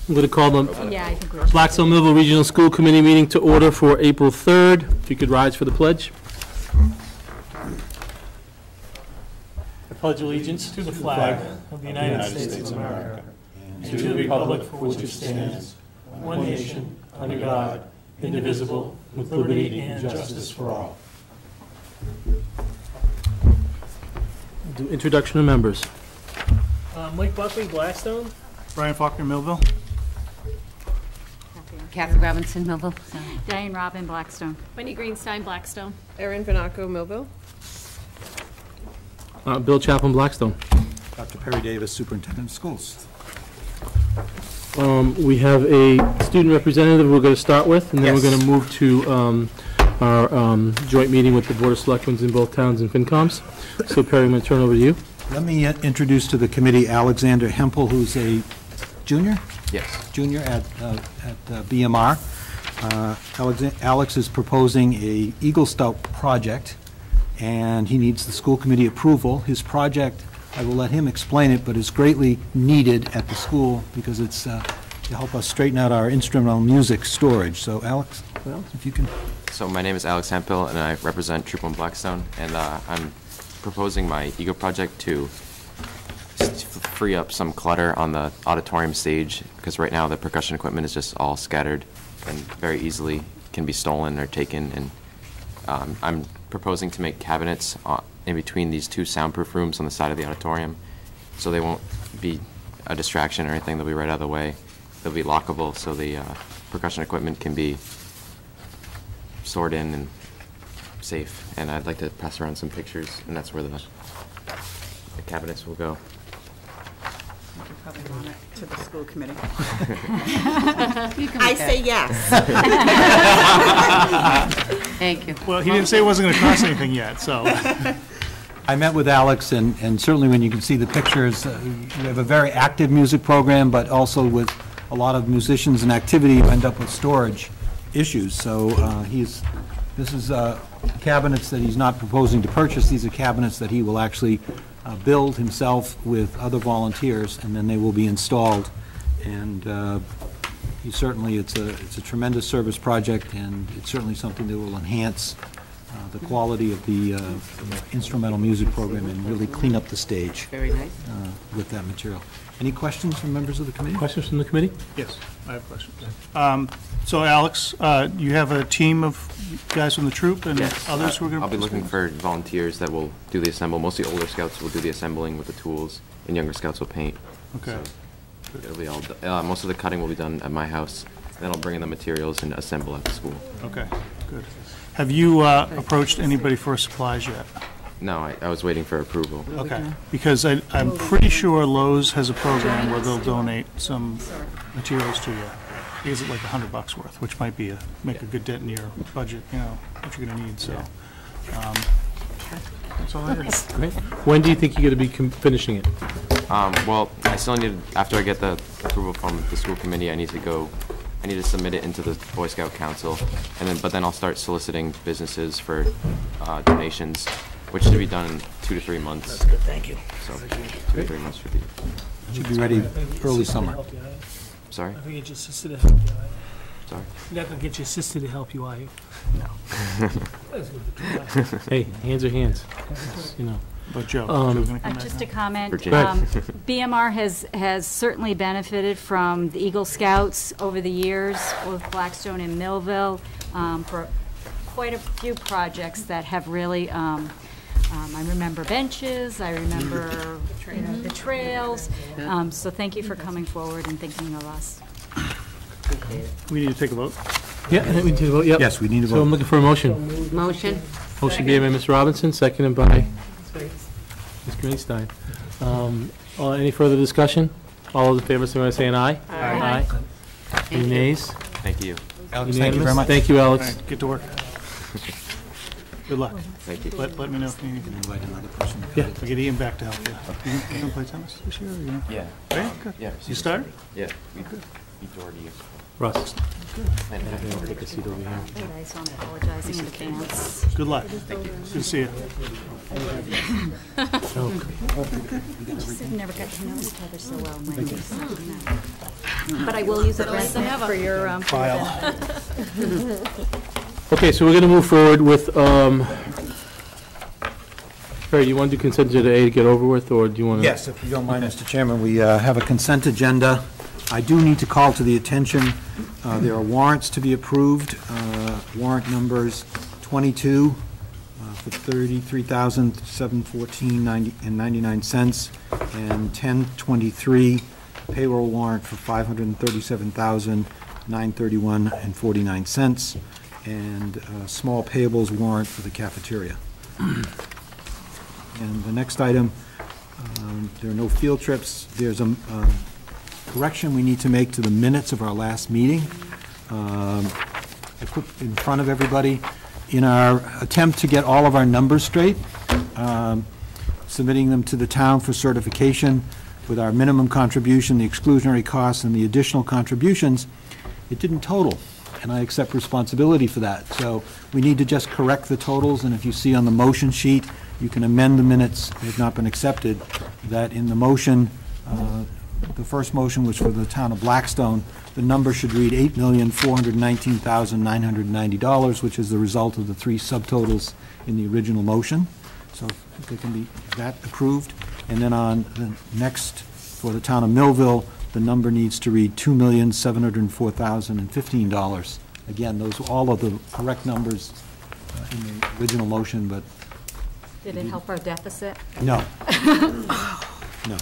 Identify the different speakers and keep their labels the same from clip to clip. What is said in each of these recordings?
Speaker 1: I'm going to call the
Speaker 2: Yeah, I think we're.
Speaker 1: Blackstone Millville Regional School Committee meeting to order for April 3rd. If you could rise for the pledge. I pledge allegiance to the flag of the United States of America and to the republic for which it stands, one nation, under God, indivisible, with liberty and justice for all. Do introduction of members. Mike Buckley, Blackstone.
Speaker 3: Brian Faulkner, Millville.
Speaker 2: Kathy Robinson, Millville.
Speaker 4: Diane Robin, Blackstone.
Speaker 5: Wendy Greenstein, Blackstone.
Speaker 6: Erin Vanaco, Millville.
Speaker 1: Bill Chaplin, Blackstone.
Speaker 3: Dr. Perry Davis, Superintendent of Schools.
Speaker 1: We have a student representative we're going to start with, and then we're going to move to our joint meeting with the Board of Selectmen in both towns and FinComs. So Perry, I'm going to turn it over to you.
Speaker 3: Let me introduce to the committee Alexander Hempel, who's a junior?
Speaker 7: Yes.
Speaker 3: Junior at BMR. Alex is proposing a Eagle Scout project, and he needs the school committee approval. His project, I will let him explain it, but is greatly needed at the school because it's to help us straighten out our instrumental music storage. So Alex, if you can.
Speaker 7: So my name is Alex Hempel, and I represent Troop 1 Blackstone, and I'm proposing my Eagle project to free up some clutter on the auditorium stage, because right now the percussion equipment is just all scattered and very easily can be stolen or taken. And I'm proposing to make cabinets in between these two soundproof rooms on the side of the auditorium, so they won't be a distraction or anything. They'll be right out of the way. They'll be lockable, so the percussion equipment can be stored in and safe. And I'd like to pass around some pictures, and that's where the cabinets will go.
Speaker 8: You probably want it to the school committee.
Speaker 2: I say yes. Thank you.
Speaker 3: Well, he didn't say it wasn't going to cost anything yet, so. I met with Alex, and certainly when you can see the pictures, we have a very active music program, but also with a lot of musicians and activity, you end up with storage issues. So this is cabinets that he's not proposing to purchase. These are cabinets that he will actually build himself with other volunteers, and then they will be installed. And it's a tremendous service project, and it's certainly something that will enhance the quality of the instrumental music program and really clean up the stage.
Speaker 2: Very nice.
Speaker 3: With that material. Any questions from members of the committee?
Speaker 1: Questions from the committee?
Speaker 3: Yes, I have questions. So Alex, you have a team of guys from the troop and others who are going to...
Speaker 7: I'll be looking for volunteers that will do the assemble. Mostly older scouts will do the assembling with the tools, and younger scouts will paint.
Speaker 3: Okay.
Speaker 7: So it'll be all, most of the cutting will be done at my house. Then I'll bring in the materials and assemble at the school.
Speaker 3: Okay, good. Have you approached anybody for supplies yet?
Speaker 7: No, I was waiting for approval.
Speaker 3: Okay, because I'm pretty sure Lowe's has a program where they'll donate some materials to you. Is it like $100 worth, which might be make a good dent in your budget, you know, what you're going to need, so. That's all I heard.
Speaker 1: Great. When do you think you're going to be finishing it?
Speaker 7: Well, I still need, after I get the approval from the school committee, I need to submit it into the Boy Scout Council, and but then I'll start soliciting businesses for donations, which should be done in 2 to 3 months.
Speaker 1: That's good, thank you.
Speaker 7: So 2 to 3 months should be.
Speaker 3: Should be ready early summer.
Speaker 7: Sorry?
Speaker 1: I'm going to get your sister to help you out.
Speaker 7: Sorry?
Speaker 1: You're not going to get your sister to help you, are you? No. Hey, hands are hands. You know.
Speaker 3: But Joe,
Speaker 4: Just a comment.
Speaker 7: Virginia.
Speaker 4: BMR has certainly benefited from the Eagle Scouts over the years, both Blackstone and Millville, for quite a few projects that have really, I remember benches, I remember the trails. So thank you for coming forward and thinking of us.
Speaker 3: we need to take a vote.
Speaker 1: Yeah, I think we need to vote, yep.
Speaker 3: Yes, we need a
Speaker 1: So I'm
Speaker 3: vote.
Speaker 1: looking for a motion.
Speaker 2: Motion.
Speaker 1: Motion made by Ms. Robinson, seconded by Ms. Greenstein. Any further discussion? All those in favor, so saying aye. Aye. Any nays?
Speaker 7: Thank you.
Speaker 3: Alex, thank you very much.
Speaker 1: Thank you,
Speaker 3: All
Speaker 1: Alex.
Speaker 3: right, get to work. Good luck.
Speaker 7: Thank you.
Speaker 3: Let me know if you need anything. Invite another person.
Speaker 1: Yeah.
Speaker 3: We'll get Ian back to help you. You going to play tennis this year? Or you know?
Speaker 7: Yeah.
Speaker 3: Right? Good.
Speaker 7: Yeah.
Speaker 3: You start?
Speaker 7: Yeah. We beat Doherty.
Speaker 1: Russ.
Speaker 7: And
Speaker 1: Take a seat over here.
Speaker 4: Hey, so I'm apologizing in advance.
Speaker 3: Good luck. Thank you. Good to see you.
Speaker 4: Just never got to know each other so well. When we But I will use it for your
Speaker 3: File.
Speaker 1: Okay, so we're going to move forward with, Barry, you want to do consent agenda A to get over with, or do you want to?
Speaker 3: Yes, if you don't mind, Mr. Chairman, we have a consent agenda. I do need to call to the attention, there are warrants to be approved, warrant numbers 22 for $33,714.99, and 1023 payroll warrant for $537,931.49, and small payables warrant for the cafeteria. And the next item, there are no field trips. There's a correction we need to make to the minutes of our last meeting. I put in front of everybody, in our attempt to get all of our numbers straight, submitting them to the town for certification with our minimum contribution, the exclusionary costs, and the additional contributions, it didn't total, and I accept responsibility for that. So we need to just correct the totals, and if you see on the motion sheet, you can amend the minutes that have not been accepted, that in the motion, the first motion was for the town of Blackstone, the number should read $8,419,990, which is the result of the three subtotals in the original motion. So if there can be that approved. And then on the next, for the town of Millville, the number needs to read $2,704,015. Again, those are all of the correct numbers in the original motion, but
Speaker 4: Did it help our deficit?
Speaker 3: no. No.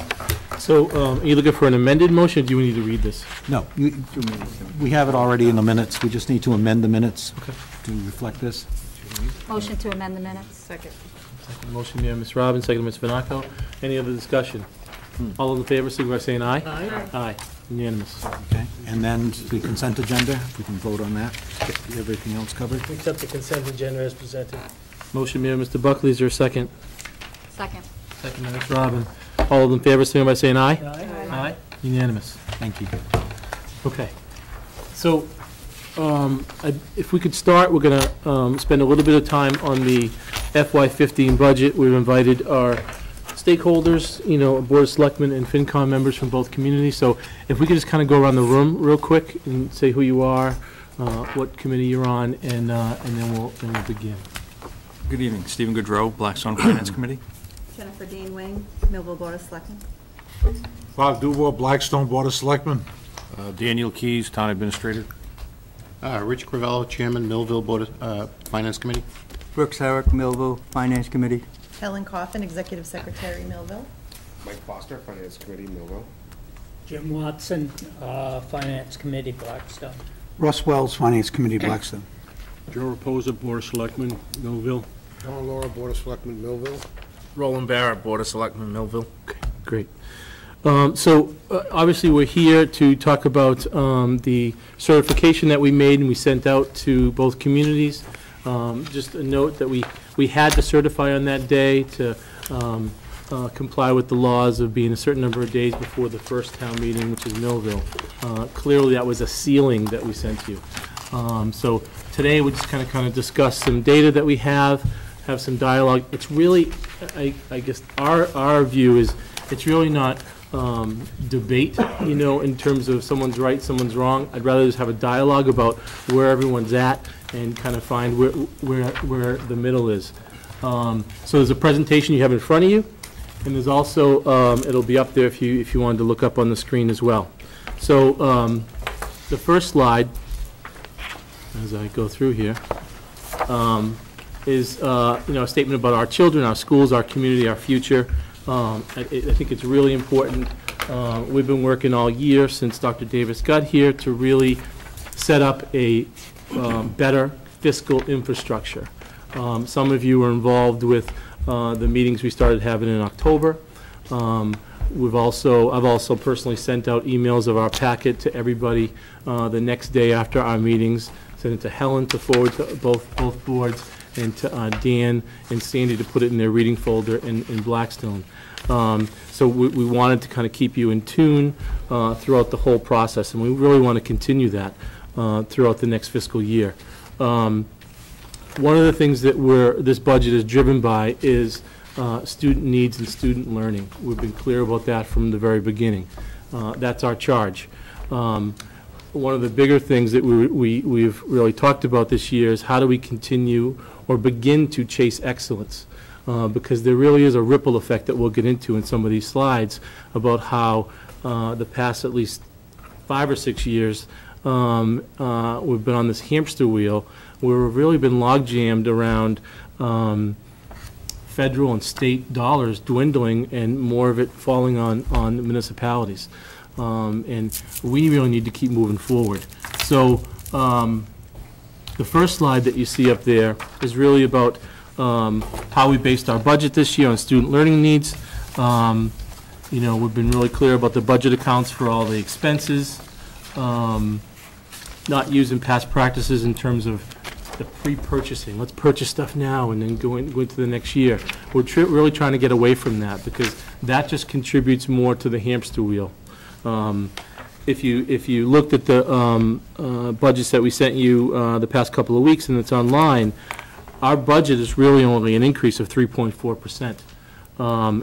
Speaker 1: So, are you looking for an amended motion, or do you need to read this?
Speaker 3: No, we have it already in the minutes, we just need to amend the minutes
Speaker 1: Okay.
Speaker 3: to reflect this.
Speaker 4: Motion to amend the minutes?
Speaker 8: Second.
Speaker 1: Motion made by Ms. Robbins, second by Ms. Vanaco. Any other discussion? All those in favor, signify by saying aye.
Speaker 8: Aye.
Speaker 1: Aye, unanimous.
Speaker 3: Okay, and then the consent agenda, if we can vote on that, get everything else covered.
Speaker 5: Accept the consent agenda as presented.
Speaker 1: Motion made by Mr. Buckley, is there a second?
Speaker 4: Second.
Speaker 1: Second by Ms. Robin. All those in favor, signify by saying aye.
Speaker 5: Aye.
Speaker 1: Unanimous.
Speaker 3: Thank you.
Speaker 1: Okay. So, if we could start, we're going to spend a little bit of time on the FY15 budget. We've invited our stakeholders, Board of Selectmen and FinCom members from both communities. So if we could just kind of go around the room real quick and say who you are, what committee you're on, and then we'll begin.
Speaker 6: Good evening. Stephen Goodrow, Blackstone Finance Committee.
Speaker 8: Jennifer Dean Wing, Millville Board of Selectmen.
Speaker 9: Bob Duval, Blackstone Board of Selectmen.
Speaker 6: Daniel Keys, Town Administrator.
Speaker 10: Rich Crivello, Chairman, Millville Board of Finance Committee.
Speaker 11: Brooks Herrick, Millville Finance Committee.
Speaker 8: Helen Coffin, Executive Secretary, Millville.
Speaker 12: Mike Foster, Finance Committee, Millville.
Speaker 5: Jim Watson, Finance Committee, Blackstone.
Speaker 11: Russ Wells, Finance Committee, Blackstone.
Speaker 6: Joe Raposa, Board of Selectmen, Millville.
Speaker 12: John Laura, Board of Selectmen, Millville.
Speaker 6: Roland Barrett, Board of Selectmen, Millville.
Speaker 1: Great. So obviously, we're here to talk about the certification that we made and we sent out to both communities. Just a note that we had to certify on that day to comply with the laws of being a certain number of days before the first town meeting, which is Millville. Clearly, that was a ceiling that we sent you. So today, we just kind of discuss some data that we have some dialogue. It's really, I guess, our view is it's really not debate, in terms of someone's right, someone's wrong. I'd rather just have a dialogue about where everyone's at and kind of find where the middle is. So there's a presentation you have in front of you, and there's also, it'll be up there if you wanted to look up on the screen as well. So the first slide, as I go through here, is a statement about our children, our schools, our community, our future. I think it's really important. We've been working all year since Dr. Davis got here to really set up a better fiscal infrastructure. Some of you were involved with the meetings we started having in October. I've also personally sent out emails of our packet to everybody the next day after our meetings, sent it to Helen to forward to both boards, and to Dan and Sandy to put it in their reading folder in Blackstone. So we wanted to kind of keep you in tune throughout the whole process, and we really want to continue that throughout the next fiscal year. One of the things that this budget is driven by is student needs and student learning. We've been clear about that from the very beginning. That's our charge. One of the bigger things that we've really talked about this year is how do we continue or begin to chase excellence? Because there really is a ripple effect that we'll get into in some of these slides about how the past at least 5 or 6 years we've been on this hamster wheel where we've really been log jammed around federal and state dollars dwindling and more of it falling on the municipalities. And we really need to keep moving forward. So the first slide that you see up there is really about how we based our budget this year on student learning needs. You know, we've been really clear about the budget accounts for all the expenses, not using past practices in terms of the pre-purchasing. Let's purchase stuff now and then go into the next year. We're really trying to get away from that because that just contributes more to the hamster wheel. If you looked at the budgets that we sent you the past couple of weeks and it's online, our budget is really only an increase of 3.4%.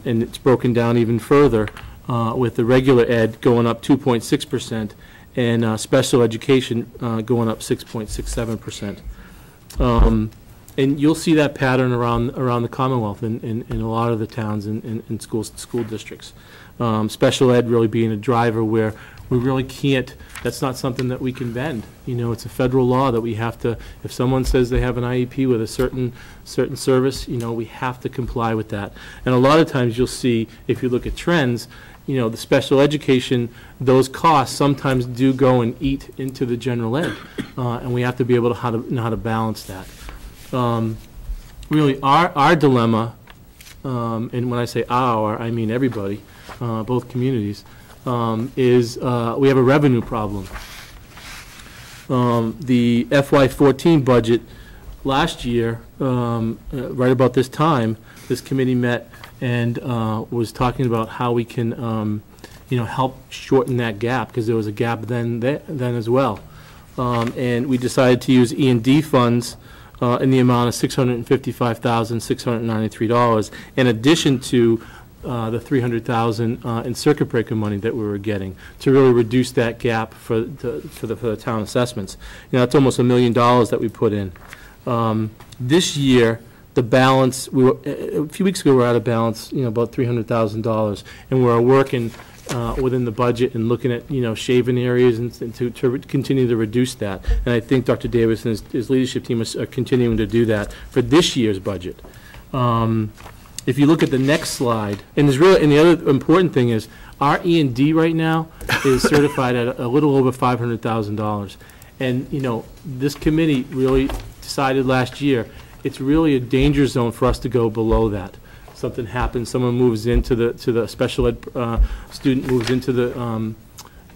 Speaker 1: And it's broken down even further with the regular ed going up 2.6% and special education going up 6.67%. And you'll see that pattern around the Commonwealth in a lot of the towns and school districts. Special ed really being a driver where we really can't, that's not something that we can bend. You know, it's a federal law that we have to, if someone says they have an IEP with a certain service, you know, we have to comply with that. And a lot of times you'll see, if you look at trends, you know, the special education, those costs sometimes do go and eat into the general ed. And we have to be able to know how to balance that. Really, our dilemma, and when I say our, I mean everybody, both communities, is we have a revenue problem. The FY14 budget last year, right about this time, this committee met and was talking about how we can, you know, help shorten that gap because there was a gap then as well. And we decided to use E&D funds in the amount of $655,693, in addition to the $300,000 in circuit breaker money that we were getting to really reduce that gap for the town assessments. You know, that's almost $1 million that we put in. This year, the balance, a few weeks ago we were out of balance, you know, about $300,000, and we're working within the budget and looking at, you know, shaving areas and to continue to reduce that. And I think Dr. Davis and his leadership team are continuing to do that for this year's budget. If you look at the next slide, and the other important thing is our E&D right now is certified at a little over $500,000. And, you know, this committee really decided last year it's really a danger zone for us to go below that. Something happens, someone moves into the special ed student moves into the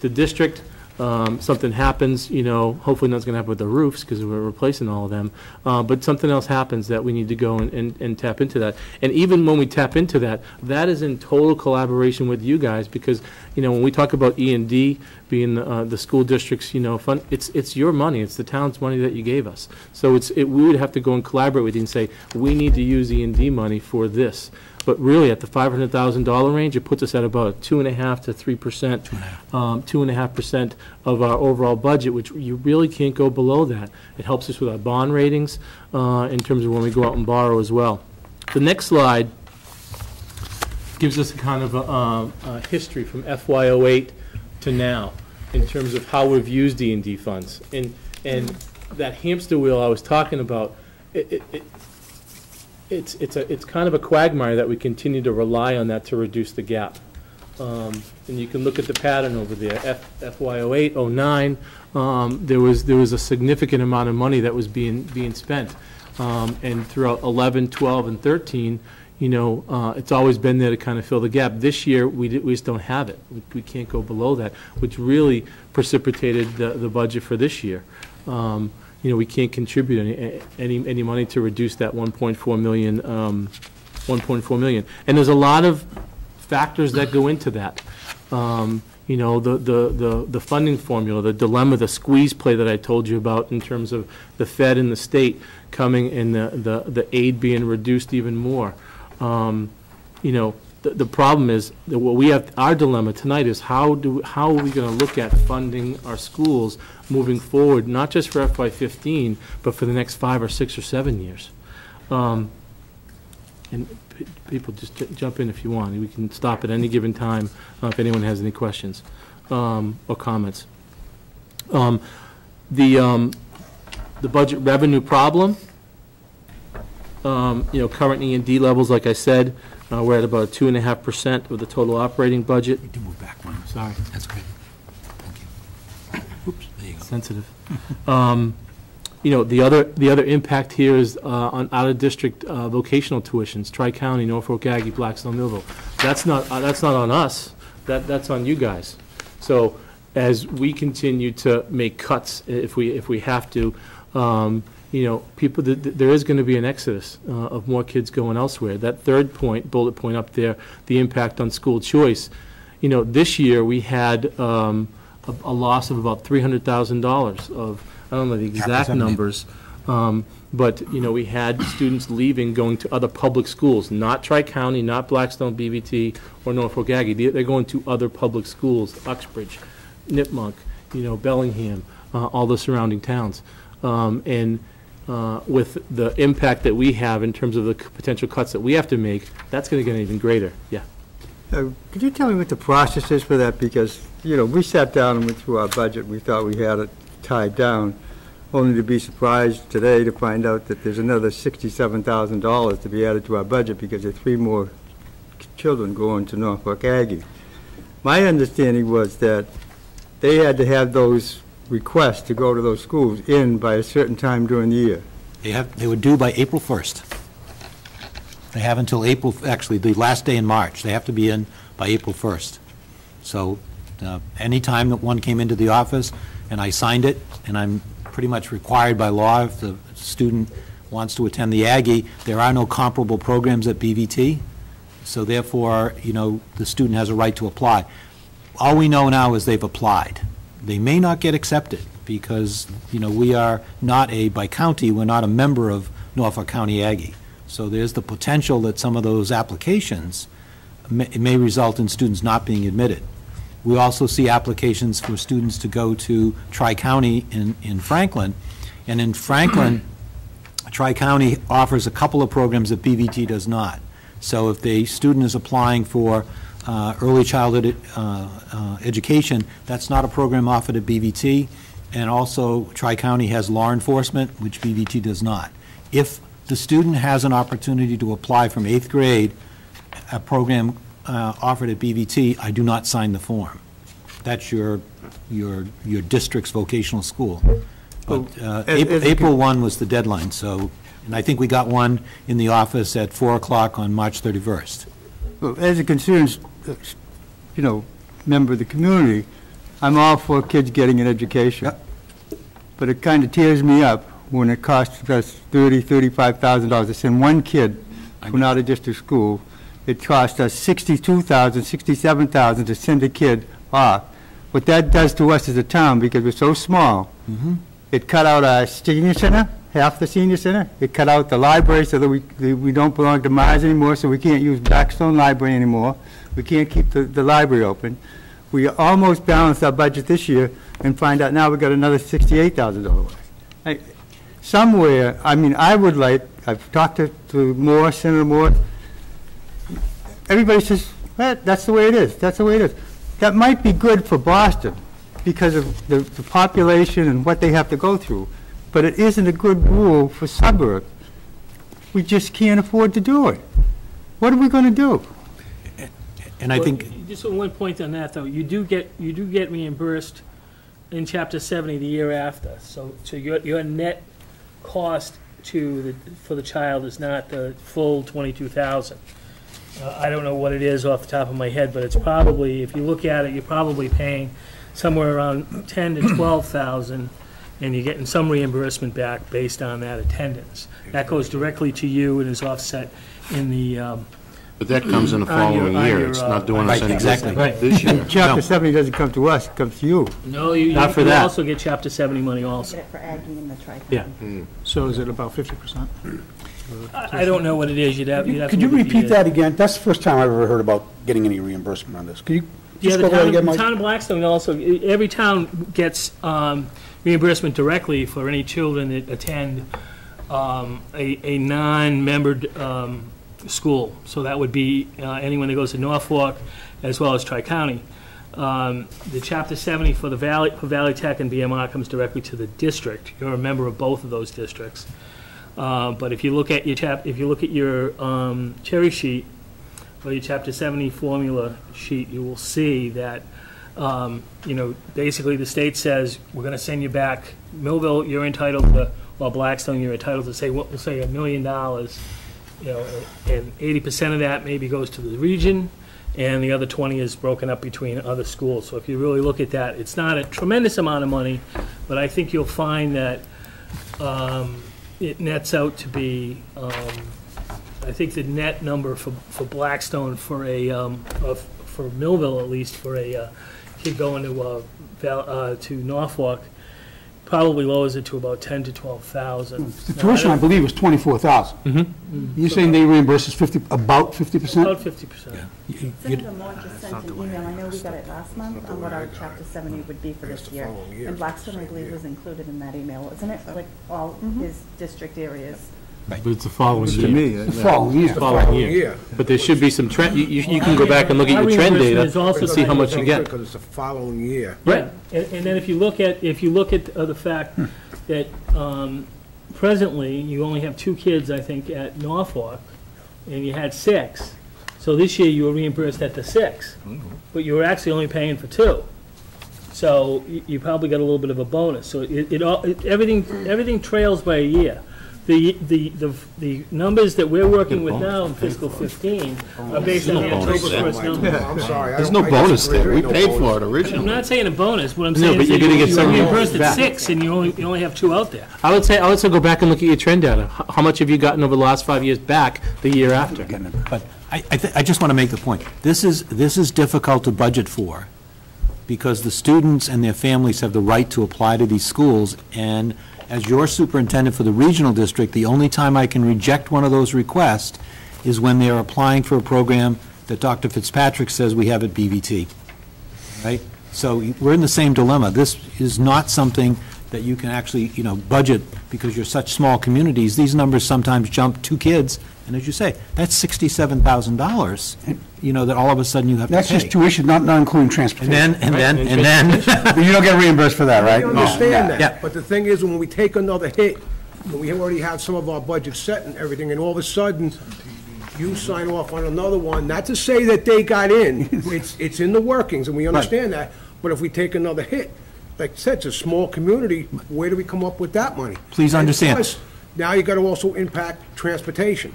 Speaker 1: district. Something happens, you know, hopefully nothing's going to happen with the roofs because we're replacing all of them, but something else happens that we need to go and tap into that. And even when we tap into that, that is in total collaboration with you guys because, you know, when we talk about E&D being the school district's, you know, fund, it's your money, it's the town's money that you gave us. So we would have to go and collaborate with you and say, we need to use E&D money for this. But really, at the $500,000 range, it puts us at about 2.5% to 3%, 2.5% of our overall budget, which you really can't go below that. It helps us with our bond ratings in terms of when we go out and borrow as well. The next slide gives us a kind of a history from FY08 to now in terms of how we've used D&D funds. And that hamster wheel I was talking about, it's kind of a quagmire that we continue to rely on that to reduce the gap. And you can look at the pattern over there. FY08, 09, there was a significant amount of money that was being spent. And throughout 11, 12, and 13, you know, it's always been there to kind of fill the gap. This year, we just don't have it. We can't go below that, which really precipitated the budget for this year. You know, we can't contribute any money to reduce that 1.4 million. 1.4 million, and there's a lot of factors that go into that. You know, the funding formula, the dilemma, the squeeze play that I told you about in terms of the Fed and the state coming and the aid being reduced even more. You know, the problem is, that what we have, our dilemma tonight is how are we going to look at funding our schools moving forward, not just for FY15, but for the next 5 or 6 or 7 years. And people just jump in if you want. We can stop at any given time if anyone has any questions or comments. The budget revenue problem, current E&D levels, like I said, we're at about 2.5% of the total operating budget.
Speaker 3: You can move back one.
Speaker 1: Sorry.
Speaker 3: That's great. Thank you. Oops, there you go.
Speaker 1: Sensitive. The other impact here is on out-of-district vocational tuitions, Tri-County, Norfolk Aggie, Blackstone, Millville. That's not on us. That's on you guys. So as we continue to make cuts, if we have to, people, there is going to be an exodus of more kids going elsewhere. That third bullet point up there, the impact on school choice. This year we had a loss of about $300,000 of, I don't know the exact numbers, but we had students leaving, going to other public schools, not Tri-County, not Blackstone, BVT, or Norfolk Aggie. They're going to other public schools, Uxbridge, Nipmuc, Bellingham, all the surrounding towns. With the impact that we have in terms of the potential cuts that we have to make, that's going to get even greater. Yeah.
Speaker 11: Could you tell me what the process is for that? Because, we sat down and went through our budget. We thought we had it tied down, only to be surprised today to find out that there's another $67,000 to be added to our budget because there are 3 more children going to Norfolk Aggie. My understanding was that they had to have those requests to go to those schools in by a certain time during the year.
Speaker 3: They were due by April 1st. They have until April, actually, the last day in March. They have to be in by April 1st. So any time that one came into the office and I signed it, and I'm pretty much required by law if the student wants to attend the Aggie, there are no comparable programs at BVT. So therefore, the student has a right to apply. All we know now is they've applied. They may not get accepted because, we are not by county, we're not a member of Norfolk County Aggie. So there's the potential that some of those applications may result in students not being admitted. We also see applications for students to go to Tri-County in Franklin. And in Franklin, Tri-County offers a couple of programs that BVT does not. So if the student is applying for early childhood education, that's not a program offered at BVT. And also, Tri-County has law enforcement, which BVT does not. If the student has an opportunity to apply from 8th grade, a program offered at BVT, I do not sign the form. That's your district's vocational school. But April 1 was the deadline, so, and I think we got one in the office at 4 o'clock on March 31st.
Speaker 11: Well, as it concerns, member of the community, I'm all for kids getting an education. Yep. But it kind of tears me up when it costs us $30,000, $35,000 to send one kid to an out-of-district school. It costs us $62,000, $67,000 to send a kid off. What that does to us as a town, because we're so small, it cut out our senior center, half the senior center. It cut out the library so that we don't belong to Mars anymore, so we can't use Blackstone Library anymore. We can't keep the library open. We almost balanced our budget this year and find out now we've got another $68,000. Somewhere, I would like, I've talked to Moore, Senator Moore, everybody says, well, that's the way it is, that's the way it is. That might be good for Boston because of the population and what they have to go through, but it isn't a good rule for suburbs. We just can't afford to do it. What are we going to do?
Speaker 3: And I think
Speaker 5: just one point on that, though, you do get reimbursed in Chapter 70 the year after. So your net cost for the child is not the full $22,000. I don't know what it is off the top of my head, but it's probably, if you look at it, you're probably paying somewhere around $10,000 to $12,000, and you're getting some reimbursement back based on that attendance. That goes directly to you and is offset in the.
Speaker 10: But that comes in the following year. It's not doing us any
Speaker 3: exactly
Speaker 10: good this year.
Speaker 11: Chapter 70 doesn't come to us, it comes to you.
Speaker 5: No, you
Speaker 3: Not for that.
Speaker 5: also get Chapter 70 money also.
Speaker 8: Get it for Aggie and the Tri-County.
Speaker 3: Yeah.
Speaker 1: So is it about 50%?
Speaker 5: I don't know what it is. You'd have to
Speaker 13: Could you
Speaker 5: look at the-
Speaker 13: repeat that again? That's the first time I've ever heard about getting any reimbursement on this. Could you
Speaker 5: Yeah,
Speaker 13: just
Speaker 5: the
Speaker 13: go over that again,
Speaker 5: town,
Speaker 13: Mike?
Speaker 5: town of Blackstone also, every town gets reimbursement directly for any children that attend a non-membered school. So that would be anyone that goes to Norfolk as well as Tri-County. The Chapter 70 for Valley Tech and BMR comes directly to the district. You're a member of both of those districts. But if you look at your cherry sheet or your Chapter 70 formula sheet, you will see that basically the state says we're going to send you back. Millville, you're entitled to, or Blackstone, you're entitled to say we'll say $1 million. And 80% of that maybe goes to the region, and the other 20 is broken up between other schools. So if you really look at that, it's not a tremendous amount of money, but I think you'll find that it nets out to be, I think the net number for Blackstone for for Millville at least, for a kid going to Norfolk, probably lowers it to about 10 to 12,000.
Speaker 13: The tuition, I believe, was 24,000. You're saying they reimburse us about 50%?
Speaker 5: About 50%.
Speaker 8: Senator Moore just sent an email, I know we got it last month, on what our Chapter 70 would be for this year. And Blackstone, I believe, was included in that email, isn't it? Like all his district areas.
Speaker 10: But it's the following
Speaker 11: To
Speaker 10: year.
Speaker 11: me,
Speaker 13: The following year.
Speaker 10: Following year. But there should be some trend, you can go back and look at your trend data
Speaker 5: Our reimbursement is also
Speaker 10: and see how much you get.
Speaker 12: Because it's the following year.
Speaker 5: Right, and then if you look at the fact that presently, you only have 2 kids, I think, at Norfolk, and you had 6. So this year, you were reimbursed at the 6, but you were actually only paying for 2. So you probably got a little bit of a bonus. So everything trails by a year. The numbers that we're working with now in fiscal 15 are based on the October 1st numbers.
Speaker 12: I'm sorry.
Speaker 10: There's no bonus there. We paid for it
Speaker 5: I'm
Speaker 10: originally.
Speaker 5: not saying a bonus, what I'm
Speaker 10: No,
Speaker 5: saying
Speaker 10: but
Speaker 5: is
Speaker 10: you're
Speaker 5: that
Speaker 10: gonna get
Speaker 5: you're
Speaker 10: some
Speaker 5: reimbursed at
Speaker 10: back.
Speaker 5: 6, and you only have 2 out there.
Speaker 10: I would say go back and look at your trend data. How much have you gotten over the last 5 years back the year after?
Speaker 3: But I just want to make the point. This is difficult to budget for, because the students and their families have the right to apply to these schools, and as your superintendent for the regional district, the only time I can reject one of those requests is when they're applying for a program that Dr. Fitzpatrick says we have at BVT, right? So we're in the same dilemma. This is not something that you can actually, budget, because you're such small communities. These numbers sometimes jump 2 kids, and as you say, that's $67,000, that all of a sudden you have to pay.
Speaker 13: That's just tuition, not including transportation.
Speaker 3: And then,
Speaker 13: But you don't get reimbursed for that, right?
Speaker 12: I understand
Speaker 3: Yeah.
Speaker 12: that, but the thing is, when we take another hit, when we already have some of our budget set and everything, and all of a sudden, you sign off on another one, not to say that they got in, it's in the workings, and we understand that, but if we take another hit, like I said, it's a small community, where do we come up with that money?
Speaker 3: Please
Speaker 12: And
Speaker 3: understand.
Speaker 12: plus, now you gotta also impact transportation.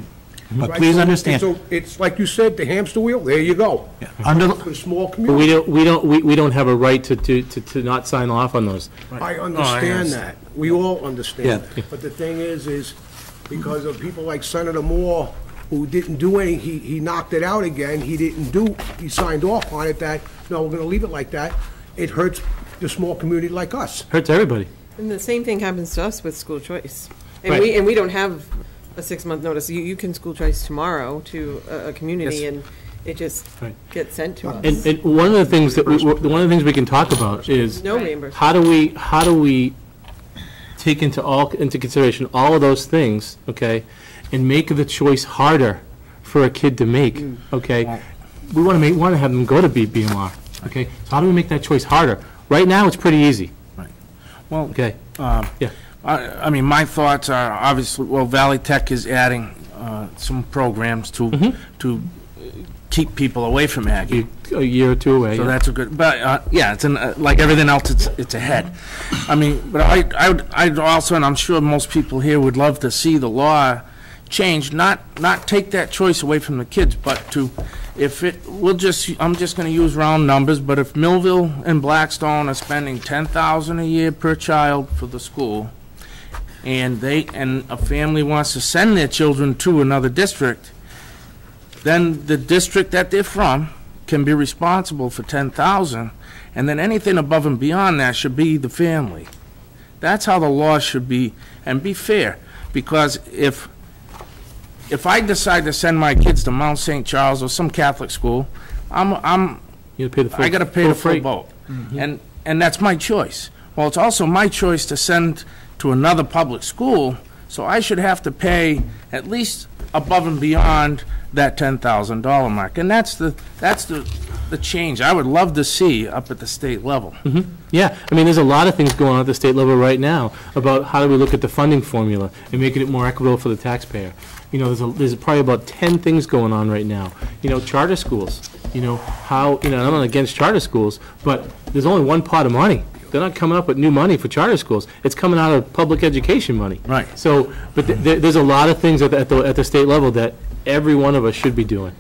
Speaker 3: But
Speaker 12: right?
Speaker 3: please
Speaker 12: So-
Speaker 3: understand.
Speaker 12: So it's like you said, the hamster wheel, there you go.
Speaker 3: under,
Speaker 12: For a small
Speaker 10: But
Speaker 12: community.
Speaker 10: we don't have a right to not sign off on those.
Speaker 12: I understand that. We all understand
Speaker 3: Yeah.
Speaker 12: that. But the thing is because of people like Senator Moore, who didn't do any, he knocked it out again, he signed off on it that, no, we're gonna leave it like that. It hurts the small community like us.
Speaker 10: Hurts everybody.
Speaker 14: And the same thing happens to us with school choice. And
Speaker 10: Right.
Speaker 14: we don't have a 6-month notice. You can school choice tomorrow to a community,
Speaker 10: Yes.
Speaker 14: and it just
Speaker 10: Right.
Speaker 14: gets sent to us.
Speaker 10: And one of the things we can talk about is
Speaker 14: No reimbursement.
Speaker 10: how do we take into consideration all of those things, okay, and make the choice harder for a kid to make, okay? We want to have them go to BMR, okay? So how do we make that choice harder? Right now, it's pretty easy.
Speaker 15: Well,
Speaker 10: Okay. Yeah.
Speaker 15: I mean, my thoughts are obviously, Valley Tech is adding some programs to keep people away from Aggie.
Speaker 10: A year or 2 away.
Speaker 15: So
Speaker 10: yeah.
Speaker 15: that's a good, but, yeah, it's like everything else, it's ahead. I mean, but I'd also, and I'm sure most people here would love to see the law change, not take that choice away from the kids, but I'm just gonna use round numbers, but if Millville and Blackstone are spending $10,000 a year per child for the school, and a family wants to send their children to another district, then the district that they're from can be responsible for $10,000, and then anything above and beyond that should be the family. That's how the law should be, and be fair, because if if I decide to send my kids to Mount St. Charles or some Catholic school,
Speaker 10: You pay the full.
Speaker 15: I gotta pay the full
Speaker 10: freight.
Speaker 15: boat. And that's my choice. Well, it's also my choice to send to another public school, so I should have to pay at least above and beyond that $10,000 mark. And that's the change I would love to see up at the state level.
Speaker 10: Yeah, I mean, there's a lot of things going on at the state level right now about how do we look at the funding formula and making it more equitable for the taxpayer. You know, there's probably about 10 things going on right now. You know, charter schools, you know, how, you know, I'm not against charter schools, but there's only one pot of money. They're not coming up with new money for charter schools. It's coming out of public education money.
Speaker 15: Right.
Speaker 10: So, but there's a lot of things at the state level that every one of us should be doing.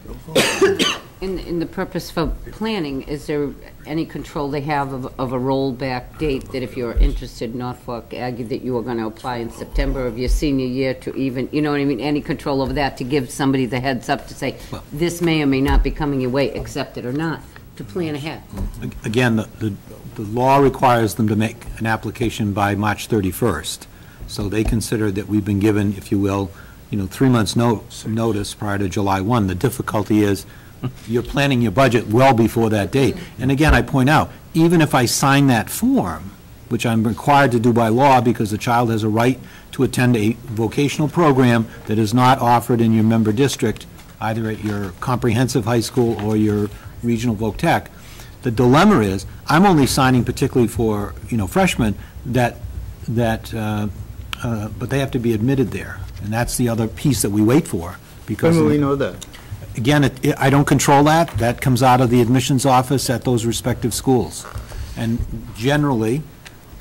Speaker 2: In the purpose for planning, is there any control they have of a rollback date that if you're interested in Norfolk Aggie, that you are going to apply in September of your senior year to even, you know what I mean, any control over that to give somebody the heads up to say, this may or may not be coming your way, accept it or not, to plan ahead?
Speaker 3: Again, the law requires them to make an application by March 31st. So they consider that we've been given, if you will, 3 months notice prior to July 1. The difficulty is you're planning your budget well before that date. And again, I point out, even if I sign that form, which I'm required to do by law because the child has a right to attend a vocational program that is not offered in your member district, either at your comprehensive high school or your regional voc tech, the dilemma is, I'm only signing particularly for, freshmen but they have to be admitted there. And that's the other piece that we wait for. Because
Speaker 11: when will we know that?
Speaker 3: Again, I don't control that. That comes out of the admissions office at those respective schools. And generally,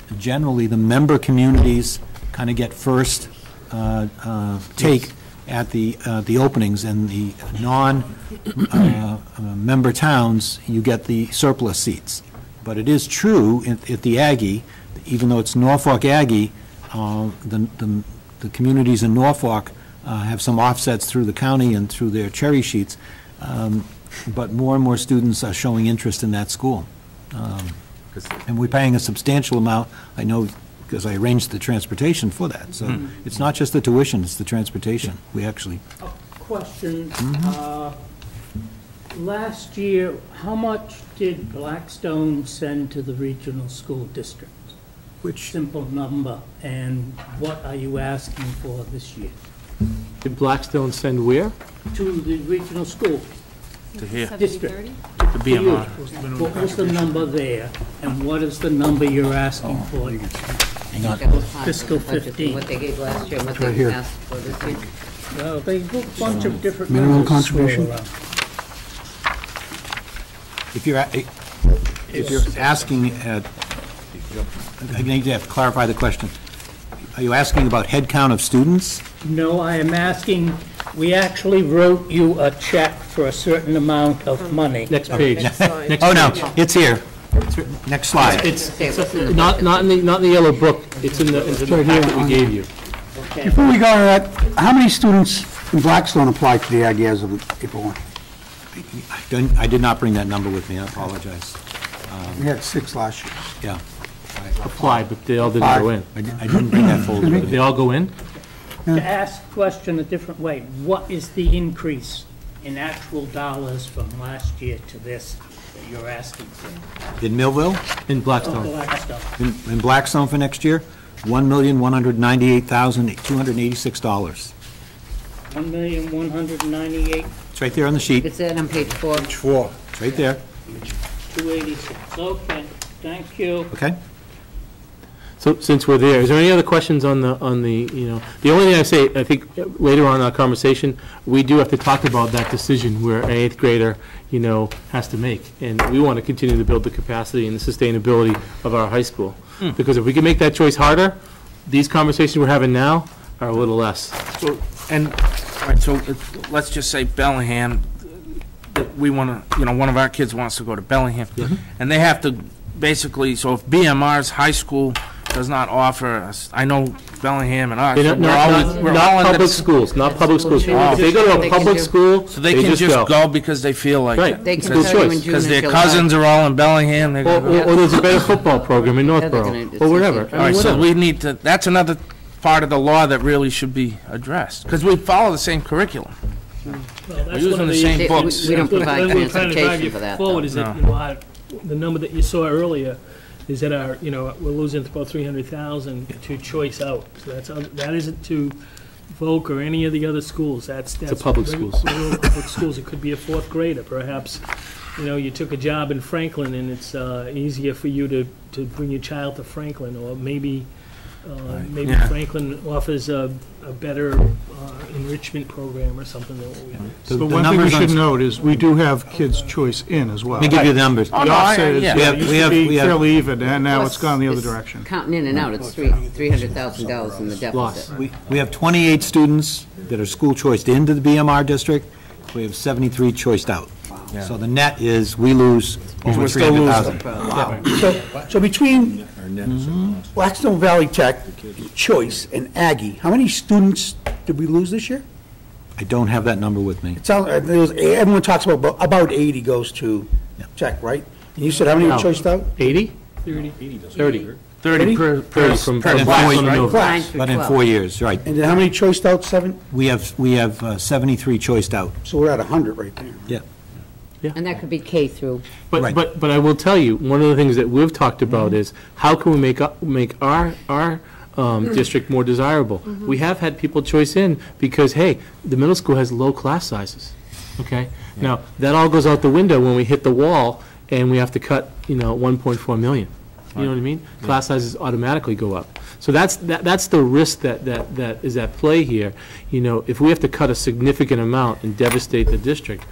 Speaker 3: the member communities kind of get first take at the openings, and the non-member towns, you get the surplus seats. But it is true at the Aggie, even though it's Norfolk Aggie, the communities in Norfolk have some offsets through the county and through their cherry sheets, but more and more students are showing interest in that school. And we're paying a substantial amount, I know, because I arranged the transportation for that. So it's not just the tuition, it's the transportation. We actually...
Speaker 1: Question. Last year, how much did Blackstone send to the regional school district? Which simple number, and what are you asking for this year?
Speaker 10: Did Blackstone send where?
Speaker 1: To the regional school
Speaker 15: To here.
Speaker 1: district.
Speaker 15: To BMR.
Speaker 1: What was the number there, and what is the number you're asking for?
Speaker 3: Hang on.
Speaker 1: Fiscal 15.
Speaker 2: What they gave last year, and what
Speaker 13: Right
Speaker 2: they
Speaker 13: here.
Speaker 2: asked for this year?
Speaker 1: Well, they put a bunch of different
Speaker 13: Minimum
Speaker 1: numbers swirl
Speaker 13: contribution?
Speaker 1: around.
Speaker 3: If you're asking, I need to have to clarify the question. Are you asking about head count of students?
Speaker 1: No, I am asking, we actually wrote you a check for a certain amount of money.
Speaker 10: Next page.
Speaker 3: Oh, no, it's here. Next slide.
Speaker 10: It's not in the yellow book. It's in the packet that we gave you.
Speaker 13: Before we go to that, how many students in Blackstone applied to the Aggie as of April 1?
Speaker 3: I did not bring that number with me, I apologize.
Speaker 13: We had 6 last year.
Speaker 3: Yeah.
Speaker 10: Applied, but they all didn't go in.
Speaker 3: I didn't bring that folder with
Speaker 10: Did
Speaker 3: me.
Speaker 10: they all go in?
Speaker 1: To ask the question a different way, what is the increase in actual dollars from last year to this that you're asking for?
Speaker 3: In Millville?
Speaker 10: In
Speaker 1: Oh,
Speaker 10: Blackstone.
Speaker 1: Blackstone.
Speaker 3: In Blackstone for next year? $1,198,286.
Speaker 1: $1,198,286.
Speaker 3: It's right there on the sheet.
Speaker 2: It's there on page 4.
Speaker 3: It's right there.
Speaker 1: Okay, thank you.
Speaker 3: Okay?
Speaker 10: So since we're there, is there any other questions on the, the only thing I say, I think later on in our conversation, we do have to talk about that decision where an 8th grader, has to make. And we want to continue to build the capacity and the sustainability of our high school. Because if we can make that choice harder, these conversations we're having now are a little less.
Speaker 15: So, let's just say Bellingham, that we want to, one of our kids wants to go to Bellingham. And they have to basically, so if BMR's high school does not offer us, I know Bellingham and us,
Speaker 10: They're not public schools, not public schools. If they go to a public school,
Speaker 15: so they can just go because they feel like
Speaker 10: Right.
Speaker 15: it.
Speaker 2: They can
Speaker 10: School
Speaker 2: tell you in
Speaker 10: choice.
Speaker 2: June
Speaker 15: Because
Speaker 2: and
Speaker 15: their
Speaker 2: July.
Speaker 15: cousins are all in Bellingham. They're
Speaker 10: Or
Speaker 15: gonna go.
Speaker 10: there's a better football program in
Speaker 2: they're
Speaker 10: Northborough,
Speaker 2: gonna
Speaker 10: or whatever.
Speaker 2: decide.
Speaker 15: All right, so we need to, that's another part of the law that really should be addressed, because we follow the same curriculum.
Speaker 5: Well,
Speaker 15: We're
Speaker 5: that's
Speaker 15: using
Speaker 5: one of
Speaker 15: the
Speaker 5: the
Speaker 15: same
Speaker 5: issues-
Speaker 15: books.
Speaker 2: We don't provide
Speaker 5: When we're trying to drive
Speaker 2: transportation
Speaker 5: you
Speaker 2: for that,
Speaker 5: forward
Speaker 2: though.
Speaker 5: is that,
Speaker 15: No.
Speaker 5: the number that you saw earlier is that we're losing about 300,000 to choice out. So that isn't to Volk or any of the other schools. That's
Speaker 10: public schools.
Speaker 5: rural public schools. It could be a fourth grader, perhaps. You took a job in Franklin and it's easier for you to bring your child to Franklin, or maybe
Speaker 15: Yeah.
Speaker 5: Franklin offers a better enrichment program or something that we have.
Speaker 3: The-
Speaker 9: But
Speaker 3: the
Speaker 9: one thing we
Speaker 3: numbers on-
Speaker 9: should note is we do have Kids' Choice in as well.
Speaker 3: Let me give you the numbers.
Speaker 15: Oh,
Speaker 9: The
Speaker 15: no,
Speaker 9: offset is,
Speaker 15: yeah.
Speaker 3: We have-
Speaker 9: it used
Speaker 3: we
Speaker 9: to
Speaker 3: have-
Speaker 9: be
Speaker 3: we have-
Speaker 9: fairly even, and now it's
Speaker 2: Plus,
Speaker 9: gone the other
Speaker 2: it's
Speaker 9: direction.
Speaker 2: Counting in and out, it's $300,000 in the deficit.
Speaker 3: We have 28 students that are school choiced into the BMR district. We have 73 choiced out. So the net is, we lose over
Speaker 15: We're still losing.
Speaker 3: 300,000.
Speaker 13: So between Blackstone Valley Tech, Choice, and Aggie, how many students did we lose this year?
Speaker 3: I don't have that number with me.
Speaker 13: It sounds, everyone talks about 80 goes to Tech, right? And you said how many were
Speaker 10: No.
Speaker 13: choiced out?
Speaker 10: 80?
Speaker 5: 30.
Speaker 10: 30.
Speaker 15: 30 per
Speaker 10: from
Speaker 3: Per
Speaker 10: Blackstone
Speaker 3: class,
Speaker 10: to
Speaker 3: right?
Speaker 10: Millville.
Speaker 2: Nine through
Speaker 3: But in
Speaker 2: 12.
Speaker 3: 4 years, right.
Speaker 13: And then how many choiced out? 7?
Speaker 3: We have 73 choiced out.
Speaker 13: So we're at 100 right there.
Speaker 3: Yeah.
Speaker 2: And that could be K through.
Speaker 3: Right.
Speaker 10: But I will tell you, one of the things that we've talked about is how can we make our district more desirable? We have had people choice in because, hey, the middle school has low class sizes, okay? Now, that all goes out the window when we hit the wall and we have to cut, 1.4 million. You know what I mean? Class sizes automatically go up. So that's the risk that is at play here. If we have to cut a significant amount and devastate the district,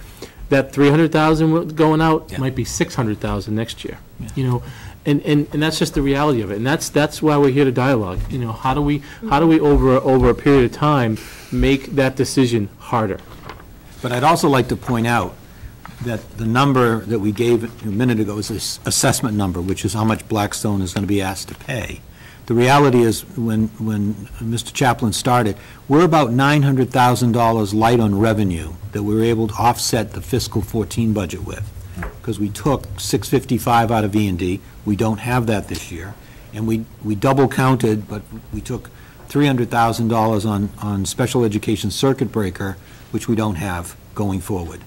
Speaker 10: that 300,000 going out might be 600,000 next year. And that's just the reality of it. And that's why we're here to dialogue. How do we over a period of time make that decision harder?
Speaker 3: But I'd also like to point out that the number that we gave a minute ago is this assessment number, which is how much Blackstone is going to be asked to pay. The reality is, when Mr. Chaplin started, we're about $900,000 light on revenue that we were able to offset the fiscal 14 budget with, because we took 655 out of E&D. We don't have that this year. And we double counted, but we took $300,000 on special education circuit breaker, which we don't have going forward.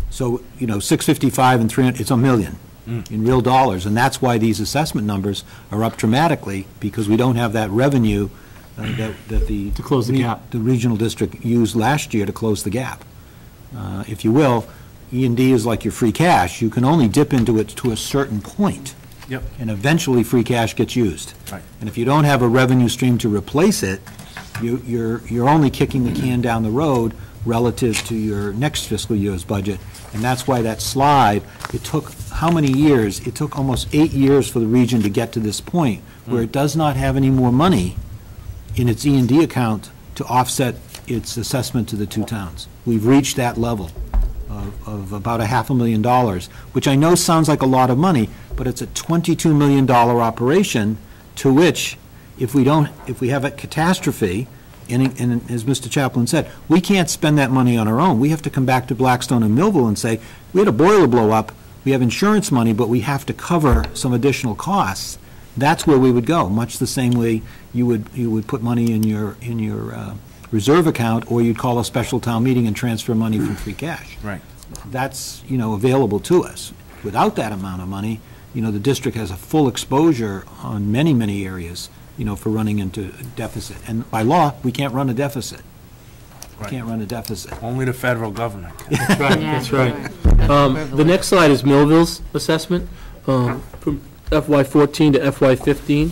Speaker 3: So, 655 and 300, it's $1 million in real dollars, and that's why these assessment numbers are up dramatically, because we don't have that revenue that the...
Speaker 10: To close the gap.
Speaker 3: The regional district used last year to close the gap. If you will, E&D is like your free cash. You can only dip into it to a certain point.
Speaker 15: Yep.
Speaker 3: And eventually, free cash gets used.
Speaker 15: Right.
Speaker 3: And if you don't have a revenue stream to replace it, you're only kicking the can down the road relative to your next fiscal year's budget. And that's why that slide, it took how many years? It took almost 8 years for the region to get to this point where it does not have any more money in its E&D account to offset its assessment to the two towns. We've reached that level of about $500,000, which I know sounds like a lot of money, but it's a $22 million operation to which, if we have a catastrophe, and as Mr. Chaplin said, we can't spend that money on our own. We have to come back to Blackstone and Millville and say, we had a boiler blow up, we have insurance money, but we have to cover some additional costs. That's where we would go, much the same way you would put money in your reserve account, or you'd call a special town meeting and transfer money from free cash.
Speaker 15: Right.
Speaker 3: That's, available to us. Without that amount of money, the district has a full exposure on many, many areas, for running into deficit. And by law, we can't run a deficit. We can't run a deficit.
Speaker 15: Only the federal government.
Speaker 10: That's right, that's right. The next slide is Millville's assessment, from FY14 to FY15.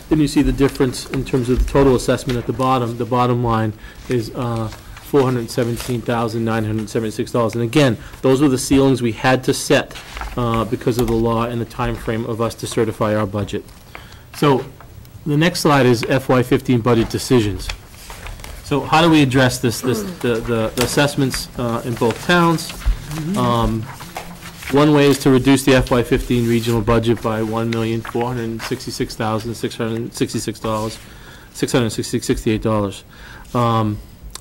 Speaker 10: Then you see the difference in terms of the total assessment at the bottom. The bottom line is $417,976. And again, those were the ceilings we had to set because of the law and the time frame of us to certify our budget. So the next slide is FY15 budget decisions. So how do we address this, the assessments in both towns? One way is to reduce the FY15 regional budget by $1,466,668.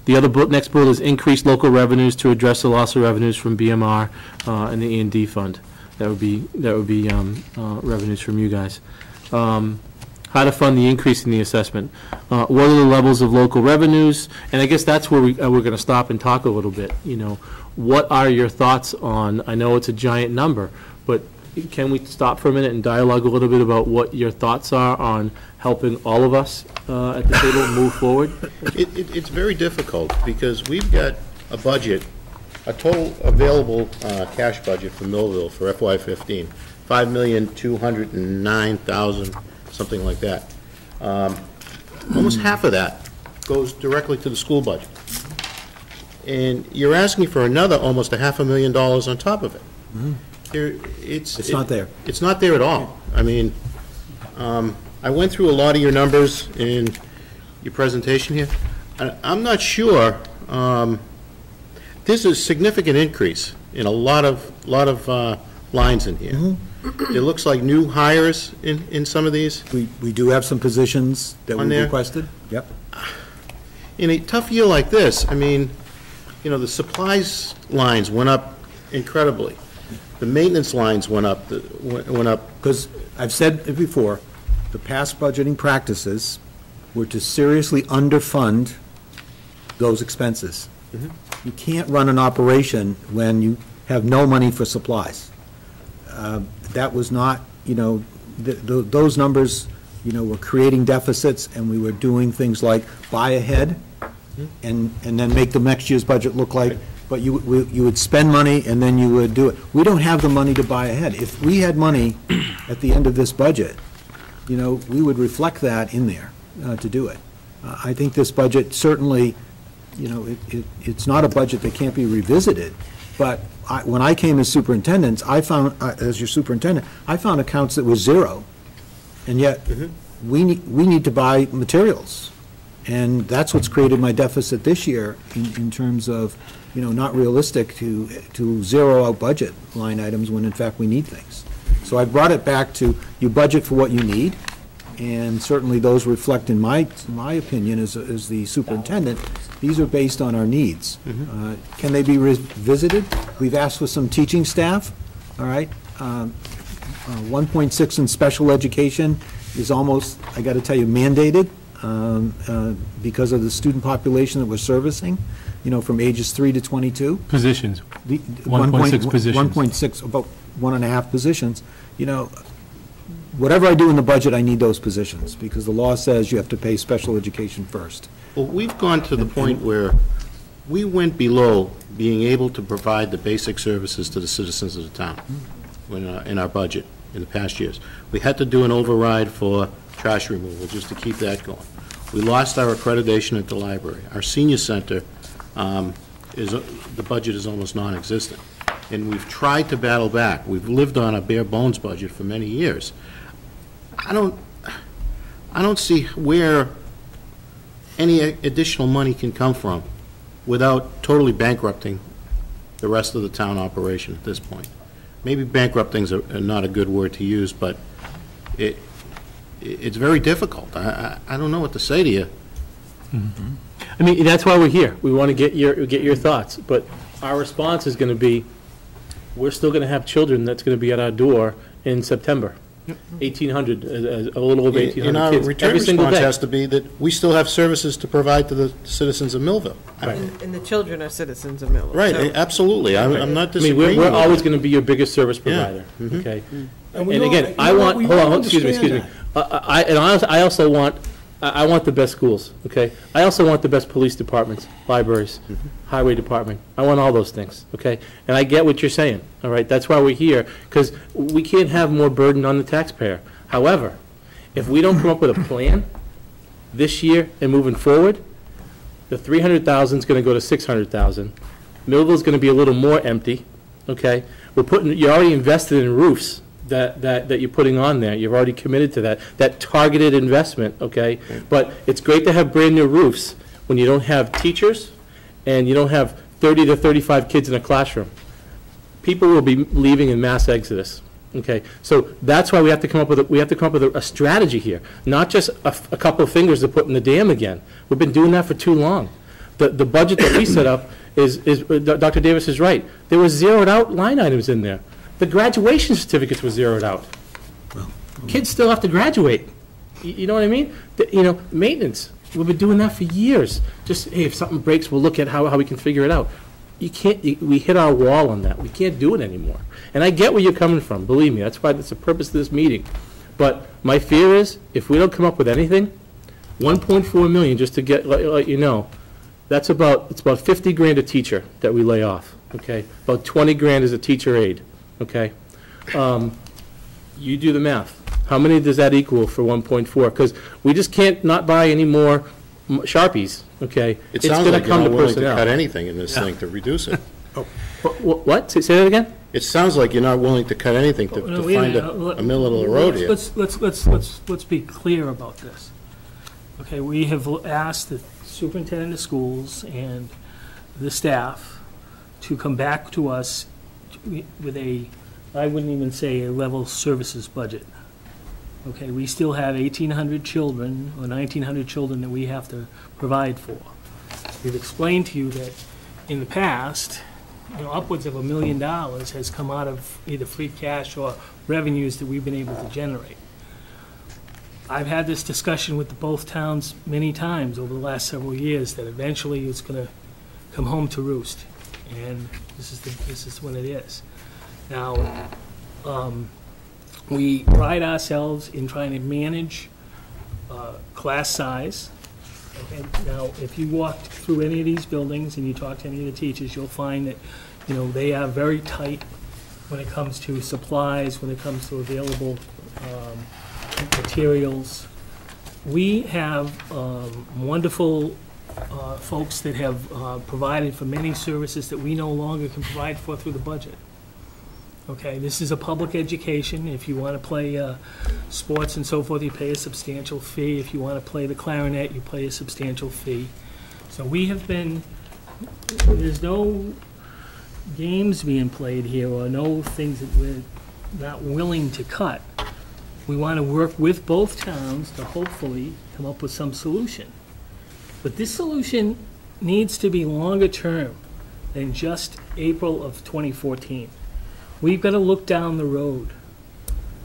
Speaker 10: The other next bullet is increase local revenues to address the loss of revenues from BMR and the E&D fund. That would be revenues from you guys. how to fund the increase in the assessment, what are the levels of local revenues, and I guess that's where we're going to stop and talk a little bit, you know. What are your thoughts on, I know it's a giant number, but can we stop for a minute and dialogue a little bit about what your thoughts are on helping all of us at the table move forward?
Speaker 16: It's very difficult, because we've got a budget, a total available cash budget for Millville for FY15, $5,209,000, something like that. Almost half of that goes directly to the school budget. And you're asking for another almost $500,000 on top of it.
Speaker 3: It's not there.
Speaker 16: It's not there at all. I mean, I went through a lot of your numbers in your presentation here. I'm not sure. There's a significant increase in a lot of lines in here. It looks like new hires in some of these.
Speaker 3: We do have some positions that we requested. Yep.
Speaker 16: In a tough year like this, I mean, you know, the supplies lines went up incredibly. The maintenance lines went up.
Speaker 3: Because I've said it before, the past budgeting practices were to seriously underfund those expenses. You can't run an operation when you have no money for supplies. That was not, you know, those numbers, you know, were creating deficits, and we were doing things like buy ahead and then make the next year's budget look like, but you would spend money and then you would do it. We don't have the money to buy ahead. If we had money at the end of this budget, you know, we would reflect that in there to do it. I think this budget certainly, you know, it's not a budget that can't be revisited, but when I came as superintendent, I found, as your superintendent, I found accounts that were zero, and yet we need to buy materials. And that's what's created my deficit this year in terms of, you know, not realistic to zero out budget line items when in fact we need things. So I brought it back to you budget for what you need, and certainly those reflect, in my opinion, as the superintendent, these are based on our needs. Can they be revisited? We've asked for some teaching staff, all right? 1.6 in special education is almost, I got to tell you, mandated. Because of the student population that we're servicing, you know, from ages 3 to 22.
Speaker 10: Positions. 1.6 positions.
Speaker 3: 1.6, about 1.5 positions. You know, whatever I do in the budget, I need those positions, because the law says you have to pay special education first.
Speaker 16: Well, we've gone to the point where we went below being able to provide the basic services to the citizens of the town in our budget in the past years. We had to do an override for trash removal just to keep that going. We lost our accreditation at the library. Our senior center, the budget is almost non-existent. And we've tried to battle back. We've lived on a bare bones budget for many years. I don't see where any additional money can come from without totally bankrupting the rest of the town operation at this point. Maybe bankrupting is not a good word to use, but it's very difficult. I don't know what to say to you.
Speaker 10: I mean, that's why we're here. We want to get your thoughts, but our response is going to be, we're still going to have children that's going to be at our door in September. 1,800, a little over 1,800 kids.
Speaker 16: And our return response has to be that we still have services to provide to the citizens of Millville.
Speaker 14: Right. And the children are citizens of Millville.
Speaker 16: Right,
Speaker 14: so.
Speaker 16: Absolutely. I'm not disagreeing.
Speaker 10: I mean, we're always going to be your biggest service provider, okay? And again, I want, hold on, excuse me. I also want, I want the best schools, okay? I also want the best police departments, libraries, highway department. I want all those things, okay? And I get what you're saying, all right? That's why we're here, because we can't have more burden on the taxpayer. However, if we don't come up with a plan this year and moving forward, the 300,000 is going to go to 600,000. Millville's going to be a little more empty, okay? You're already invested in roofs that you're putting on there. You've already committed to that targeted investment, okay? But it's great to have brand new roofs when you don't have teachers and you don't have 30 to 35 kids in a classroom. People will be leaving in mass exodus, okay? So that's why we have to come up with a strategy here, not just a couple of fingers to put in the dam again. We've been doing that for too long. The budget that we set up is Dr. Davis is right. There were zeroed out line items in there. The graduation certificates were zeroed out. Kids still have to graduate. You know what I mean? Maintenance, we've been doing that for years. Just, hey, if something breaks, we'll look at how we can figure it out. You can't, we hit our wall on that. We can't do it anymore. And I get where you're coming from, believe me. That's the purpose of this meeting. But my fear is, if we don't come up with anything, 1.4 million, just to let you know, it's about 50 grand a teacher that we lay off, okay? About 20 grand is a teacher aide, okay? You do the math. How many does that equal for 1.4? Because we just can't not buy any more Sharpies, okay?
Speaker 16: It sounds like you're not willing to cut anything in this thing to reduce it.
Speaker 10: What? Say that again?
Speaker 16: It sounds like you're not willing to cut anything to find a middle of the road here.
Speaker 5: Let's be clear about this. Okay, we have asked the superintendent of schools and the staff to come back to us with I wouldn't even say a level services budget. Okay, we still have 1,800 children or 1,900 children that we have to provide for. We've explained to you that in the past, upwards of $1 million has come out of either free cash or revenues that we've been able to generate. I've had this discussion with both towns many times over the last several years that eventually it's going to come home to roost, and this is when it is. Now, we pride ourselves in trying to manage class size. Okay? Now, if you walk through any of these buildings and you talk to any of the teachers, you'll find that they are very tight when it comes to supplies, when it comes to available materials. We have wonderful folks that have provided for many services that we no longer can provide for through the budget. Okay, this is a public education. If you want to play sports and so forth, you pay a substantial fee. If you want to play the clarinet, you pay a substantial fee. So we have been, there's no games being played here or no things that we're not willing to cut. We want to work with both towns to hopefully come up with some solution. But this solution needs to be longer term than just April of 2014. We've got to look down the road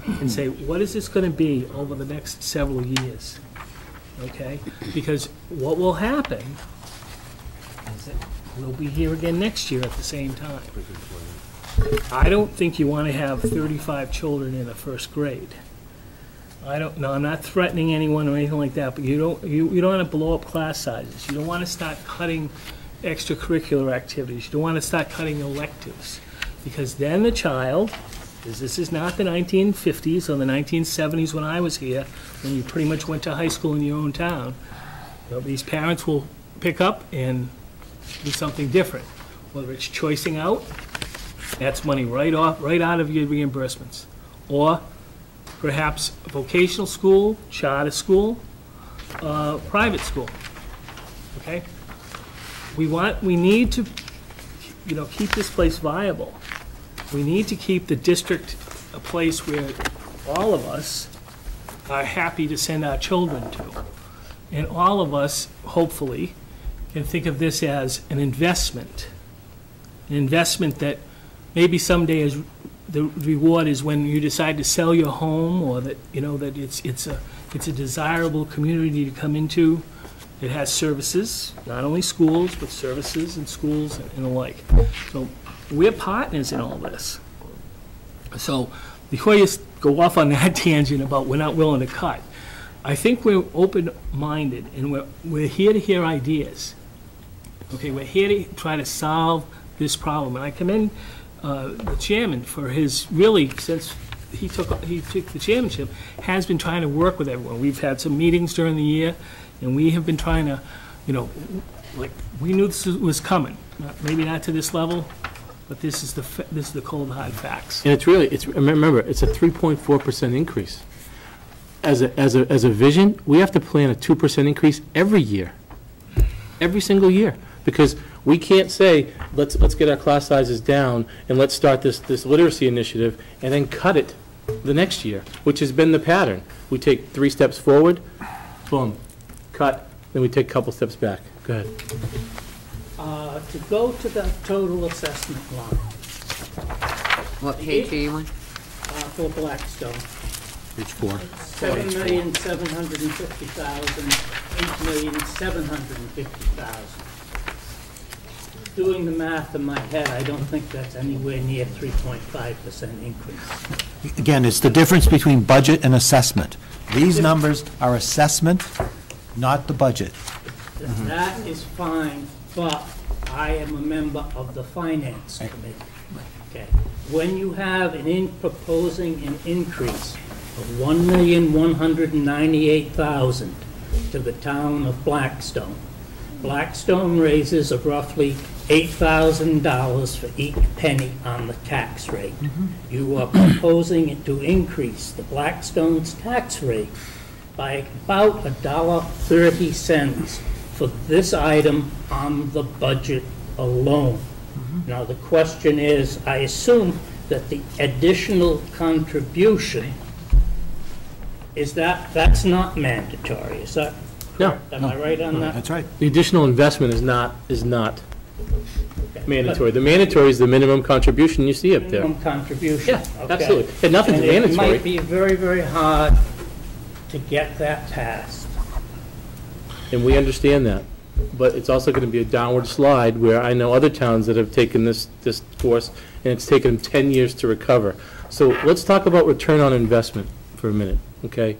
Speaker 5: and say, what is this going to be over the next several years? Okay? Because what will happen is that we'll be here again next year at the same time. I don't think you want to have 35 children in a first grade. I'm not threatening anyone or anything like that, but you don't want to blow up class sizes. You don't want to start cutting extracurricular activities. You don't want to start cutting electives. Because then the child, because this is not the 1950s or the 1970s when I was here, when you pretty much went to high school in your own town, these parents will pick up and do something different. Whether it's choicing out, that's money right out of your reimbursements. Or perhaps vocational school, charter school, private school. Okay? We need to keep this place viable. We need to keep the district a place where all of us are happy to send our children to. And all of us, hopefully, can think of this as an investment. An investment that maybe someday is the reward is when you decide to sell your home, or that that it's a desirable community to come into. It has services, not only schools, but services and schools and the like. So we're partners in all this. So before you go off on that tangent about we're not willing to cut, I think we're open-minded and we're here to hear ideas. Okay, we're here to try to solve this problem. And I commend the chairman for his really, since he took the chairmanship, has been trying to work with everyone. We've had some meetings during the year. And we have been trying to, we knew this was coming. Maybe not to this level, but this is the cold hard facts.
Speaker 10: And remember, it's a 3.4% increase. As a vision, we have to plan a 2% increase every year, every single year, because we can't say let's get our class sizes down and let's start this literacy initiative and then cut it the next year, which has been the pattern. We take 3 steps forward, boom. Cut, then we take a couple steps back. Go ahead.
Speaker 5: To go to the total assessment line.
Speaker 2: What page are you on?
Speaker 5: For Blackstone.
Speaker 3: Page 4.
Speaker 1: 7,750,000, 8,750,000. Doing the math in my head, I don't think that's anywhere near 3.5% increase.
Speaker 3: Again, it's the difference between budget and assessment. These numbers are assessment, not the budget.
Speaker 1: That is fine, but I am a member of the Finance Committee. Okay. When you have proposing an increase of $1,198,000 to the town of Blackstone, Blackstone raises of roughly $8,000 for each penny on the tax rate. You are proposing it to increase the Blackstone's tax rate by about $1.30 for this item on the budget alone. Now, the question is, I assume that the additional contribution is that's not mandatory, is that?
Speaker 10: No.
Speaker 1: Am I right on that?
Speaker 3: That's right.
Speaker 10: The additional investment is not mandatory. The mandatory is the minimum contribution you see up there.
Speaker 1: Minimum contribution.
Speaker 10: Yeah,
Speaker 1: okay.
Speaker 10: absolutely. And nothing's
Speaker 1: And
Speaker 10: mandatory.
Speaker 1: it might be very, very hard to get that passed.
Speaker 10: And we understand that. But it's also going to be a downward slide where I know other towns that have taken this course, and it's taken them 10 years to recover. So let's talk about return on investment for a minute, okay?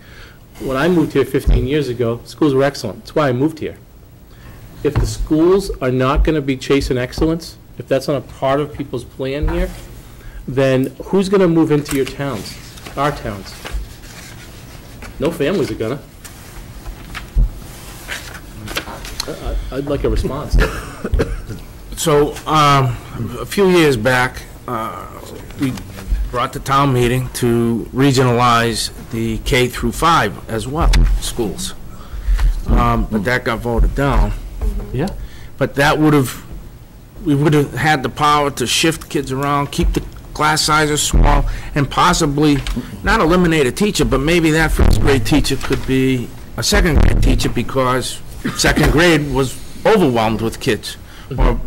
Speaker 10: When I moved here 15 years ago, schools were excellent. That's why I moved here. If the schools are not going to be chasing excellence, if that's not a part of people's plan here, then who's going to move into your towns, our towns? No families are going to. I'd like a response.
Speaker 15: So, a few years back, we brought the town meeting to regionalize the K through 5 as well, schools. But that got voted down.
Speaker 10: Yeah.
Speaker 15: But we would have had the power to shift kids around, keep the class sizes small, and possibly not eliminate a teacher, but maybe that first grade teacher could be a second grade teacher because second grade was overwhelmed with kids. Or,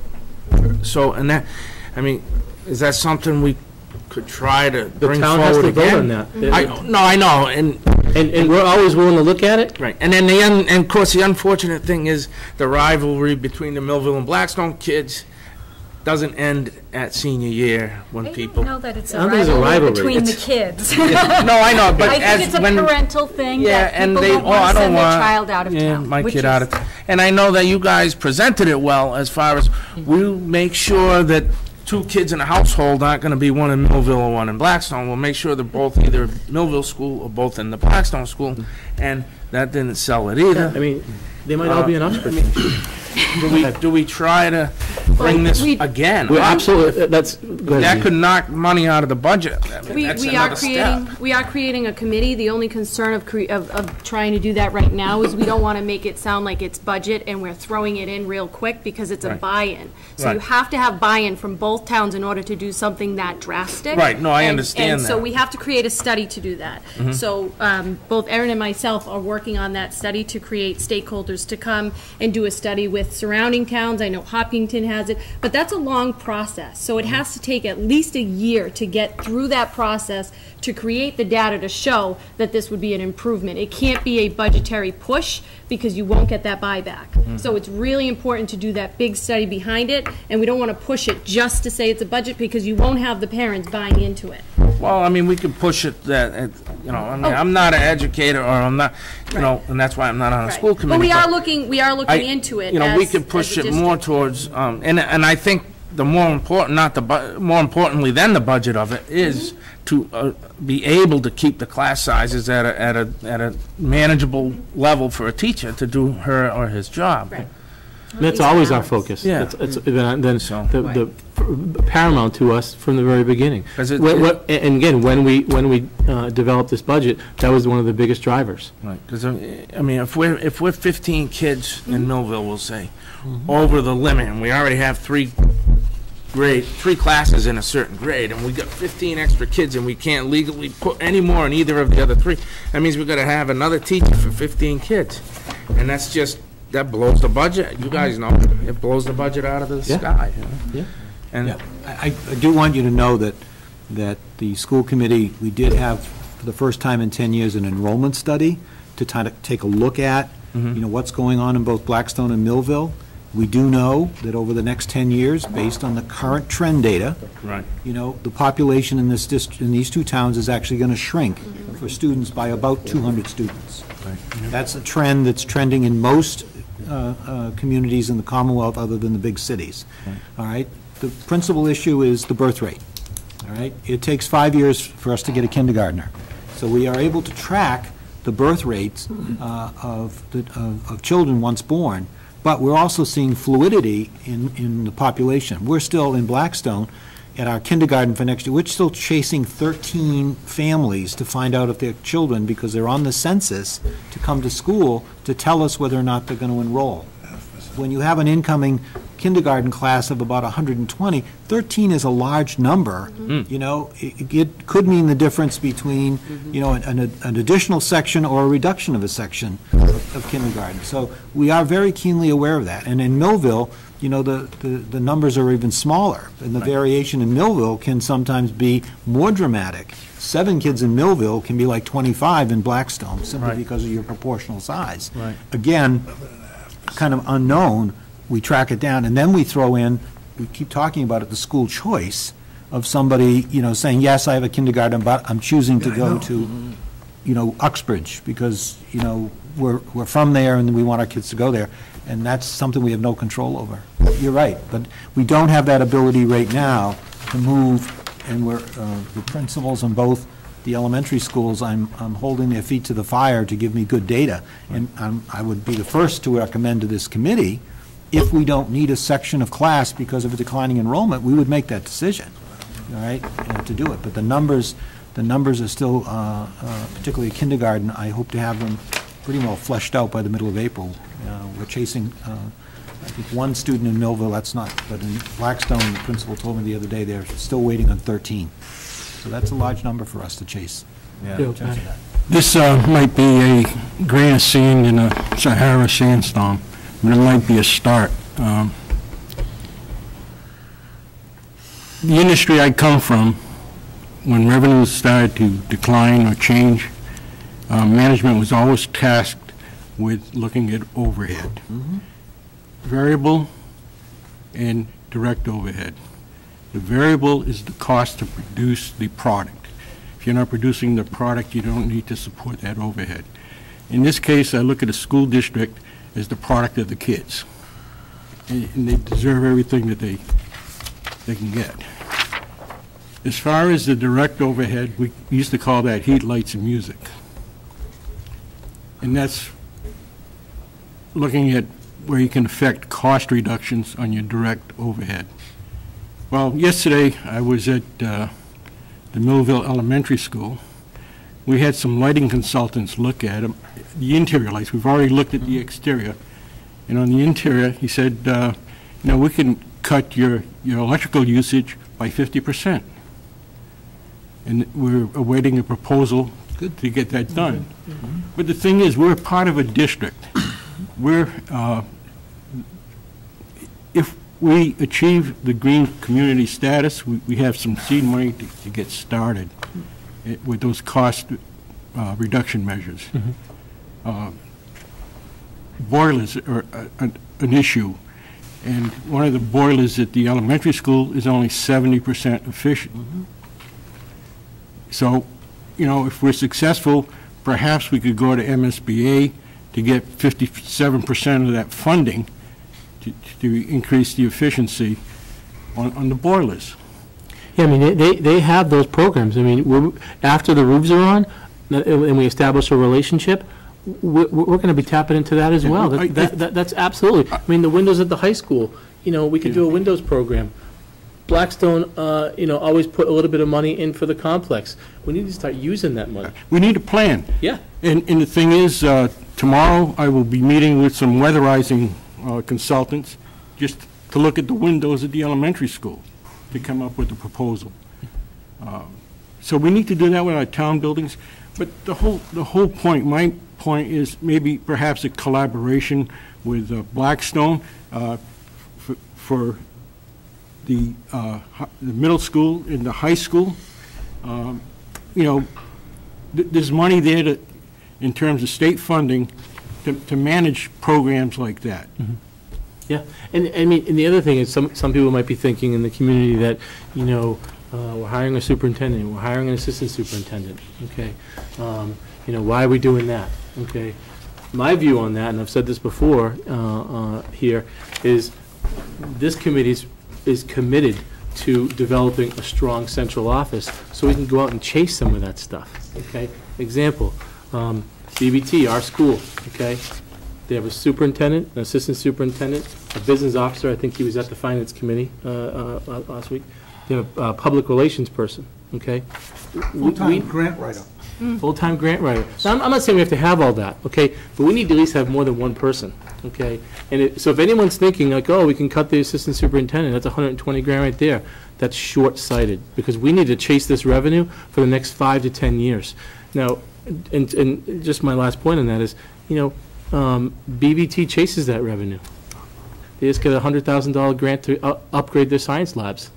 Speaker 15: so, and that, I mean, is that something we could try to bring
Speaker 10: town has
Speaker 15: forward
Speaker 10: to vote
Speaker 15: again?
Speaker 10: on that.
Speaker 15: No, I know, and
Speaker 10: we're always willing to look at it.
Speaker 15: right. And then and of course, the unfortunate thing is the rivalry between the Millville and Blackstone kids doesn't end at senior year when people.
Speaker 4: I don't know that it's
Speaker 10: I
Speaker 4: a
Speaker 10: don't think it's a
Speaker 4: rivalry
Speaker 10: rivalry.
Speaker 4: between the
Speaker 10: It's-
Speaker 4: kids.
Speaker 15: No, I know, but
Speaker 4: I
Speaker 15: as
Speaker 4: think it's a
Speaker 15: when
Speaker 4: parental thing
Speaker 15: yeah,
Speaker 4: that
Speaker 15: and
Speaker 4: people
Speaker 15: they
Speaker 4: don't want
Speaker 15: I
Speaker 4: to
Speaker 15: don't
Speaker 4: send their
Speaker 15: want
Speaker 4: child out of town.
Speaker 15: my
Speaker 4: which
Speaker 15: kid
Speaker 4: is-
Speaker 15: out of town. And I know that you guys presented it well as far as we'll make sure that 2 kids in a household aren't going to be one in Millville or one in Blackstone. We'll make sure they're both either Millville school or both in the Blackstone school, and that didn't sell it either.
Speaker 10: I mean, they might all be in Oxford.
Speaker 15: Do we try to bring this again?
Speaker 10: We're absolutely, go ahead,
Speaker 15: That
Speaker 10: Dee.
Speaker 15: could knock money out of the budget. I mean,
Speaker 17: We
Speaker 15: that's
Speaker 17: are
Speaker 15: another step.
Speaker 17: creating a committee. The only concern of trying to do that right now is we don't want to make it sound like it's budget and we're throwing it in real quick because it's a
Speaker 15: Right.
Speaker 17: buy-in. So you
Speaker 15: Right.
Speaker 17: have to have buy-in from both towns in order to do something that drastic.
Speaker 15: Right. No, I
Speaker 17: And-
Speaker 15: understand
Speaker 17: And so
Speaker 15: that.
Speaker 17: we have to create a study to do that.
Speaker 15: Mhm.
Speaker 17: So both Erin and myself are working on that study to create stakeholders to come and do a study with surrounding towns. I know Hopkinton has it, but that's a long process. So it has to take at least a year to get through that process to create the data to show that this would be an improvement. It can't be a budgetary push because you won't get that buyback. So it's really important to do that big study behind it, and we don't want to push it just to say it's a budget because you won't have the parents buying into it.
Speaker 15: Well, I mean, we could push it that, you know, I mean, I'm not an educator, or I'm not, you know, and that's why I'm not on a school committee.
Speaker 17: But we are
Speaker 15: but
Speaker 17: looking
Speaker 15: I-
Speaker 17: into it.
Speaker 15: You know, we
Speaker 17: as-
Speaker 15: could
Speaker 17: as
Speaker 15: push
Speaker 17: a
Speaker 15: it
Speaker 17: district.
Speaker 15: more towards, and I think the more important, not the, more importantly than the budget of it, is to be able to keep the class sizes at a manageable level for a teacher to do her or his job.
Speaker 10: That's always our focus.
Speaker 15: Yeah.
Speaker 10: It's then the paramount to us from the very beginning. And again, when we developed this budget, that was one of the biggest drivers.
Speaker 15: Right, because, I mean, if we're 15 kids in Millville, we'll say, over the limit, and we already have three classes in a certain grade, and we got 15 extra kids, and we can't legally put any more in either of the other 3, that means we've got to have another teacher for 15 kids. And that's just, that blows the budget. You guys know, it blows the budget out of the sky. You know?
Speaker 10: Yeah.
Speaker 15: And
Speaker 3: I do want you to know that the school committee, we did have for the first time in 10 years, an enrollment study to take a look at, what's going on in both Blackstone and Millville. We do know that over the next 10 years, based on the current trend data,
Speaker 10: Right.
Speaker 3: the population in this in these two towns is actually going to shrink for students by about 200 students. That's a trend that's trending in most communities in the Commonwealth other than the big cities. All right? The principal issue is the birth rate. All right? It takes 5 years for us to get a kindergartner. So we are able to track the birth rates of children once born, but we're also seeing fluidity in the population. We're still in Blackstone at our kindergarten for next year. We're still chasing 13 families to find out if they're children because they're on the census to come to school to tell us whether or not they're going to enroll. When you have an incoming kindergarten class of about 120, 13 is a large number. It could mean the difference between, an additional section or a reduction of a section of kindergarten. So we are very keenly aware of that. And in Millville, the numbers are even smaller. And the variation in Millville can sometimes be more dramatic. 7 kids in Millville can be like 25 in Blackstone, simply because of your proportional size. Again, kind of unknown, we track it down, and then we throw in, we keep talking about it, the school choice of somebody, saying, yes, I have a kindergarten, but I'm choosing to go to, Uxbridge, because, we're from there and we want our kids to go there, and that's something we have no control over. You're right, but we don't have that ability right now to move, and we're, the principals in both the elementary schools, I'm holding their feet to the fire to give me good data. And I would be the first to recommend to this committee, if we don't need a section of class because of a declining enrollment, we would make that decision, all right, to do it. But the numbers are still, particularly kindergarten, I hope to have them pretty well fleshed out by the middle of April. We're chasing, I think, 1 student in Millville, that's not, but in Blackstone, the principal told me the other day, they're still waiting on 13. So that's a large number for us to chase.
Speaker 18: This might be a grain of sand in a Sahara sandstorm, but it might be a start. The industry I come from, when revenues started to decline or change, management was always tasked with looking at overhead, variable and direct overhead. The variable is the cost to produce the product. If you're not producing the product, you don't need to support that overhead. In this case, I look at a school district as the product of the kids. And they deserve everything that they can get. As far as the direct overhead, we used to call that heat, lights, and music. And that's looking at where you can affect cost reductions on your direct overhead. Well, yesterday I was at the Millville Elementary School. We had some lighting consultants look at them, the interior lights. We've already looked at the exterior. And on the interior, he said, we can cut your electrical usage by 50%. And we're awaiting a proposal to get that done. But the thing is, we're part of a district. If we achieve the green community status, we have some seed money to get started with those cost reduction measures. Boilers are an issue, and one of the boilers at the elementary school is only 70% efficient. So, if we're successful, perhaps we could go to MSBA to get 57% of that funding to increase the efficiency on the boilers.
Speaker 10: Yeah, I mean, they have those programs. I mean, after the roofs are on, and we establish a relationship, we're going to be tapping into that as well. That's absolutely. I mean, the windows at the high school, we could do a windows program. Blackstone, always put a little bit of money in for the complex. We need to start using that money.
Speaker 18: We need a plan.
Speaker 10: Yeah.
Speaker 18: And the thing is, tomorrow I will be meeting with some weatherizing consultants just to look at the windows at the elementary school to come up with a proposal. So we need to do that with our town buildings. But the whole point, my point is maybe perhaps a collaboration with Blackstone for the middle school and the high school. there's money there to, in terms of state funding, to manage programs like that.
Speaker 10: Yeah, and I mean, and the other thing is, some people might be thinking in the community that, you know, we're hiring a superintendent, we're hiring an assistant superintendent, okay? You know, why are we doing that, okay? My view on that, and I've said this before here, is this committee is committed to developing a strong central office so we can go out and chase some of that stuff, okay? Example, BBT, our school, okay? They have a superintendent, an assistant superintendent, a business officer, I think he was at the finance committee last week. They have a public relations person, okay?
Speaker 13: Full-time grant writer.
Speaker 10: Full-time grant writer. Now, I'm not saying we have to have all that, okay? But we need to at least have more than one person, okay? And so if anyone's thinking like, oh, we can cut the assistant superintendent, that's 120 grand right there, that's short-sighted, because we need to chase this revenue for the next 5 to 10 years. Now, and just my last point on that is, you know, BVT chases that revenue. They just get a $100,000 grant to upgrade their science labs.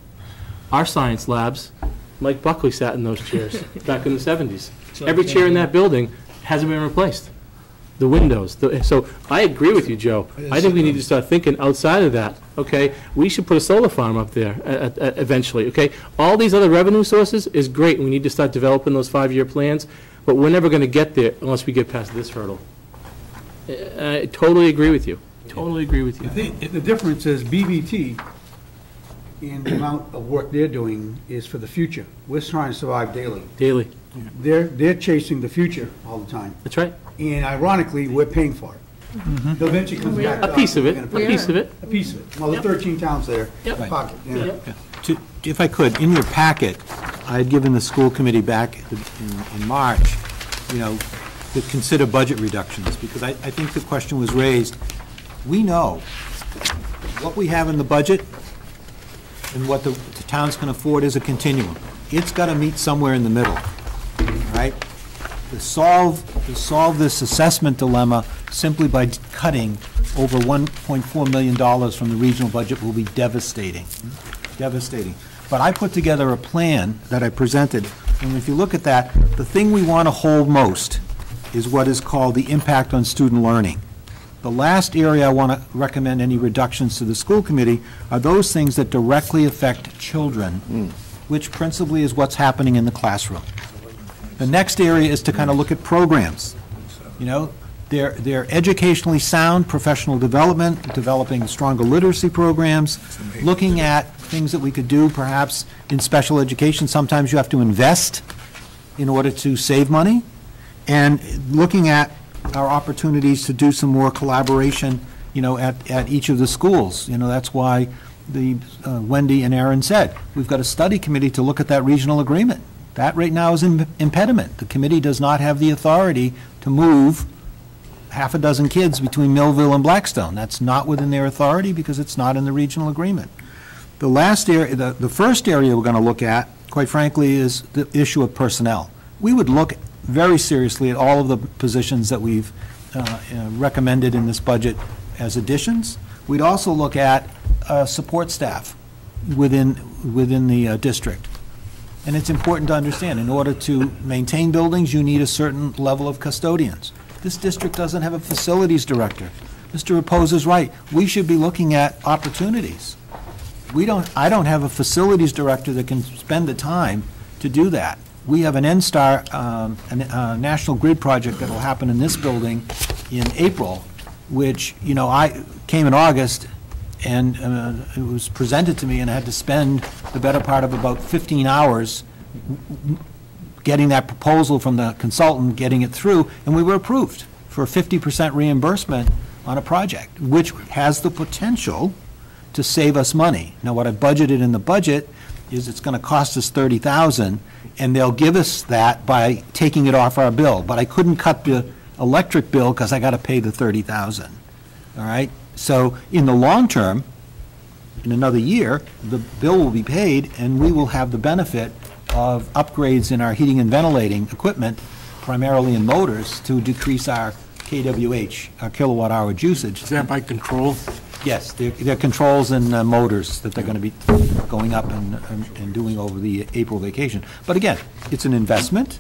Speaker 10: Our science labs, Mike Buckley sat in those chairs back in the 70s. Every chair in that building hasn't been replaced. The windows. So I agree with you, Joe. I think we need to start thinking outside of that, okay? We should put a solar farm up there eventually, okay? All these other revenue sources is great. We need to start developing those 5-year plans, but we're never going to get there unless we get past this hurdle. I totally agree with you. Totally agree with you.
Speaker 13: I think the difference is BVT, and the amount of work they're doing is for the future. We're trying to survive daily.
Speaker 10: Daily.
Speaker 13: They're chasing the future all the time.
Speaker 10: That's right.
Speaker 13: And ironically, we're paying for it. They'll eventually come back.
Speaker 10: A piece of it. A piece of it.
Speaker 13: A piece of it. Well, the 13 towns there.
Speaker 10: Yep.
Speaker 13: Pocket. Yeah.
Speaker 3: If I could, in your packet, I had given the school committee back in March, you know, to consider budget reductions, because I think the question was raised. We know what we have in the budget and what the towns can afford is a continuum. It's got to meet somewhere in the middle, all right? To solve this assessment dilemma simply by cutting over $1.4 million from the regional budget will be devastating, devastating. But I put together a plan that I presented, and if you look at that, the thing we want to hold most is what is called the impact on student learning. The last area I want to recommend any reductions to the school committee are those things that directly affect children, which principally is what's happening in the classroom. The next area is to kind of look at programs. You know, they're educationally sound, professional development, developing stronger literacy programs, looking at things that we could do perhaps in special education. Sometimes you have to invest in order to save money, and looking at our opportunities to do some more collaboration, you know, at each of the schools. You know, that's why the Wendy and Aaron said, we've got a study committee to look at that regional agreement. That right now is an impediment. The committee does not have the authority to move half a dozen kids between Millville and Blackstone. That's not within their authority because it's not in the regional agreement. The last area, the first area we're going to look at, quite frankly, is the issue of personnel. We would look very seriously at all of the positions that we've recommended in this budget as additions. We'd also look at support staff within the district. And it's important to understand, in order to maintain buildings, you need a certain level of custodians. This district doesn't have a facilities director. Mr. Reposa's right. We should be looking at opportunities. I don't have a facilities director that can spend the time to do that. We have an NSTAR, a National Grid project that will happen in this building in April, which, you know, I came in August, and it was presented to me, and I had to spend the better part of about 15 hours getting that proposal from the consultant, getting it through, and we were approved for a 50% reimbursement on a project, which has the potential to save us money. Now, what I budgeted in the budget is it's going to cost us $30,000, and they'll give us that by taking it off our bill. But I couldn't cut the electric bill because I got to pay the $30,000. All right? So in the long term, in another year, the bill will be paid, and we will have the benefit of upgrades in our heating and ventilating equipment, primarily in motors, to decrease our KWH, our kilowatt hour usage.
Speaker 18: Is that by control?
Speaker 3: Yes, they're controls and motors that they're going to be going up and doing over the April vacation. But again, it's an investment,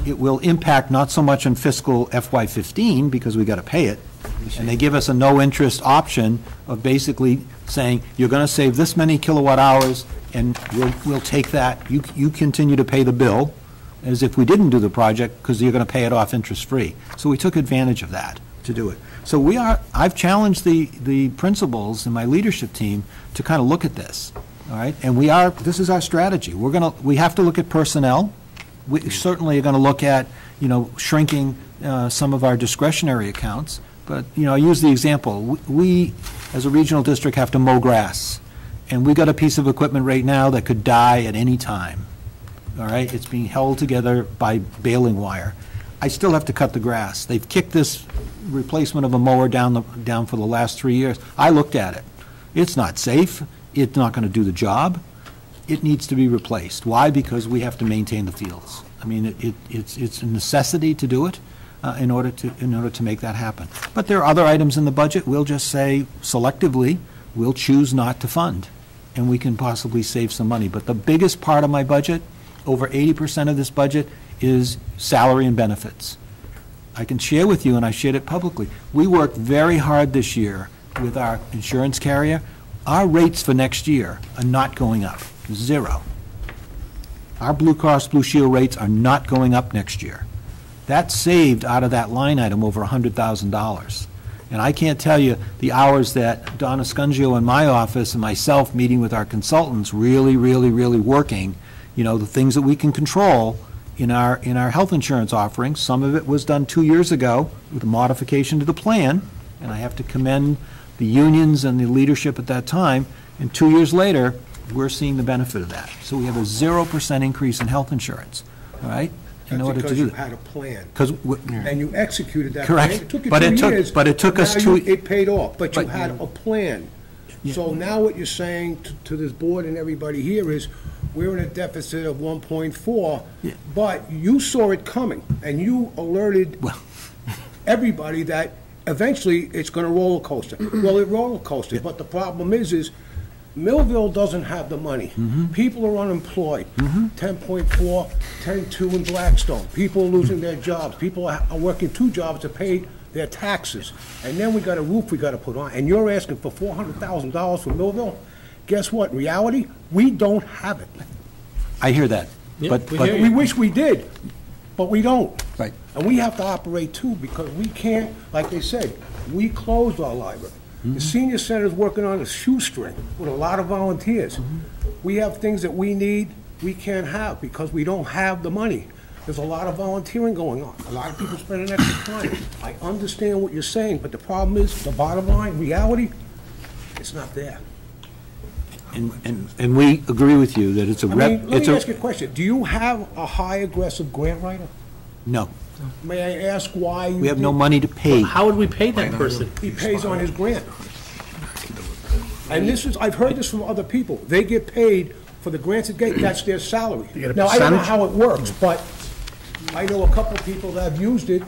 Speaker 3: it will impact not so much in fiscal FY15, because we got to pay it, and they give us a no-interest option of basically saying, you're going to save this many kilowatt hours, and we'll take that. You continue to pay the bill as if we didn't do the project, because you're going to pay it off interest-free. So we took advantage of that to do it. So I've challenged the principals and my leadership team to kind of look at this, all right? And this is our strategy. We have to look at personnel. We certainly are going to look at, shrinking some of our discretionary accounts. But, I use the example. We, as a regional district, have to mow grass. And we got a piece of equipment right now that could die at any time. All right? It's being held together by baling wire. I still have to cut the grass. They've kicked this replacement of a mower down for the last 3 years. I looked at it. It's not safe. It's not going to do the job. It needs to be replaced. Why? Because we have to maintain the fields. I mean, it's a necessity to do it in order to make that happen. But there are other items in the budget. We'll just say selectively, we'll choose not to fund, and we can possibly save some money. But the biggest part of my budget, over 80% of this budget, is salary and benefits. I can share with you, and I shared it publicly. We worked very hard this year with our insurance carrier. Our rates for next year are not going up. 0. Our Blue Cross Blue Shield rates are not going up next year. That saved out of that line item over $100,000. And I can't tell you the hours that Donna Scungio in my office and myself meeting with our consultants really working, the things that we can control in our health insurance offerings. Some of it was done 2 years ago with a modification to the plan, and I have to commend the unions and the leadership at that time. And 2 years later, we're seeing the benefit of that. So we have a 0% increase in health insurance, all right? In order to do that.
Speaker 12: Because you had a plan.
Speaker 3: And
Speaker 12: you executed that
Speaker 3: correct.
Speaker 12: plan. It took you
Speaker 3: but
Speaker 12: 2
Speaker 3: it took,
Speaker 12: years.
Speaker 3: But it took us
Speaker 12: now
Speaker 3: 2...
Speaker 12: It paid off, but you had a plan.
Speaker 3: Yeah.
Speaker 12: So now what you're saying to this board and everybody here is, we're in a deficit of 1.4, but you saw it coming, and you alerted everybody that eventually it's going to roller coaster. Well, it roller coasted, but the problem is Millville doesn't have the money. People are unemployed. 10.4, 10.2 in Blackstone. People are losing their jobs. People are working 2 jobs to pay their taxes. And then we got a roof we got to put on. And you're asking for $400,000 for Millville? Guess what? In reality, we don't have it.
Speaker 3: I hear that.
Speaker 12: But we wish we did, but we don't.
Speaker 3: Right.
Speaker 12: And we have to operate too, because we can't, like they said, we closed our library. The senior center is working on a shoestring with a lot of volunteers. We have things that we need, we can't have because we don't have the money. There's a lot of volunteering going on. A lot of people spending extra time. I understand what you're saying, but the problem is, the bottom line, reality, it's not there.
Speaker 3: And we agree with you that it's a
Speaker 12: let me ask you a question. Do you have a high aggressive grant writer?
Speaker 3: No.
Speaker 12: May I ask why you...
Speaker 3: We have no money to pay.
Speaker 5: How would we pay that person?
Speaker 12: He pays on his grant. And this is, I've heard this from other people. They get paid for the grants they get, that's their salary. Now, I don't know how it works, but I know a couple of people that have used it.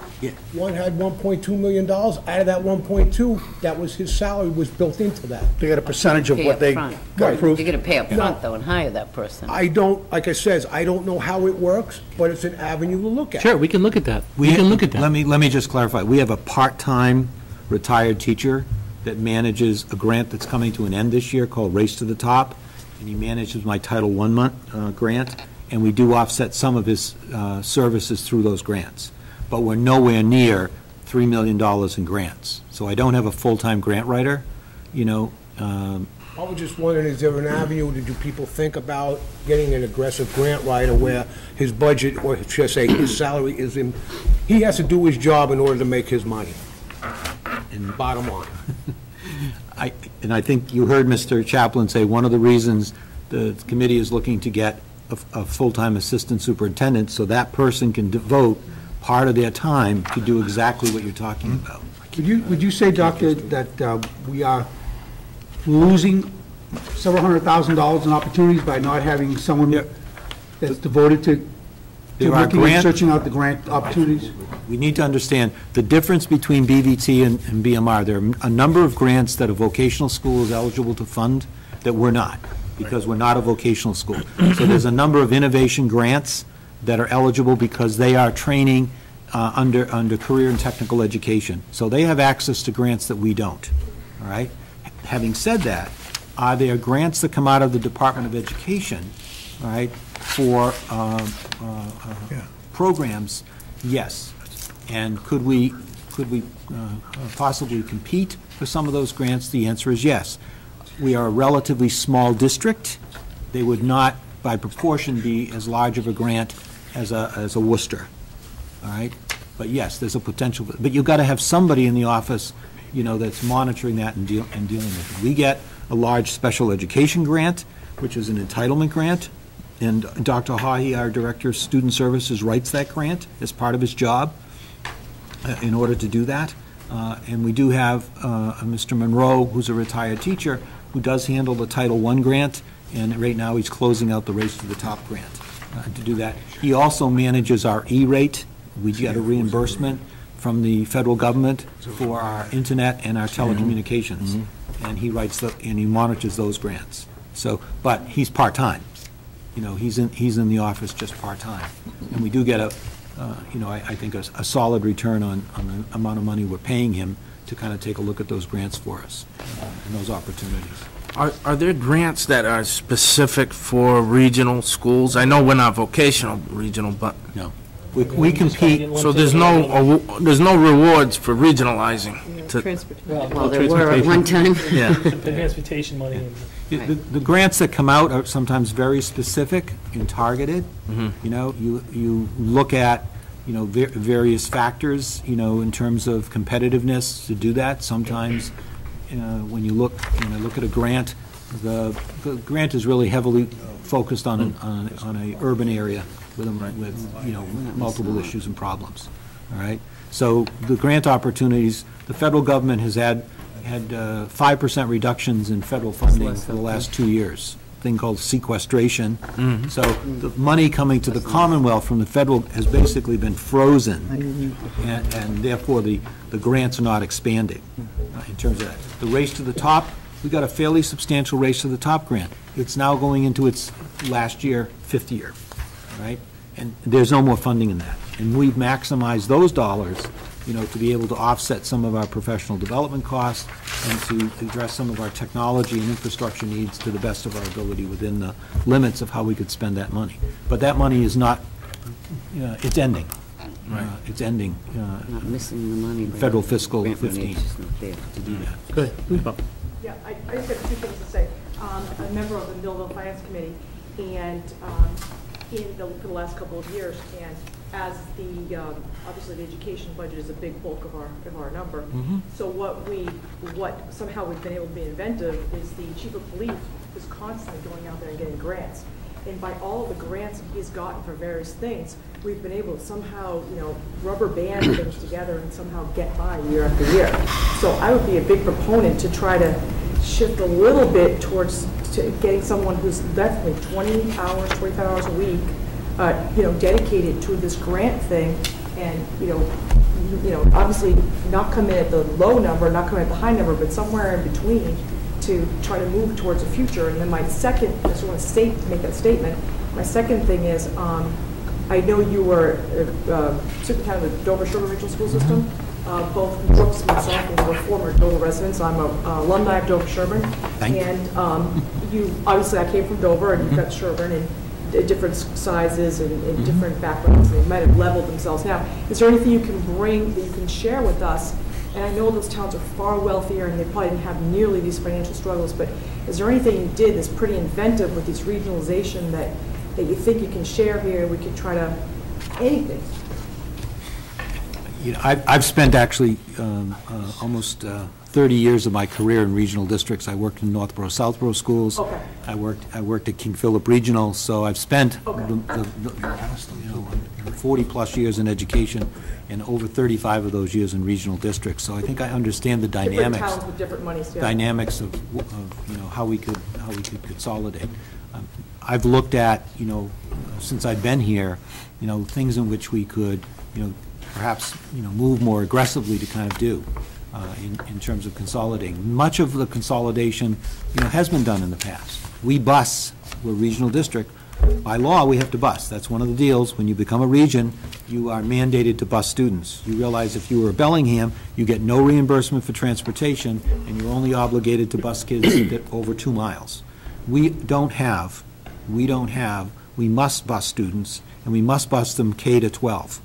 Speaker 12: One had $1.2 million. Out of that 1.2, that was his salary was built into that.
Speaker 13: They get a percentage of what they got approved.
Speaker 2: You're going to pay up front, though, and hire that person.
Speaker 12: I don't, like I says, I don't know how it works, but it's an avenue to look at.
Speaker 10: Sure, we can look at that. We can look at that.
Speaker 3: Let me just clarify. We have a part-time retired teacher that manages a grant that's coming to an end this year called Race to the Top, and he manages my Title I grant, and we do offset some of his services through those grants. But we're nowhere near $3 million in grants. So I don't have a full-time grant writer,
Speaker 12: I was just wondering, is there an avenue, did you people think about getting an aggressive grant writer where his budget, or should I say, his salary is in, he has to do his job in order to make his money? And bottom line.
Speaker 3: I think you heard Mr. Chaplin say one of the reasons the committee is looking to get a full-time assistant superintendent, so that person can devote part of their time to do exactly what you're talking about.
Speaker 13: Would you say, Doctor, that we are losing several $100,000 in opportunities by not having someone that's devoted to looking and searching out the grant opportunities?
Speaker 3: We need to understand the difference between BVT and BMR. There are a number of grants that a vocational school is eligible to fund that we're not, because we're not a vocational school. So there's a number of innovation grants that are eligible because they are training under career and technical education. So they have access to grants that we don't, all right? Having said that, are there grants that come out of the Department of Education, all right, for programs? Yes. And could we possibly compete for some of those grants? The answer is yes. We are a relatively small district. They would not, by proportion, be as large of a grant as a Worcester, all right? But yes, there's a potential. But you've got to have somebody in the office, you know, that's monitoring that and dealing with it. We get a large special education grant, which is an entitlement grant, and Dr. Haughey, our Director of Student Services, writes that grant as part of his job in order to do that. And we do have Mr. Monroe, who's a retired teacher, who does handle the Title I grant, and right now he's closing out the Race to the Top grant to do that. He also manages our E-rate. We get a reimbursement from the federal government for our internet and our telecommunications, and he writes and he monitors those grants. So, but he's part-time. You know, he's in the office just part-time, and we do get I think a solid return on the amount of money we're paying him to kind of take a look at those grants for us and those opportunities.
Speaker 15: Are there grants that are specific for regional schools? I know we're not vocational regional, but
Speaker 3: no, we compete.
Speaker 15: So there's no rewards for regionalizing.
Speaker 2: Well, there were at one time.
Speaker 3: Yeah,
Speaker 5: the transportation money.
Speaker 3: The grants that come out are sometimes very specific and targeted. You know, you look at, you know, various factors, you know, in terms of competitiveness to do that. Sometimes, when you look at a grant, the grant is really heavily focused on a urban area with you know, multiple issues and problems. All right. So the grant opportunities, the federal government has had 5% reductions in federal funding for the last 2 years, a thing called sequestration. So the money coming to the Commonwealth from the federal has basically been frozen, and therefore the grants are not expanding in terms of that. The Race to the Top, we got a fairly substantial Race to the Top grant. It's now going into its last year, 5th year, right? And there's no more funding in that. And we've maximized those dollars, you know, to be able to offset some of our professional development costs and to address some of our technology and infrastructure needs to the best of our ability within the limits of how we could spend that money. But that money is not, it's ending. Right. It's ending.
Speaker 2: Not missing the money.
Speaker 3: Federal fiscal 15 to do that.
Speaker 10: Go ahead.
Speaker 19: Yeah, I just have two things to say. I'm a member of the Millville Finance Committee, and for the last couple of years, and as the obviously the education budget is a big bulk of our number. So what somehow we've been able to be inventive is the chief of police is constantly going out there and getting grants. And by all of the grants he's gotten for various things, we've been able to somehow, you know, rubber band things together and somehow get by year after year. So I would be a big proponent to try to shift a little bit towards getting someone who's definitely 20 hours, 25 hours a week, you know, dedicated to this grant thing, and you know, obviously not come in at the low number, not come in at the high number, but somewhere in between to try to move towards the future. And then my second, I just want to make that statement. My second thing is, I know you were superintendent of the Dover Sugar Regional School System. Both Brooks and myself, and we're former Dover residents. I'm an alumni of Dover Sherburne, and you obviously I came from Dover, and you've got Sherburne and different sizes and different backgrounds. They might have leveled themselves now. Is there anything you can bring that you can share with us? And I know those towns are far wealthier, and they probably didn't have nearly these financial struggles. But is there anything you did that's pretty inventive with this regionalization that you think you can share here? We could try to anything.
Speaker 3: You know, I've spent actually almost 30 years of my career in regional districts. I worked in Northborough, Southborough schools. Okay. I worked at King Philip Regional, so I've spent the 40-plus years in education, and over 35 of those years in regional districts. So I think I understand the dynamics.
Speaker 19: Different towns with different monies, yeah.
Speaker 3: Dynamics of you know, how we could consolidate. I've looked at, you know, since I've been here, you know, things in which we could, you know, perhaps, you know, move more aggressively to kind of do in terms of consolidating. Much of the consolidation, you know, has been done in the past. We're a regional district, By law, we have to bus. That's one of the deals. When you become a region, you are mandated to bus students. You realize if you were Bellingham, you get no reimbursement for transportation, and you're only obligated to bus kids over 2 miles. We must bus students, and we must bus them K to 12.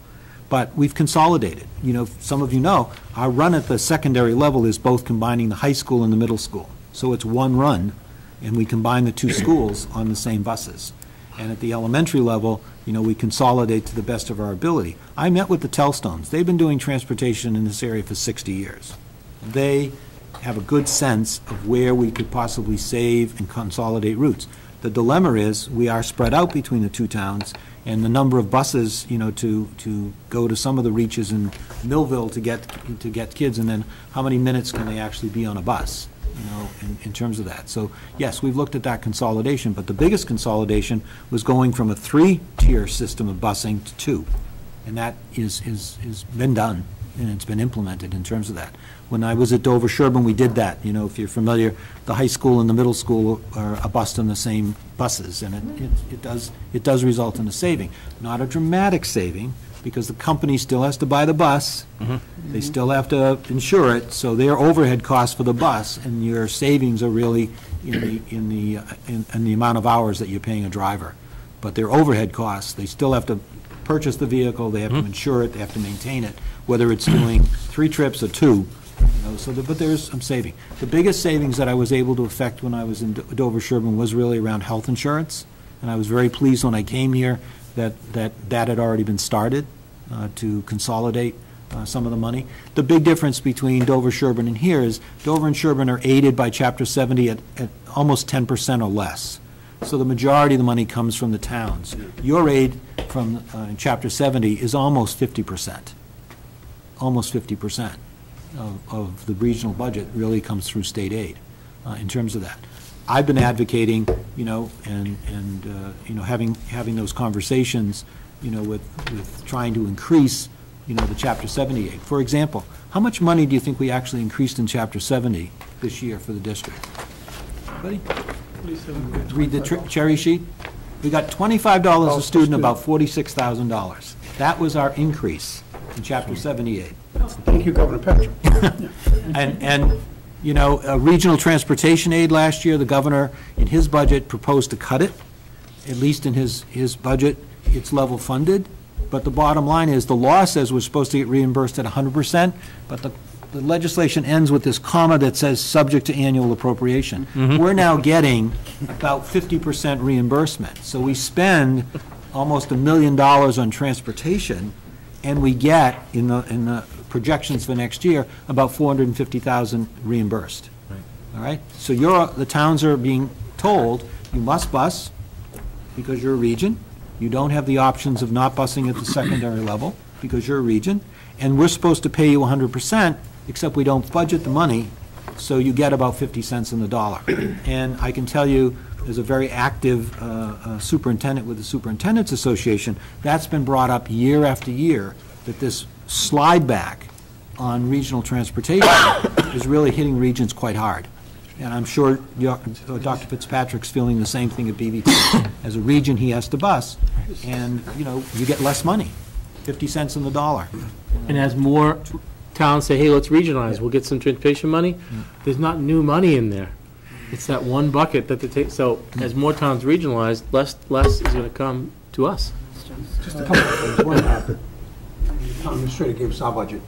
Speaker 3: But we've consolidated. You know, some of you know, our run at the secondary level is both combining the high school and the middle school. So it's one run, and we combine the 2 schools on the same buses. And at the elementary level, you know, we consolidate to the best of our ability. I met with the Tellstones. They've been doing transportation in this area for 60 years. They have a good sense of where we could possibly save and consolidate routes. The dilemma is we are spread out between the 2 towns, and the number of buses, you know, to go to some of the reaches in Millville to get kids, and then how many minutes can they actually be on a bus, you know, in terms of that. So yes, we've looked at that consolidation, but the biggest consolidation was going from a 3-tier system of busing to 2, and that is been done, and it's been implemented in terms of that. When I was at Dover Sherburne, we did that. You know, if you're familiar, the high school and the middle school are bussed on the same buses, and it does result in a saving. Not a dramatic saving, because the company still has to buy the bus. They still have to insure it, so their overhead costs for the bus and your savings are really in the amount of hours that you're paying a driver. But their overhead costs, they still have to purchase the vehicle, they have to insure it, they have to maintain it, whether it's doing 3 trips or 2. You know, so but there's some saving. The biggest savings that I was able to effect when I was in Dover Sherburne was really around health insurance, and I was very pleased when I came here that had already been started to consolidate some of the money. The big difference between Dover Sherburne and here is Dover and Sherburne are aided by Chapter 70 at almost 10% or less. So the majority of the money comes from the towns. Your aid from Chapter 70 is almost 50%. Almost 50% of the regional budget really comes through state aid in terms of that. I've been advocating, you know, and you know, having those conversations, you know, with trying to increase, you know, the Chapter 70 aid. For example, how much money do you think we actually increased in Chapter 70 this year for the district? Anybody? Read the cherry sheet. We got $25 a student, about $46,000. That was our increase in Chapter 78.
Speaker 13: Thank you, Governor Patrick.
Speaker 3: And you know, regional transportation aid last year, the governor, in his budget, proposed to cut it. At least in his budget, it's level funded. But the bottom line is, the law says we're supposed to get reimbursed at 100%, but the legislation ends with this comma that says, subject to annual appropriation. We're now getting about 50% reimbursement. So we spend almost $1 million on transportation, and we get, in the projections for next year, about $450,000 reimbursed. All right? So the towns are being told, you must bus because you're a region. You don't have the options of not busing at the secondary level because you're a region. And we're supposed to pay you 100%, except we don't budget the money, so you get about 50 cents on the dollar. And I can tell you, as a very active superintendent with the Superintendents Association, that's been brought up year after year, that this slide back on regional transportation is really hitting regions quite hard. And I'm sure Dr. Fitzpatrick's feeling the same thing at BVT. As a region, he has to bus, and, you know, you get less money, 50 cents on the dollar.
Speaker 10: And as more towns say, hey, let's regionalize, we'll get some transportation money, there's not new money in there. It's that one bucket that they take. So as more towns regionalize, less is going to come to us.
Speaker 13: Just a couple of things. One, the town administrator gave us our budget.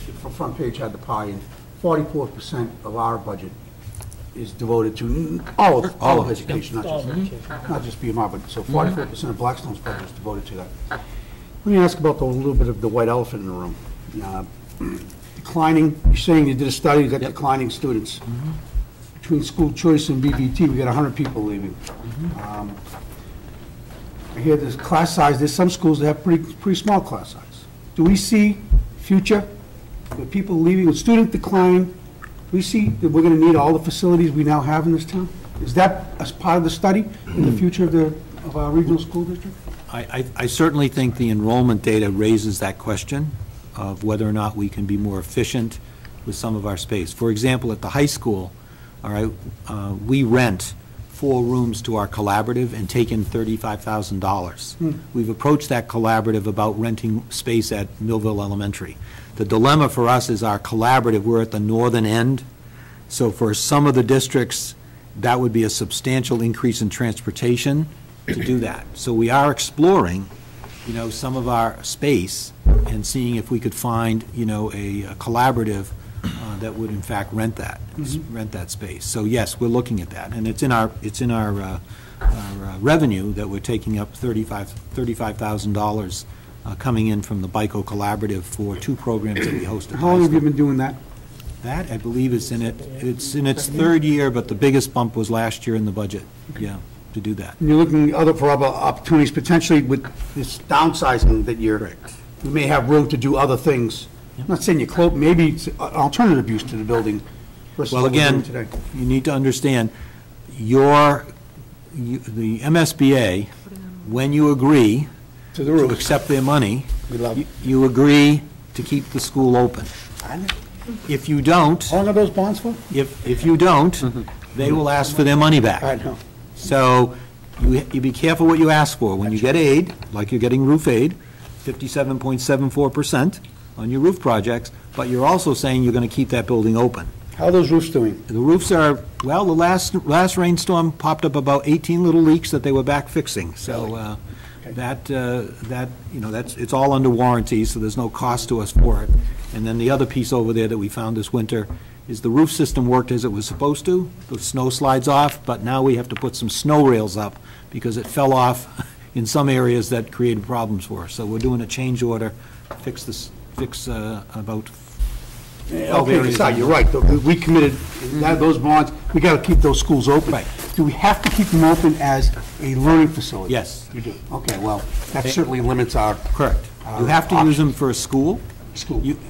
Speaker 13: The front page had the pie, and 44% of our budget is devoted to all of education, not just BMR, but so 44% of Blackstone's budget is devoted to that. Let me ask about a little bit of the white elephant in the room. Declining, you're saying you did a study, you got declining students. Between school choice and BVT, we got 100 people leaving. I hear this class size, there's some schools that have pretty small class size. Do we see future with people leaving, with student decline? Do we see that we're going to need all the facilities we now have in this town? Is that as part of the study in the future of our regional school district?
Speaker 3: I certainly think the enrollment data raises that question of whether or not we can be more efficient with some of our space. For example, at the high school, all right, we rent 4 rooms to our collaborative and taken $35,000. We've approached that collaborative about renting space at Millville Elementary. The dilemma for us is our collaborative, we're at the northern end, so for some of the districts, that would be a substantial increase in transportation to do that. So we are exploring, some of our space and seeing if we could find, a collaborative that would in fact rent that space. So yes, we're looking at that, and it's in our revenue that we're taking up $35,000 coming in from the BICO Collaborative for 2 programs that we host at
Speaker 13: How long have you been doing that?
Speaker 3: That, I believe, it's in its 3rd year, but the biggest bump was last year in the budget, to do that.
Speaker 13: And you're looking for other opportunities, potentially with this downsizing that you may have room to do other things. I'm not saying you close, maybe it's alternative use to the building versus
Speaker 3: Well,
Speaker 13: what we're doing
Speaker 3: again,
Speaker 13: today.
Speaker 3: you need to understand, the MSBA, when you agree to accept their money, you agree to keep the school open. If you don't...
Speaker 13: How long are those bonds for?
Speaker 3: If you don't, they will ask for their money back.
Speaker 13: I know.
Speaker 3: So you be careful what you ask for. When you get aid, like you're getting roof aid, 57.74% on your roof projects, but you're also saying you're going to keep that building open.
Speaker 13: How are those roofs doing?
Speaker 3: The roofs are, well, the last rainstorm popped up about 18 little leaks that they were back fixing. So it's all under warranty, so there's no cost to us for it. And then the other piece over there that we found this winter is the roof system worked as it was supposed to. The snow slides off, but now we have to put some snow rails up because it fell off in some areas that created problems for us. So we're doing a change order, fix about 12 areas.
Speaker 13: You're right. We committed, those bonds, we got to keep those schools open.
Speaker 3: Right.
Speaker 13: Do we have to keep them open as a learning facility?
Speaker 3: Yes.
Speaker 13: You do. Okay, well, that certainly limits our...
Speaker 3: Correct. You have to use them for a school.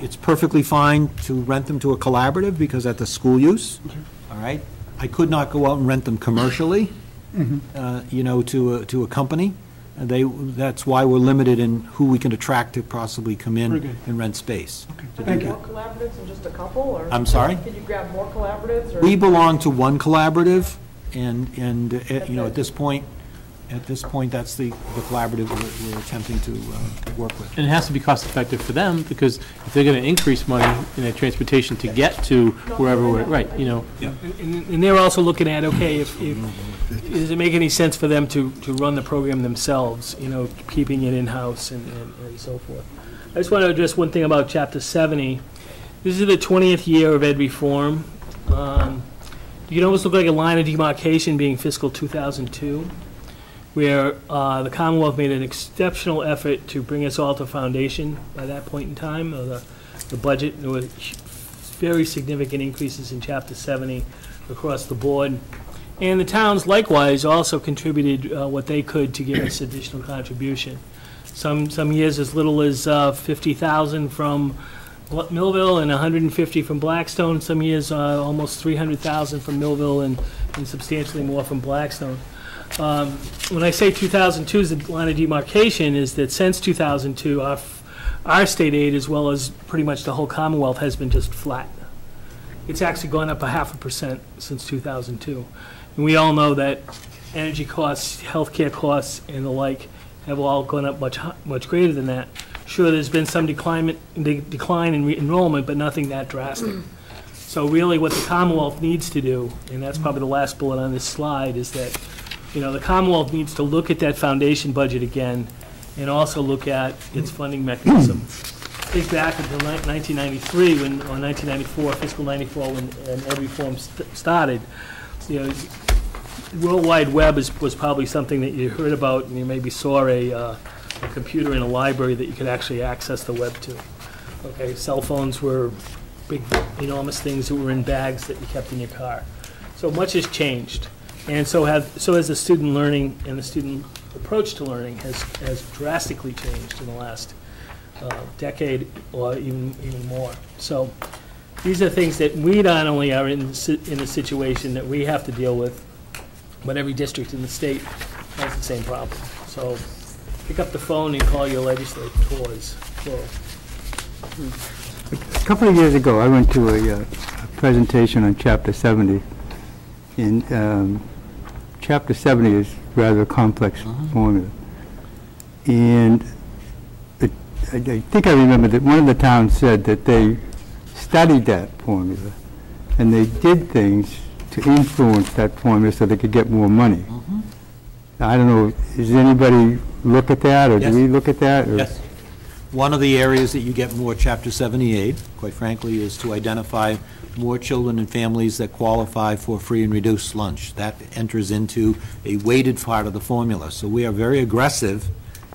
Speaker 3: It's perfectly fine to rent them to a collaborative because that's a school use, all right? I could not go out and rent them commercially, to a company. That's why we're limited in who we can attract to possibly come in and rent space.
Speaker 19: Can you grab more collaboratives than just a couple, or?
Speaker 3: I'm sorry?
Speaker 19: Can you grab more collaboratives, or?
Speaker 3: We belong to one collaborative, and at this point, that's the collaborative we're attempting to work with.
Speaker 10: And it has to be cost-effective for them, because if they're going to increase money in their transportation to get to wherever we're,
Speaker 5: And they're also looking at, okay, does it make any sense for them to run the program themselves, keeping it in-house and so forth. I just want to address one thing about Chapter 70. This is the 20th year of ed reform. You can almost look like a line of demarcation being fiscal 2002. Where the Commonwealth made an exceptional effort to bring us all to foundation by that point in time. The budget, there were very significant increases in Chapter 70 across the board. And the towns likewise also contributed what they could to give us additional contribution. Some years as little as 50,000 from Millville and 150 from Blackstone. Some years almost 300,000 from Millville and substantially more from Blackstone. When I say 2002 is the line of demarcation, is that since 2002, our state aid, as well as pretty much the whole Commonwealth, has been just flat. It's actually gone up 0.5% since 2002. And we all know that energy costs, healthcare costs, and the like have all gone up much greater than that. Sure, there's been some decline in enrollment, but nothing that drastic. So really what the Commonwealth needs to do, and that's probably the last bullet on this slide, is that the Commonwealth needs to look at that foundation budget again and also look at its funding mechanism. Think back until 1993, or 1994, fiscal 94, when ed reform started. World Wide Web was probably something that you heard about, and you maybe saw a computer in a library that you could actually access the web to. Okay, cell phones were big, enormous things that were in bags that you kept in your car. So much has changed. And so has the student learning, and the student approach to learning has drastically changed in the last decade or even more. So these are things that we not only are in a situation that we have to deal with, but every district in the state has the same problem. So pick up the phone and call your legislators.
Speaker 11: A couple of years ago, I went to a presentation on Chapter 70. In Chapter 70 is rather a complex formula. And I think I remember that one of the towns said that they studied that formula, and they did things to influence that formula so they could get more money. I don't know, does anybody look at that, or
Speaker 3: Yes.
Speaker 11: do we look at that? Or?
Speaker 3: Yes. One of the areas that you get more Chapter 78, quite frankly, is to identify more children and families that qualify for free and reduced lunch. That enters into a weighted part of the formula. So we are very aggressive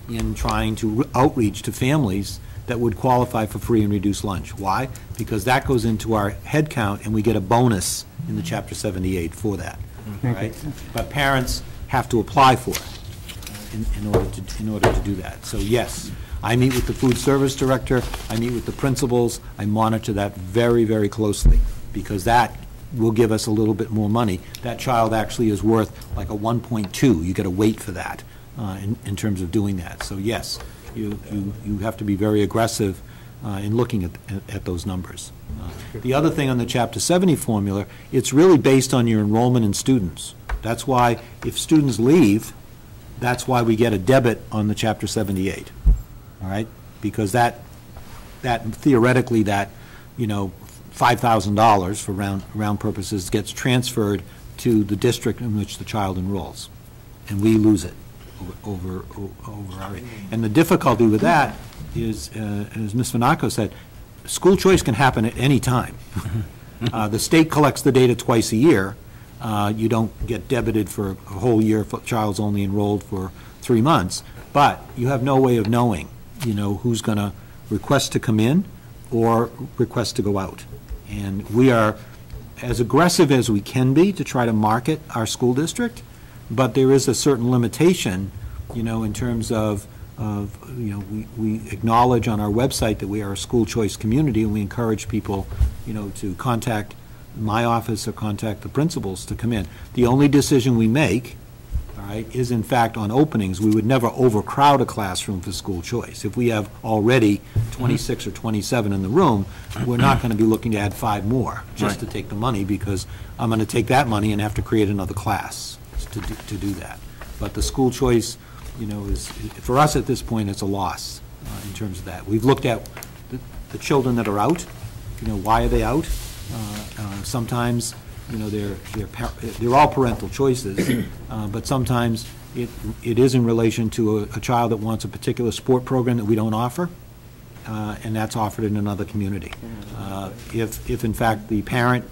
Speaker 3: in trying to outreach to families that would qualify for free and reduced lunch. Why? Because that goes into our head count, and we get a bonus in the Chapter 78 for that. Right? But parents have to apply for it in order to do that. So yes, I meet with the food service director, I meet with the principals, I monitor that very, very closely, because that will give us a little bit more money. That child actually is worth like a 1.2. You got to wait for that in terms of doing that. So yes, you have to be very aggressive in looking at those numbers. The other thing on the Chapter 70 formula, it's really based on your enrollment in students. That's why if students leave, that's why we get a debit on the Chapter 78. All right, because that theoretically, that, you know, $5,000 for round purposes gets transferred to the district in which the child enrolls, and we lose it over our. And the difficulty with that is, as Ms. Vanaco said, school choice can happen at any time. The state collects the data twice a year. You don't get debited for a whole year if a child's only enrolled for 3 months, but you have no way of knowing, you know, who's going to request to come in or request to go out. And we are as aggressive as we can be to try to market our school district, but there is a certain limitation, you know, in terms of you know, we acknowledge on our website that we are a school choice community, and we encourage people, you know, to contact my office or contact the principals to come in. The only decision we make, all right, is in fact on openings. We would never overcrowd a classroom for school choice. If we have already 26 or 27 in the room, we're not going to be looking to add 5 more just to take the money, because I'm going to take that money and have to create another class to do that. But the school choice, you know, is, for us at this point, it's a loss in terms of that. We've looked at the children that are out. You know, why are they out? Sometimes, you know, they're all parental choices, but sometimes it is in relation to a child that wants a particular sport program that we don't offer, and that's offered in another community. If in fact the parent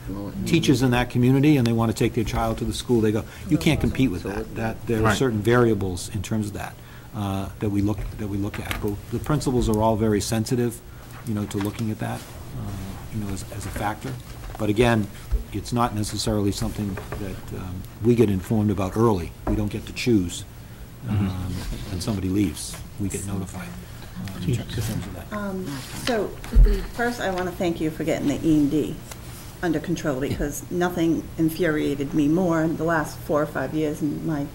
Speaker 3: teaches in that community and they want to take their child to the school, they go, you can't compete with that. There are certain variables in terms of that that we look at. But the principals are all very sensitive, you know, to looking at that, you know, as a factor. But again, it's not necessarily something that we get informed about early. We don't get to choose when somebody leaves. We get notified in terms of that.
Speaker 8: So first, I want to thank you for getting the E&D under control, because nothing infuriated me more in the last 4 or 5 years. And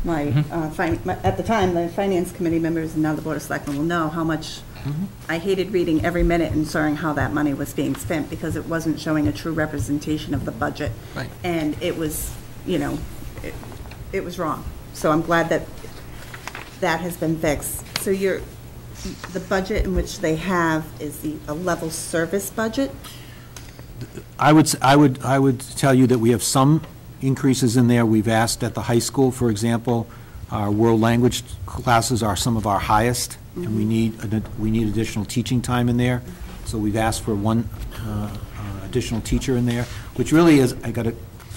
Speaker 8: at the time, the Finance Committee members and now the Board of Selectmen will know how much I hated reading every minute and seeing how that money was being spent, because it wasn't showing a true representation of the budget.
Speaker 3: Right.
Speaker 8: And it was, you know, it was wrong. So I'm glad that that has been fixed. So the budget in which they have is a level service budget?
Speaker 3: I would tell you that we have some increases in there. We've asked at the high school, for example, our world language classes are some of our highest, and we need additional teaching time in there. So we've asked for one additional teacher in there, which really is,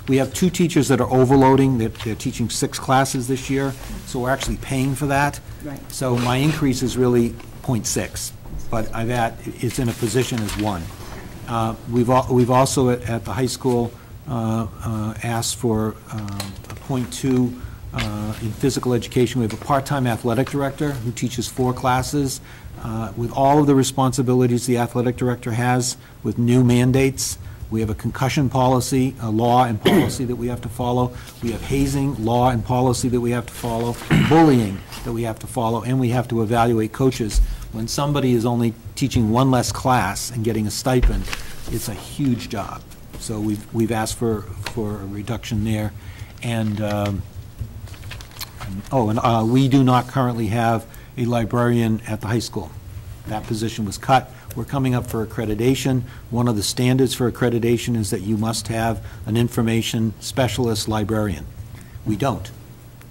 Speaker 3: we have 2 teachers that are overloading. They're teaching 6 classes this year, so we're actually paying for that.
Speaker 8: Right.
Speaker 3: So my increase is really 0.6, but it's in a position as 1. We've also at the high school asked for a 0.2 in physical education. We have a part-time athletic director who teaches 4 classes with all of the responsibilities the athletic director has with new mandates. We have a concussion policy, a law and policy that we have to follow. We have hazing law and policy that we have to follow, bullying that we have to follow, and we have to evaluate coaches. When somebody is only teaching 1 less class and getting a stipend, it's a huge job. So we've asked for a reduction there. And And we do not currently have a librarian at the high school. That position was cut. We're coming up for accreditation. One of the standards for accreditation is that you must have an information specialist librarian. We don't.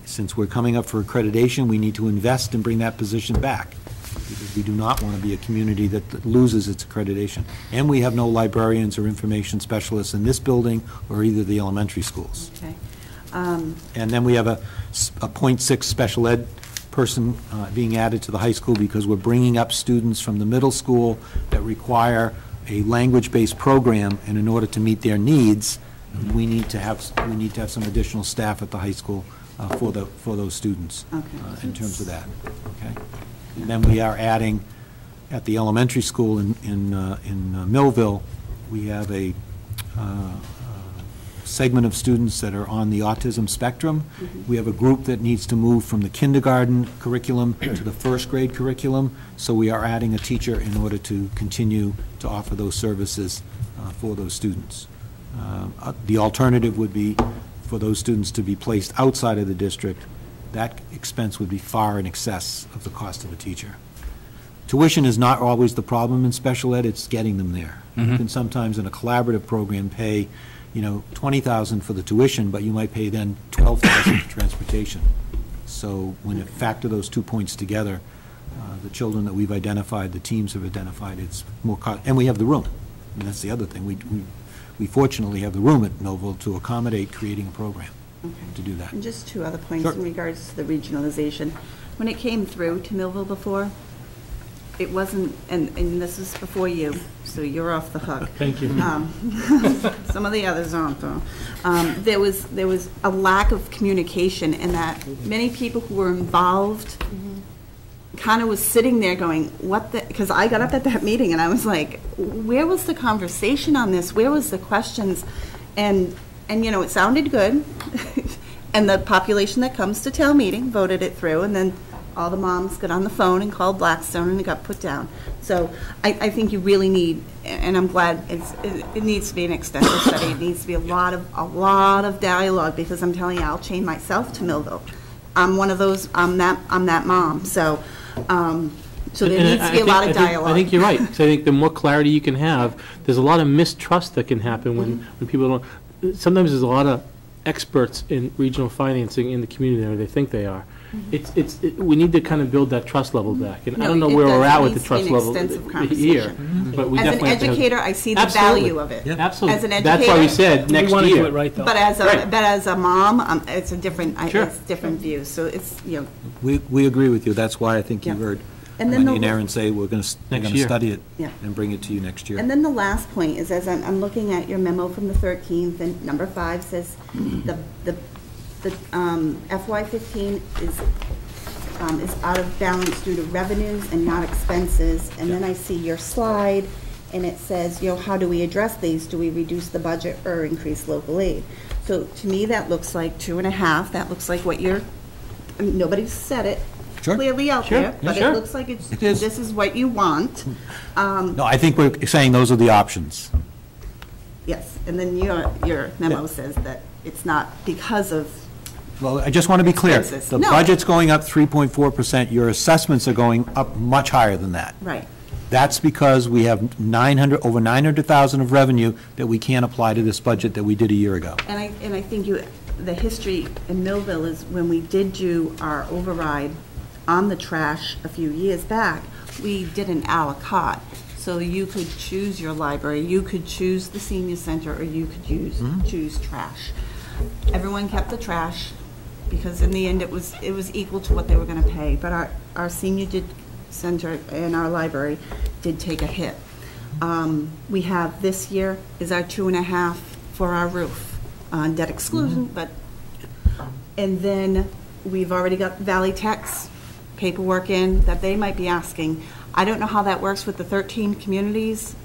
Speaker 3: Since we're coming up for accreditation, we need to invest and bring that position back, because we do not want to be a community that loses its accreditation. And we have no librarians or information specialists in this building or either the elementary schools.
Speaker 8: Okay.
Speaker 3: And then we have a .6 special ed person being added to the high school because we're bringing up students from the middle school that require a language-based program, and in order to meet their needs, we need to have some additional staff at the high school for those students in terms of that. Okay. And then we are adding at the elementary school in Millville, we have a segment of students that are on the autism spectrum. We have a group that needs to move from the kindergarten curriculum to the first grade curriculum, so we are adding a teacher in order to continue to offer those services for those students. The alternative would be for those students to be placed outside of the district. That expense would be far in excess of the cost of a teacher. Tuition is not always the problem in special ed, it's getting them there. You can sometimes in a collaborative program pay $20,000 for the tuition, but you might pay then $12,000 for transportation. So when you factor those 2 points together, the children that we've identified, the teams have identified, it's more cost, and we have the room. And that's the other thing. We fortunately have the room at Millville to accommodate creating a program to do that.
Speaker 8: And just two other points
Speaker 3: Sure.
Speaker 8: in regards to the regionalization. When it came through to Millville before, it wasn't, and this is before you, so you're off the hook.
Speaker 5: Thank you.
Speaker 8: Some of the others aren't, though. There was a lack of communication, in that many people who were involved kind of was sitting there going, what the, because I got up at that meeting and I was like, where was the conversation on this? Where was the questions? And it sounded good. And the population that comes to town meeting voted it through, and then all the moms got on the phone and called Blackstone, and it got put down. So I think you really need, and I'm glad it needs to be an extensive study. It needs to be a lot of dialogue, because I'm telling you, I'll chain myself to Millville. I'm one of those. I'm that mom. So there needs to be a lot of dialogue.
Speaker 10: I think you're right. So I think the more clarity you can have, there's a lot of mistrust that can happen when people don't. Sometimes there's a lot of experts in regional financing in the community where they think they are. We need to kind of build that trust level back, and I don't know where we're at with the trust level here, but we definitely
Speaker 8: as an educator, I see the value of it.
Speaker 10: Absolutely.
Speaker 8: As an educator,
Speaker 10: that's why we said next year.
Speaker 5: Do it right, though.
Speaker 8: But as a mom, it's a different, it's different view. So it's
Speaker 3: We agree with you. That's why I think you heard Wendy and Aaron say we're going to study it and bring it to you next year.
Speaker 8: And then the last point is, as I'm looking at your memo from the 13th, and number 5 says the FY15 is out of balance due to revenues and not expenses. And then I see your slide, and it says, how do we address these? Do we reduce the budget or increase local aid? So to me, that looks like 2.5. That looks like what nobody said it clearly out there, but it looks like this is what you want.
Speaker 3: No, I think we're saying those are the options.
Speaker 8: Yes, and then your memo says that it's not because of.
Speaker 3: Well, I just want to be clear. The budget's going up 3.4%. Your assessments are going up much higher than that.
Speaker 8: Right.
Speaker 3: That's because we have over 900,000 of revenue that we can't apply to this budget that we did a year ago.
Speaker 8: And I think the history in Millville is when we did do our override on the trash a few years back, we did an a la carte. So you could choose your library, you could choose the senior center, or you could choose trash. Everyone kept the trash, because in the end it was equal to what they were going to pay. But our senior center and our library did take a hit. We have this year is our 2.5 for our roof on debt exclusion, and then we've already got Valley Tech's paperwork in that they might be asking. I don't know how that works with the 13 communities.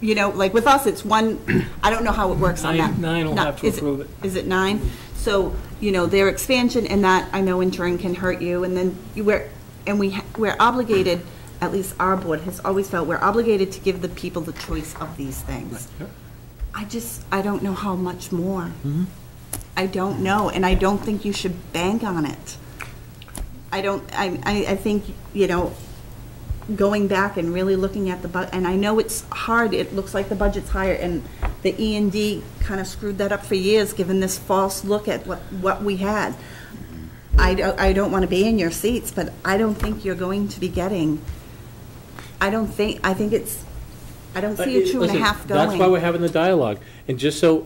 Speaker 8: Like with us, it's one. I don't know how it works on that.
Speaker 5: 9 will have to approve it.
Speaker 8: Is it 9? So their expansion, and that I know in turn can hurt you. And then we're obligated. At least our board has always felt we're obligated to give the people the choice of these things. I don't know how much more. I don't know, and I don't think you should bank on it. I think, you know, going back and really looking at the and I know it's hard, it looks like the budget's higher, and the E&D kind of screwed that up for years, given this false look at what we had. I don't want to be in your seats, but I don't think you're going to be getting, I don't see a 2.5 going.
Speaker 10: That's why we're having the dialogue. And just so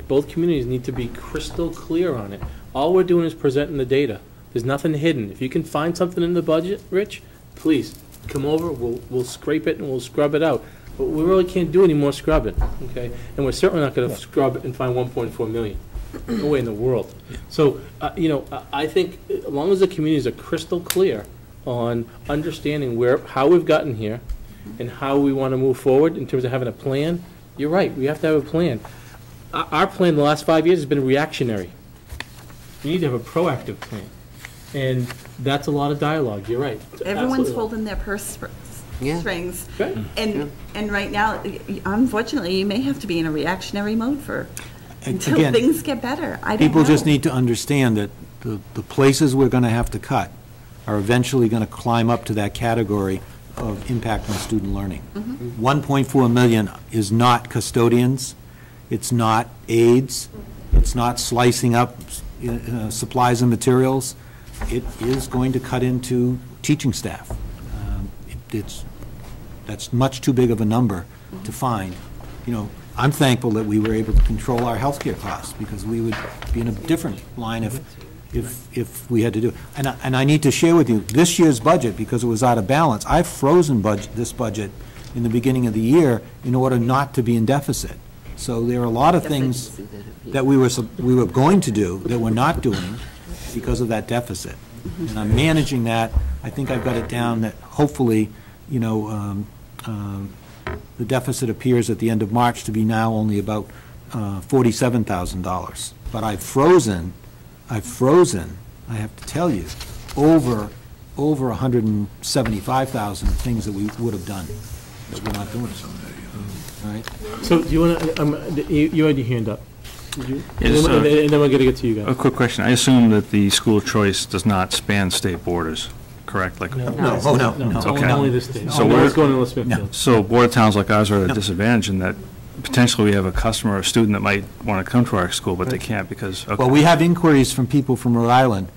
Speaker 10: both communities need to be crystal clear on it. All we're doing is presenting the data. There's nothing hidden. If you can find something in the budget, Rich, please come over. We'll scrape it and we'll scrub it out. But we really can't do any more scrubbing, okay? And we're certainly not going to scrub it and find 1.4 million. No way in the world. So, you know, I think as long as the communities are crystal clear on understanding how we've gotten here and how we want to move forward in terms of having a plan, you're right, we have to have a plan. Our plan the last 5 years has been reactionary. We need to have a proactive plan. And that's a lot of dialogue, you're right.
Speaker 8: Everyone's
Speaker 10: Absolutely.
Speaker 8: holding their purse strings.
Speaker 10: Right.
Speaker 8: And right now, unfortunately, you may have to be in a reactionary mode until
Speaker 3: Again,
Speaker 8: things get better. I don't know.
Speaker 3: People just need to understand that the places we're going to have to cut are eventually going to climb up to that category of impact on student learning. 1.4 million is not custodians, it's not aides, it's not slicing up supplies and materials. It is going to cut into teaching staff. That's much too big of a number to find. You know, I'm thankful that we were able to control our healthcare costs, because we would be in a different line if we had to do it. And I need to share with you, this year's budget, because it was out of balance, I've frozen this budget in the beginning of the year in order not to be in deficit. So there are a lot of things that we were going to do that we're not doing because of that deficit. And I'm managing that. I think I've got it down that hopefully, you know, the deficit appears at the end of March to be now only about $47,000. But I've frozen, I have to tell you, over 175,000 things that we would have done that we're not doing. All right.
Speaker 10: So do you want to? You had your hand up. Did you?
Speaker 6: Yes,
Speaker 10: and then we're going to get to you guys.
Speaker 6: A quick question. I assume that the school choice does not span state borders, correct? Like
Speaker 3: No.
Speaker 6: Okay.
Speaker 10: Only the state.
Speaker 6: So
Speaker 10: what's going on with Smithfield?
Speaker 6: So board of towns like ours are at a disadvantage in that potentially we have a customer or a student that might want to come to our school, but they can't because. Okay.
Speaker 3: Well, we have inquiries from people from Rhode Island,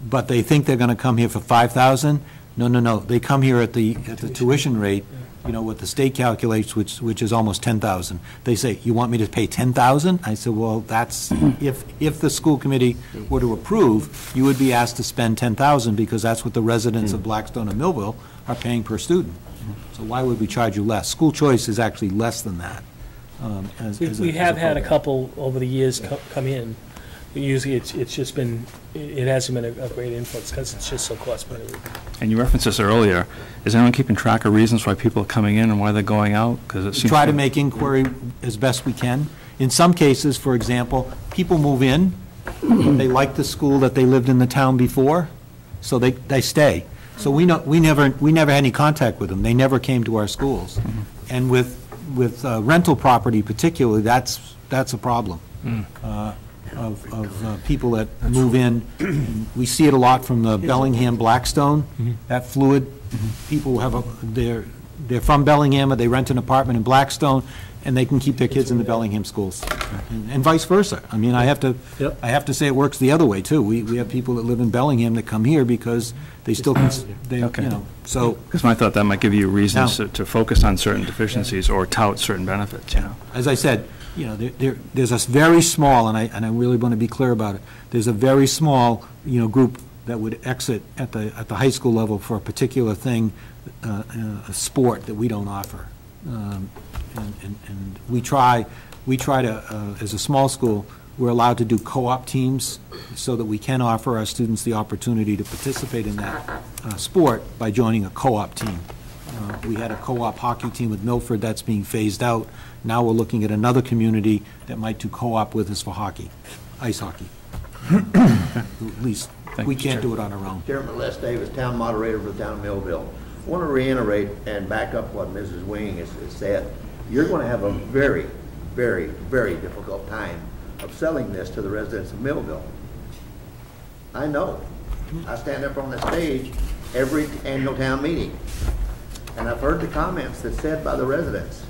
Speaker 3: but they think they're going to come here for $5,000. No. They come here at the tuition rate, you know, what the state calculates, which is almost $10,000. They say, "You want me to pay $10,000?" I said, "Well, that's if the school committee were to approve, you would be asked to spend $10,000 because that's what the residents of Blackstone and Millville are paying per student. So why would we charge you less? School choice is actually less than that."
Speaker 5: We have had a couple over the years come in. Usually it's just been, it hasn't been a great influence because it's just so cost prohibitive.
Speaker 6: And you referenced this earlier. Is anyone keeping track of reasons why people are coming in and why they're going out? Because it seems
Speaker 3: try to make inquiry as best we can. In some cases, for example, people move in, they like the school that they lived in the town before, so they stay. So we never had any contact with them. They never came to our schools. And with rental property particularly, that's a problem. Of people that move in. We see it a lot from the Bellingham Blackstone, that fluid. People they're from Bellingham, or they rent an apartment in Blackstone, and they can keep their kids in the Bellingham schools, and vice versa. I mean, I have to say it works the other way too. We have people that live in Bellingham that come here because they still you know. So
Speaker 6: because I thought that might give you reasons to focus on certain deficiencies or tout certain benefits. You know,
Speaker 3: as I said, you know, there's a very small, and I really want to be clear about it. There's a very small, you know, group that would exit at the high school level for a particular thing, a sport that we don't offer, and we try to, as a small school, we're allowed to do co-op teams so that we can offer our students the opportunity to participate in that sport by joining a co-op team. We had a co-op hockey team with Milford that's being phased out. Now we're looking at another community that might do co-op with us for hockey, ice hockey. At least we can't do it on our own.
Speaker 20: Chairman Les Davis, town moderator for the town of Millville. I want to reiterate and back up what Mrs. Wing has said. You're going to have a very, very, very difficult time of selling this to the residents of Millville. I know. I stand up on the stage every annual town meeting, and I've heard the comments that's said by the residents.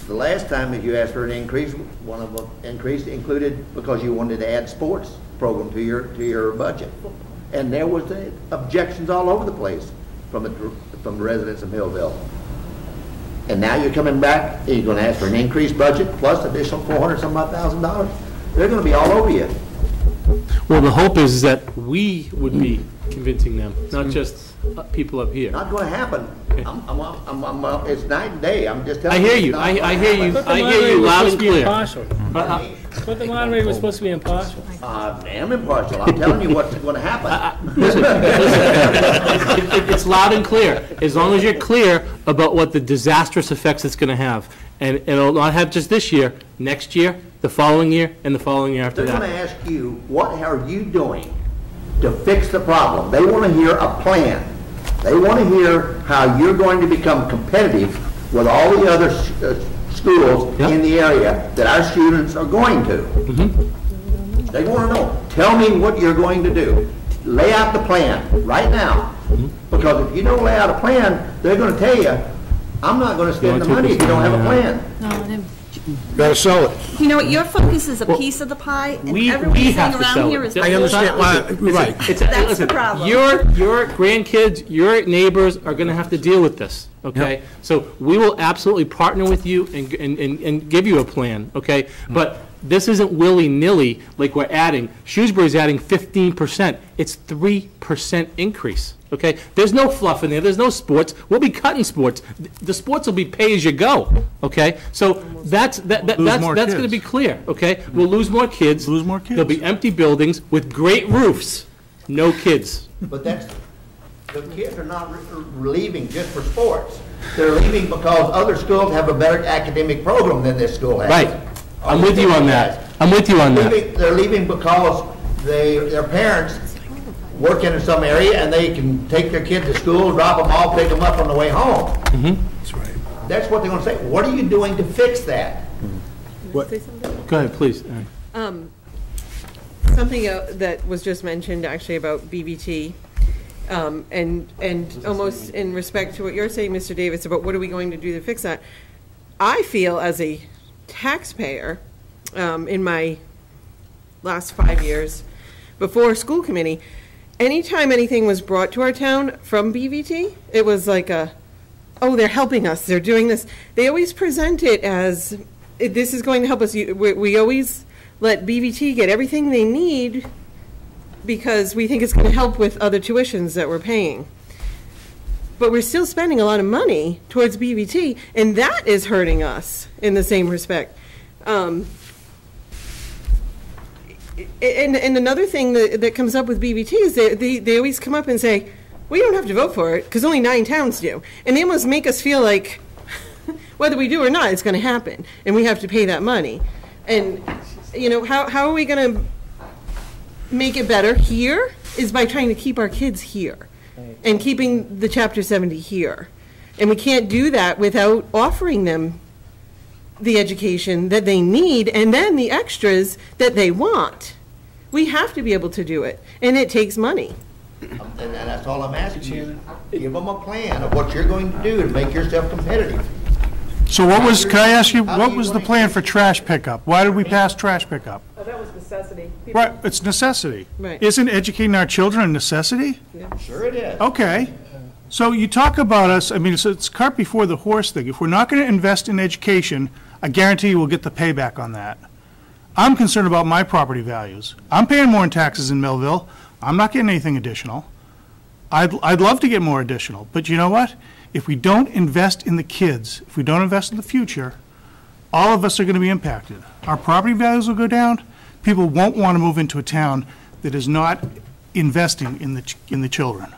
Speaker 20: The last time that you asked for an increase, one of them included because you wanted to add sports program to your budget. And there was the objections all over the place from the residents of Millville. And now you're coming back, and you're gonna ask for an increased budget plus additional $400,000. They're gonna be all over you.
Speaker 10: Well, the hope is that we would be convincing them, not just people up here.
Speaker 20: Not gonna happen. It's night and day, I'm just telling you.
Speaker 10: I hear you, I hear you, I hear you loud and clear.
Speaker 5: But the moderator was supposed to be impartial.
Speaker 20: I am impartial, I'm telling you what's gonna happen.
Speaker 10: Listen, it's loud and clear, as long as you're clear about what the disastrous effects it's gonna have. And it'll not have just this year, next year, the following year, and the following year after
Speaker 20: They're
Speaker 10: that.
Speaker 20: gonna ask you, what are you doing to fix the problem? They wanna hear a plan. They wanna hear how you're going to become competitive with all the other schools in the area that our students are going to. They want to know, tell me what you're going to do. Lay out the plan right now. Because if you don't lay out a plan, they're going to tell you, I'm not going to spend the money if you don't have a plan.
Speaker 12: Gotta sell it.
Speaker 8: You know what, your focus is a piece of the pie, and
Speaker 10: We
Speaker 8: everything
Speaker 10: have to
Speaker 8: around
Speaker 10: sell
Speaker 8: here
Speaker 10: it.
Speaker 8: is.
Speaker 12: I understand, right.
Speaker 8: That's the problem.
Speaker 10: Your grandkids, your neighbors are gonna have to deal with this, okay? So we will absolutely partner with you and give you a plan, okay? But this isn't willy-nilly like we're adding. Shrewsbury's adding 15%. It's 3% increase, okay? There's no fluff in there, there's no sports. We'll be cutting sports. The sports will be pay-as-you-go, okay? So that's gonna be clear, okay? We'll lose more kids.
Speaker 18: Lose more kids.
Speaker 10: There'll be empty buildings with great roofs, no kids.
Speaker 20: But the kids are not leaving just for sports. They're leaving because other schools have a better academic program than this school has.
Speaker 10: Right. I'm with you on that. I'm with you on that.
Speaker 20: They're leaving because their parents work in some area and they can take their kids to school, drop them off, pick them up on the way home.
Speaker 12: That's right.
Speaker 20: That's what they're going to say. What are you doing to fix that?
Speaker 10: Go ahead, please.
Speaker 14: Something that was just mentioned actually about BVT, and almost in respect to what you're saying, Mr. Davis, about what are we going to do to fix that. I feel as a taxpayer, in my last 5 years before school committee, anytime anything was brought to our town from BVT, it was like oh, they're helping us, they're doing this. They always present it as, this is going to help us. We always let BVT get everything they need because we think it's going to help with other tuitions that we're paying. But we're still spending a lot of money towards BVT, and that is hurting us in the same respect. And another thing that comes up with BVT is they always come up and say, we don't have to vote for it because only 9 towns do. And they almost make us feel like whether we do or not, it's going to happen, and we have to pay that money. And, you know, how are we going to make it better here is by trying to keep our kids here and keeping the Chapter 70 here. And we can't do that without offering them the education that they need and then the extras that they want. We have to be able to do it, and it takes money.
Speaker 20: And that's all I'm asking you. Give them a plan of what you're going to do to make yourself competitive.
Speaker 18: So what was, can I ask you, what was the plan for trash pickup? Why did we pass trash pickup?
Speaker 19: That was necessity.
Speaker 18: Right, it's necessity.
Speaker 14: Right.
Speaker 18: Isn't educating our children a necessity?
Speaker 14: Yeah.
Speaker 20: Sure it is.
Speaker 18: Okay. So you talk about us, I mean, it's cart before the horse thing. If we're not going to invest in education, I guarantee you we'll get the payback on that. I'm concerned about my property values. I'm paying more in taxes in Millville. I'm not getting anything additional. I'd love to get more additional, but you know what? If we don't invest in the kids, if we don't invest in the future, all of us are going to be impacted. Our property values will go down. People won't want to move into a town that is not investing in the children.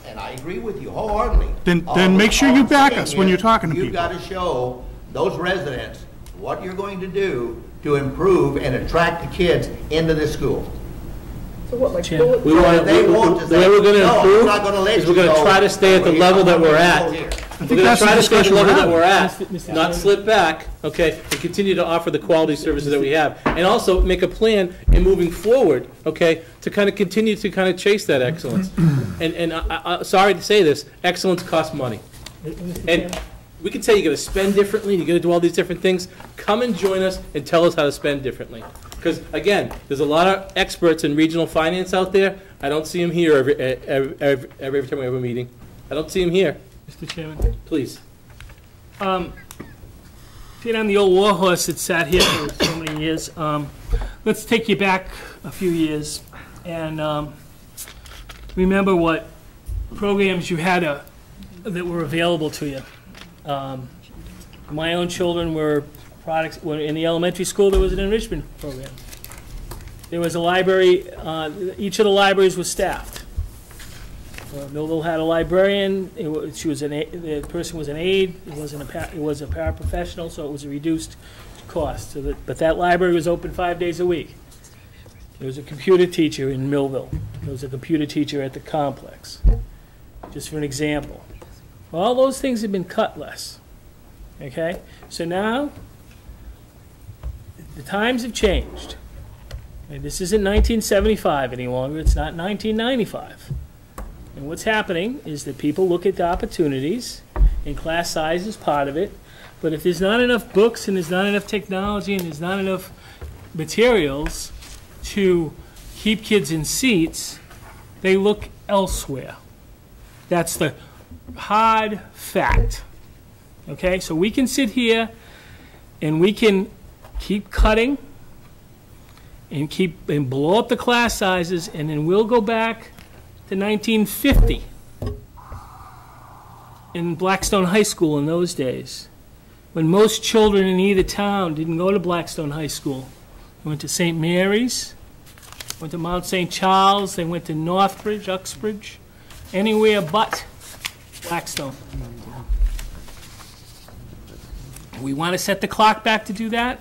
Speaker 20: And I agree with you wholeheartedly.
Speaker 18: Then make sure you back us when you're talking to people.
Speaker 20: You've got to show those residents what you're going to do to improve and attract the kids into this school.
Speaker 19: So what, like,
Speaker 10: The way we're going to improve is we're going to try to stay at the level that we're at. We're going to
Speaker 13: that's the
Speaker 10: try to stay at the
Speaker 13: discussion
Speaker 10: level
Speaker 13: we're
Speaker 10: that we're at,
Speaker 5: Mr.
Speaker 10: not
Speaker 5: Chairman.
Speaker 10: slip back, okay, and continue to offer the quality services that we have. And also make a plan in moving forward, okay, to kind of continue to kind of chase that excellence. And sorry to say this, excellence costs money. And we can say you got to spend differently, you got to do all these different things. Come and join us and tell us how to spend differently. Because, again, there's a lot of experts in regional finance out there. I don't see them here every time we have a meeting. I don't see them here.
Speaker 5: Mr. Chairman.
Speaker 10: Please.
Speaker 5: Being on the old war horse that sat here for so many years, let's take you back a few years and remember what programs you had that were available to you. My own children were in the elementary school. There was an enrichment program. There was a library. Each of the libraries was staffed. Millville had a librarian. The person was an aide. It was a paraprofessional, so it was a reduced cost. But that library was open 5 days a week. There was a computer teacher in Millville. There was a computer teacher at the complex. Just for an example. All those things have been cut less. Okay? So now, the times have changed. And this isn't 1975 any longer. It's not 1995. And what's happening is that people look at the opportunities, and class size is part of it. But if there's not enough books, and there's not enough technology, and there's not enough materials to keep kids in seats, they look elsewhere. That's the hard fact. Okay, so we can sit here and we can keep cutting and blow up the class sizes, and then we'll go back to 1950 in Blackstone High School in those days, when most children in either town didn't go to Blackstone High School. They went to St. Mary's, went to Mount St. Charles, they went to Northbridge, Uxbridge, anywhere but Blackstone. We want to set the clock back to do that?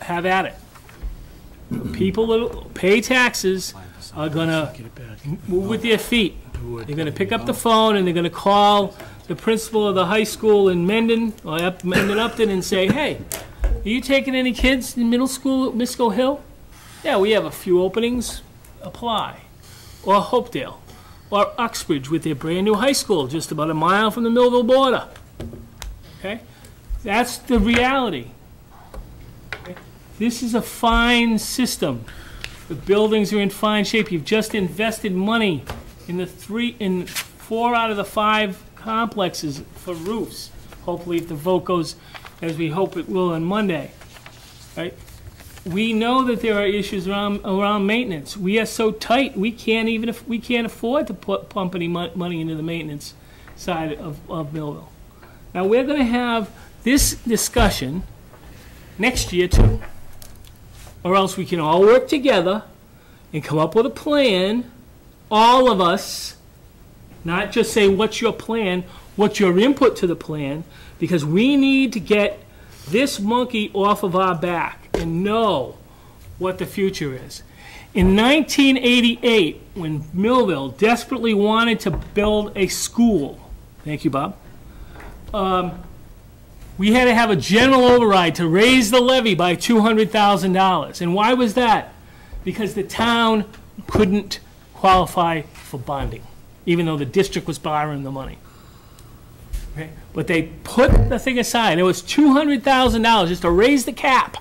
Speaker 5: Have at it. People that pay taxes are going to move with their feet. They're going to pick up the phone and they're going to call the principal of the high school in Mendon or Mendon Upton and say, hey, are you taking any kids in middle school at Misco Hill? Yeah, we have a few openings. Apply. Or Hopedale. Or Uxbridge with their brand new high school just about a mile from the Millville border. Okay? That's the reality. Okay? This is a fine system. The buildings are in fine shape. You've just invested money in 4 out of the 5 complexes for roofs. Hopefully, if the vote goes as we hope it will on Monday. Right? We know that there are issues around maintenance. We are so tight we can't afford to pump any money into the maintenance side of Millville. Now we're going to have this discussion next year too, or else we can all work together and come up with a plan. All of us, not just say what's your plan, what's your input to the plan, because we need to get this monkey off of our back and know what the future is. In 1988, when Millville desperately wanted to build a school, thank you, Bob, we had to have a general override to raise the levy by $200,000. And why was that? Because the town couldn't qualify for bonding, even though the district was borrowing the money. Okay? But they put the thing aside. It was $200,000 just to raise the cap.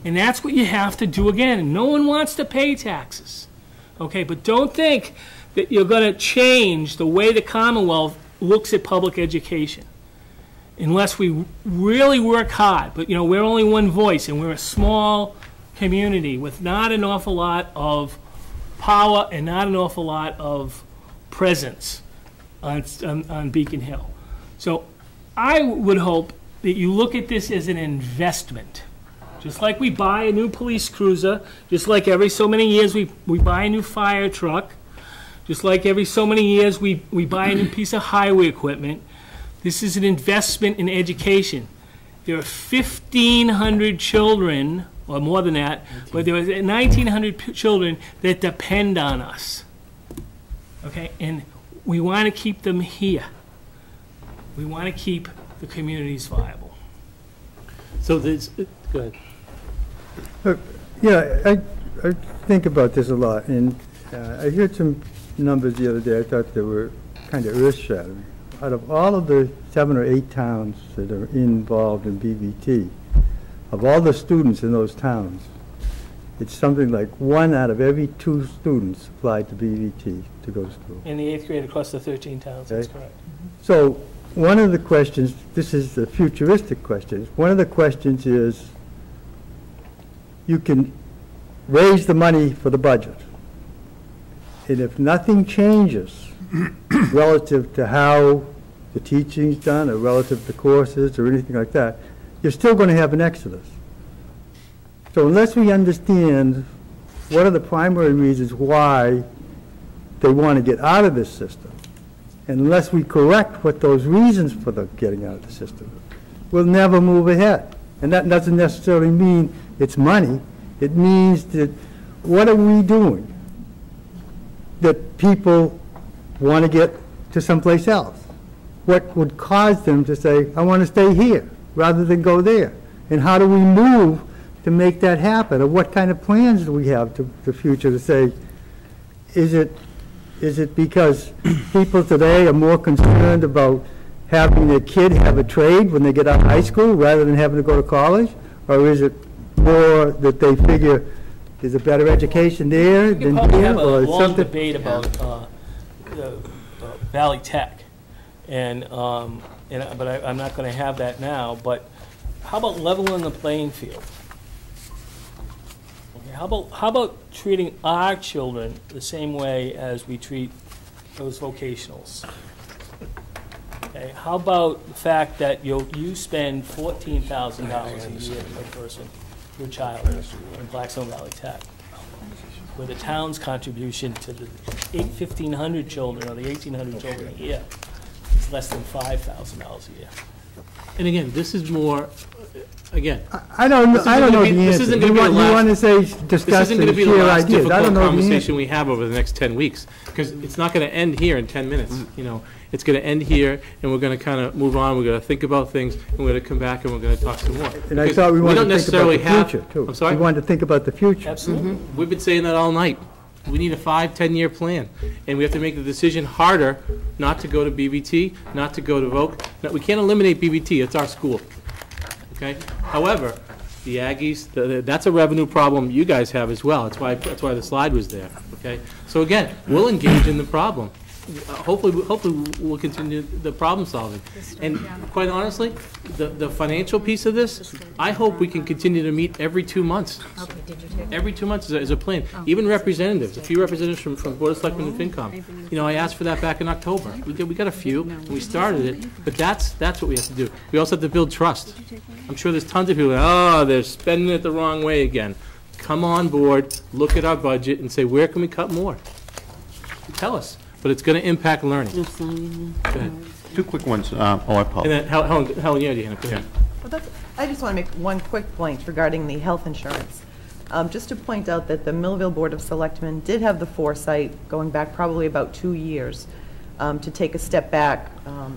Speaker 5: And that's what you have to do again. And no one wants to pay taxes. Okay, but don't think that you're going to change the way the Commonwealth looks at public education unless we really work hard. But, you know, we're only one voice, and we're a small community with not an awful lot of power and not an awful lot of presence on Beacon Hill. So I would hope that you look at this as an investment. Just like we buy a new police cruiser, just like every so many years we buy a new fire truck, just like every so many years we buy a new piece of highway equipment, this is an investment in education. There are 1,500 children, or more than that, but there are 1,900 children that depend on us. Okay, and we want to keep them here. We want to keep the communities viable.
Speaker 10: So there's, go ahead.
Speaker 11: Look, yeah, I think about this a lot, and I heard some numbers the other day I thought they were kind of earth-shattering. Out of all of the 7 or 8 towns that are involved in BVT, of all the students in those towns, it's something like 1 out of every 2 students applied to BVT to go to school.
Speaker 5: In the 8th grade across the 13 towns, that's correct.
Speaker 11: So one of the questions, this is the futuristic question, one of the questions is, you can raise the money for the budget, and if nothing changes relative to how the teaching's done or relative to courses or anything like that, you're still going to have an exodus. So unless we understand what are the primary reasons why they want to get out of this system, and unless we correct what those reasons for the getting out of the system, we'll never move ahead. And that doesn't necessarily mean it's money. It means that what are we doing that people want to get to someplace else? What would cause them to say, I want to stay here rather than go there? And how do we move to make that happen? Or what kind of plans do we have to the future to say, is it because people today are more concerned about having their kid have a trade when they get out of high school rather than having to go to college? Or is it more that they figure there's a better education there
Speaker 5: You
Speaker 11: than
Speaker 5: probably
Speaker 11: here?
Speaker 5: have a
Speaker 11: Or
Speaker 5: long
Speaker 11: something?
Speaker 5: debate about Valley Tech, but I'm not going to have that now. But how about leveling the playing field? Okay, how about treating our children the same way as we treat those vocationals? Okay, how about the fact that you spend $14,000 a year per person, per child, in Blackstone Valley Tech, where the town's contribution to the 1,500 children or the 1,800 children a year is less than $5,000 a year.
Speaker 10: And again, this is more, again.
Speaker 11: I don't know the answer.
Speaker 10: This isn't going to be the
Speaker 11: You
Speaker 10: last.
Speaker 11: want to say,
Speaker 10: This
Speaker 11: discuss
Speaker 10: isn't going to
Speaker 11: and
Speaker 10: be the
Speaker 11: share
Speaker 10: last
Speaker 11: ideas. I don't
Speaker 10: difficult
Speaker 11: know the
Speaker 10: conversation
Speaker 11: answer.
Speaker 10: we have over the next 10 weeks, because it's not going to end here in 10 minutes, you know. It's going to end here, and we're going to kind of move on, we're going to think about things, and we're going to come back and we're going to talk some more.
Speaker 11: And I
Speaker 10: Because
Speaker 11: thought we wanted
Speaker 10: don't
Speaker 11: to think about
Speaker 10: necessarily
Speaker 11: the future, too.
Speaker 10: I'm sorry?
Speaker 11: We wanted to think about the future.
Speaker 5: Absolutely.
Speaker 10: We've been saying that all night. We need a 5-10-year plan, and we have to make the decision harder not to go to BVT, not to go to VOC. No, we can't eliminate BVT, it's our school, okay? However, the Aggies, that's a revenue problem you guys have as well. That's why the slide was there, okay? So again, we'll engage in the problem. Hopefully we'll continue the problem solving. And quite honestly, the financial piece of this, I hope we can continue to meet every 2 months. Every 2 months is a plan. Even representatives, a few representatives from Board of Selectmen and FinCom. You know, I asked for that back in October. We got a few, and we started it, but that's what we have to do. We also have to build trust. I'm sure there's tons of people, they're spending it the wrong way again. Come on board, look at our budget, and say, where can we cut more? Tell us. But it's going to impact learning. Go ahead.
Speaker 16: 2 quick ones. I apologize.
Speaker 10: And then Helen, you had your hand up. Go ahead.
Speaker 21: Well, I just want to make one quick point regarding the health insurance. Just to point out that the Millville Board of Selectmen did have the foresight, going back probably about 2 years, to take a step back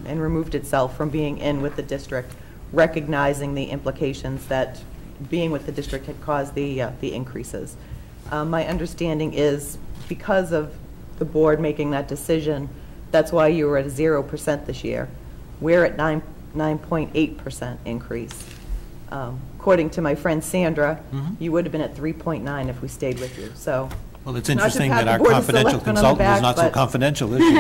Speaker 21: and removed itself from being in with the district, recognizing the implications that being with the district had caused the increases. My understanding is because of the board making that decision, that's why you were at 0% this year. We're at 9.8% increase. According to my friend Sandra, you would have been at 3.9 if we stayed with you. So,
Speaker 3: well, it's interesting that our confidential consultant is not so confidential, is she?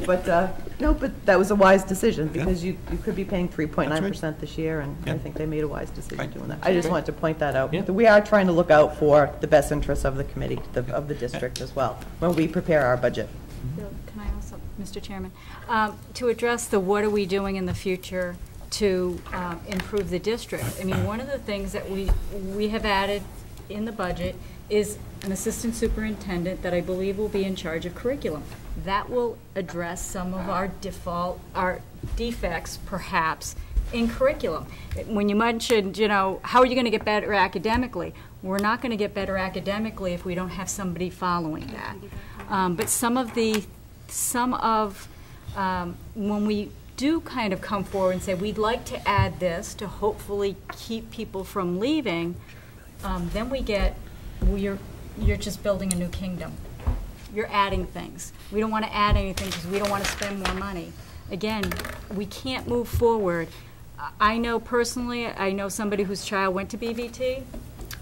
Speaker 21: But no, but that was a wise decision because you could be paying 3.9% this year, and I think they made a wise decision doing that. I just wanted to point that out. We are trying to look out for the best interests of the committee, of the district as well, when we prepare our budget.
Speaker 4: Bill, can I also, Mr. Chairman, to address the what are we doing in the future to improve the district? I mean, one of the things that we have added in the budget is an assistant superintendent that I believe will be in charge of curriculum. That will address some of our defects, perhaps, in curriculum. When you mentioned, how are you going to get better academically? We're not going to get better academically if we don't have somebody following that. But some of the some of, when we do kind of come forward and say, we'd like to add this to hopefully keep people from leaving, then we get, well, you're just building a new kingdom. You're adding things. We don't want to add anything because we don't want to spend more money. Again, we can't move forward. I know personally, I know somebody whose child went to BVT.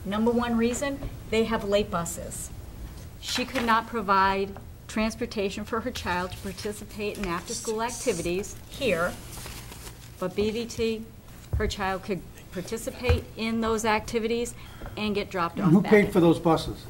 Speaker 4: Number one reason, they have late buses. She could not provide transportation for her child to participate in after-school activities here, but BVT, her child could participate in those activities and get dropped off.
Speaker 13: And who
Speaker 4: back.
Speaker 13: paid for those buses?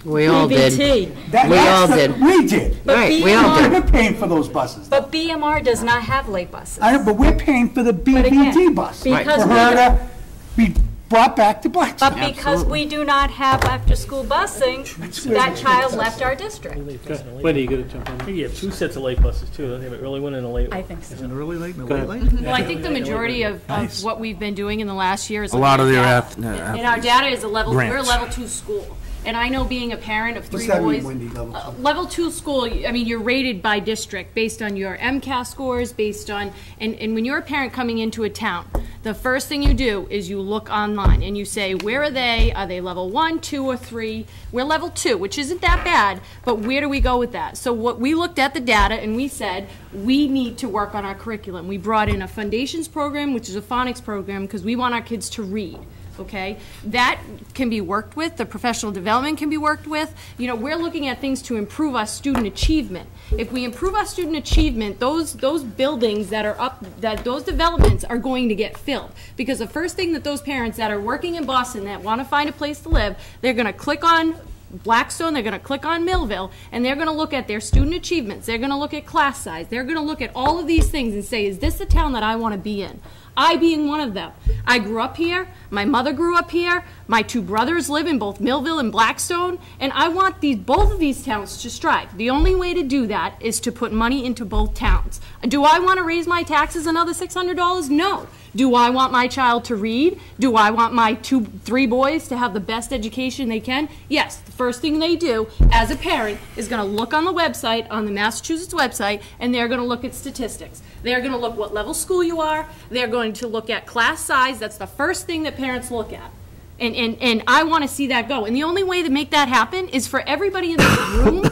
Speaker 2: We all did.
Speaker 4: BVT.
Speaker 2: We all did.
Speaker 13: We did.
Speaker 4: But
Speaker 2: Right, we all did.
Speaker 13: We're paying for those buses.
Speaker 4: But BMR does not have late buses.
Speaker 13: I know, but we're paying for the BVT bus.
Speaker 4: because
Speaker 13: For
Speaker 4: we
Speaker 13: her
Speaker 4: don't-
Speaker 13: to be brought back to Blackstone.
Speaker 4: But because we do not have after-school busing, that child left our district.
Speaker 5: Wendy, you got to jump in. I think you have two sets of late buses, too. Don't they have an early one and a late one?
Speaker 4: I think so.
Speaker 5: Is it an early late and a
Speaker 3: Go
Speaker 5: late
Speaker 3: ahead.
Speaker 5: late?
Speaker 17: Well, I think the majority of what we've been doing in the last year is.
Speaker 6: A lot of
Speaker 17: looking
Speaker 6: their
Speaker 17: at
Speaker 6: ath-
Speaker 17: data. And our data is we're a
Speaker 6: grants.
Speaker 17: level 2 school. And I know being a parent of
Speaker 13: What's
Speaker 17: three
Speaker 13: that mean,
Speaker 17: boys.
Speaker 13: Wendy, level two?
Speaker 17: Level 2 school, I mean, you're rated by district based on your MCAS scores, based on, and when you're a parent coming into a town, the first thing you do is you look online and you say, where are they? Are they level 1, 2, or 3? We're level 2, which isn't that bad, but where do we go with that? So what we looked at the data and we said, we need to work on our curriculum. We brought in a foundations program, which is a phonics program, because we want our kids to read. Okay, that can be worked with. The professional development can be worked with. You know, we're looking at things to improve our student achievement. If we improve our student achievement, those buildings that are up, those developments are going to get filled. Because the first thing that those parents that are working in Boston that want to find a place to live, they're going to click on Blackstone, they're going to click on Millville, and they're going to look at their student achievements. They're going to look at class size. They're going to look at all of these things and say, is this the town that I want to be in? I being one of them. I grew up here. My mother grew up here. My two brothers live in both Millville and Blackstone, and I want both of these towns to strive. The only way to do that is to put money into both towns. Do I want to raise my taxes another $600? No. Do I want my child to read? Do I want my 2-3 boys to have the best education they can? Yes. The first thing they do as a parent is going to look on the website, on the Massachusetts website, and they're going to look at statistics. They're going to look what level school you are. They're going to look at class size. That's the first thing that parents look at. And I want to see that go. And the only way to make that happen is for everybody in this room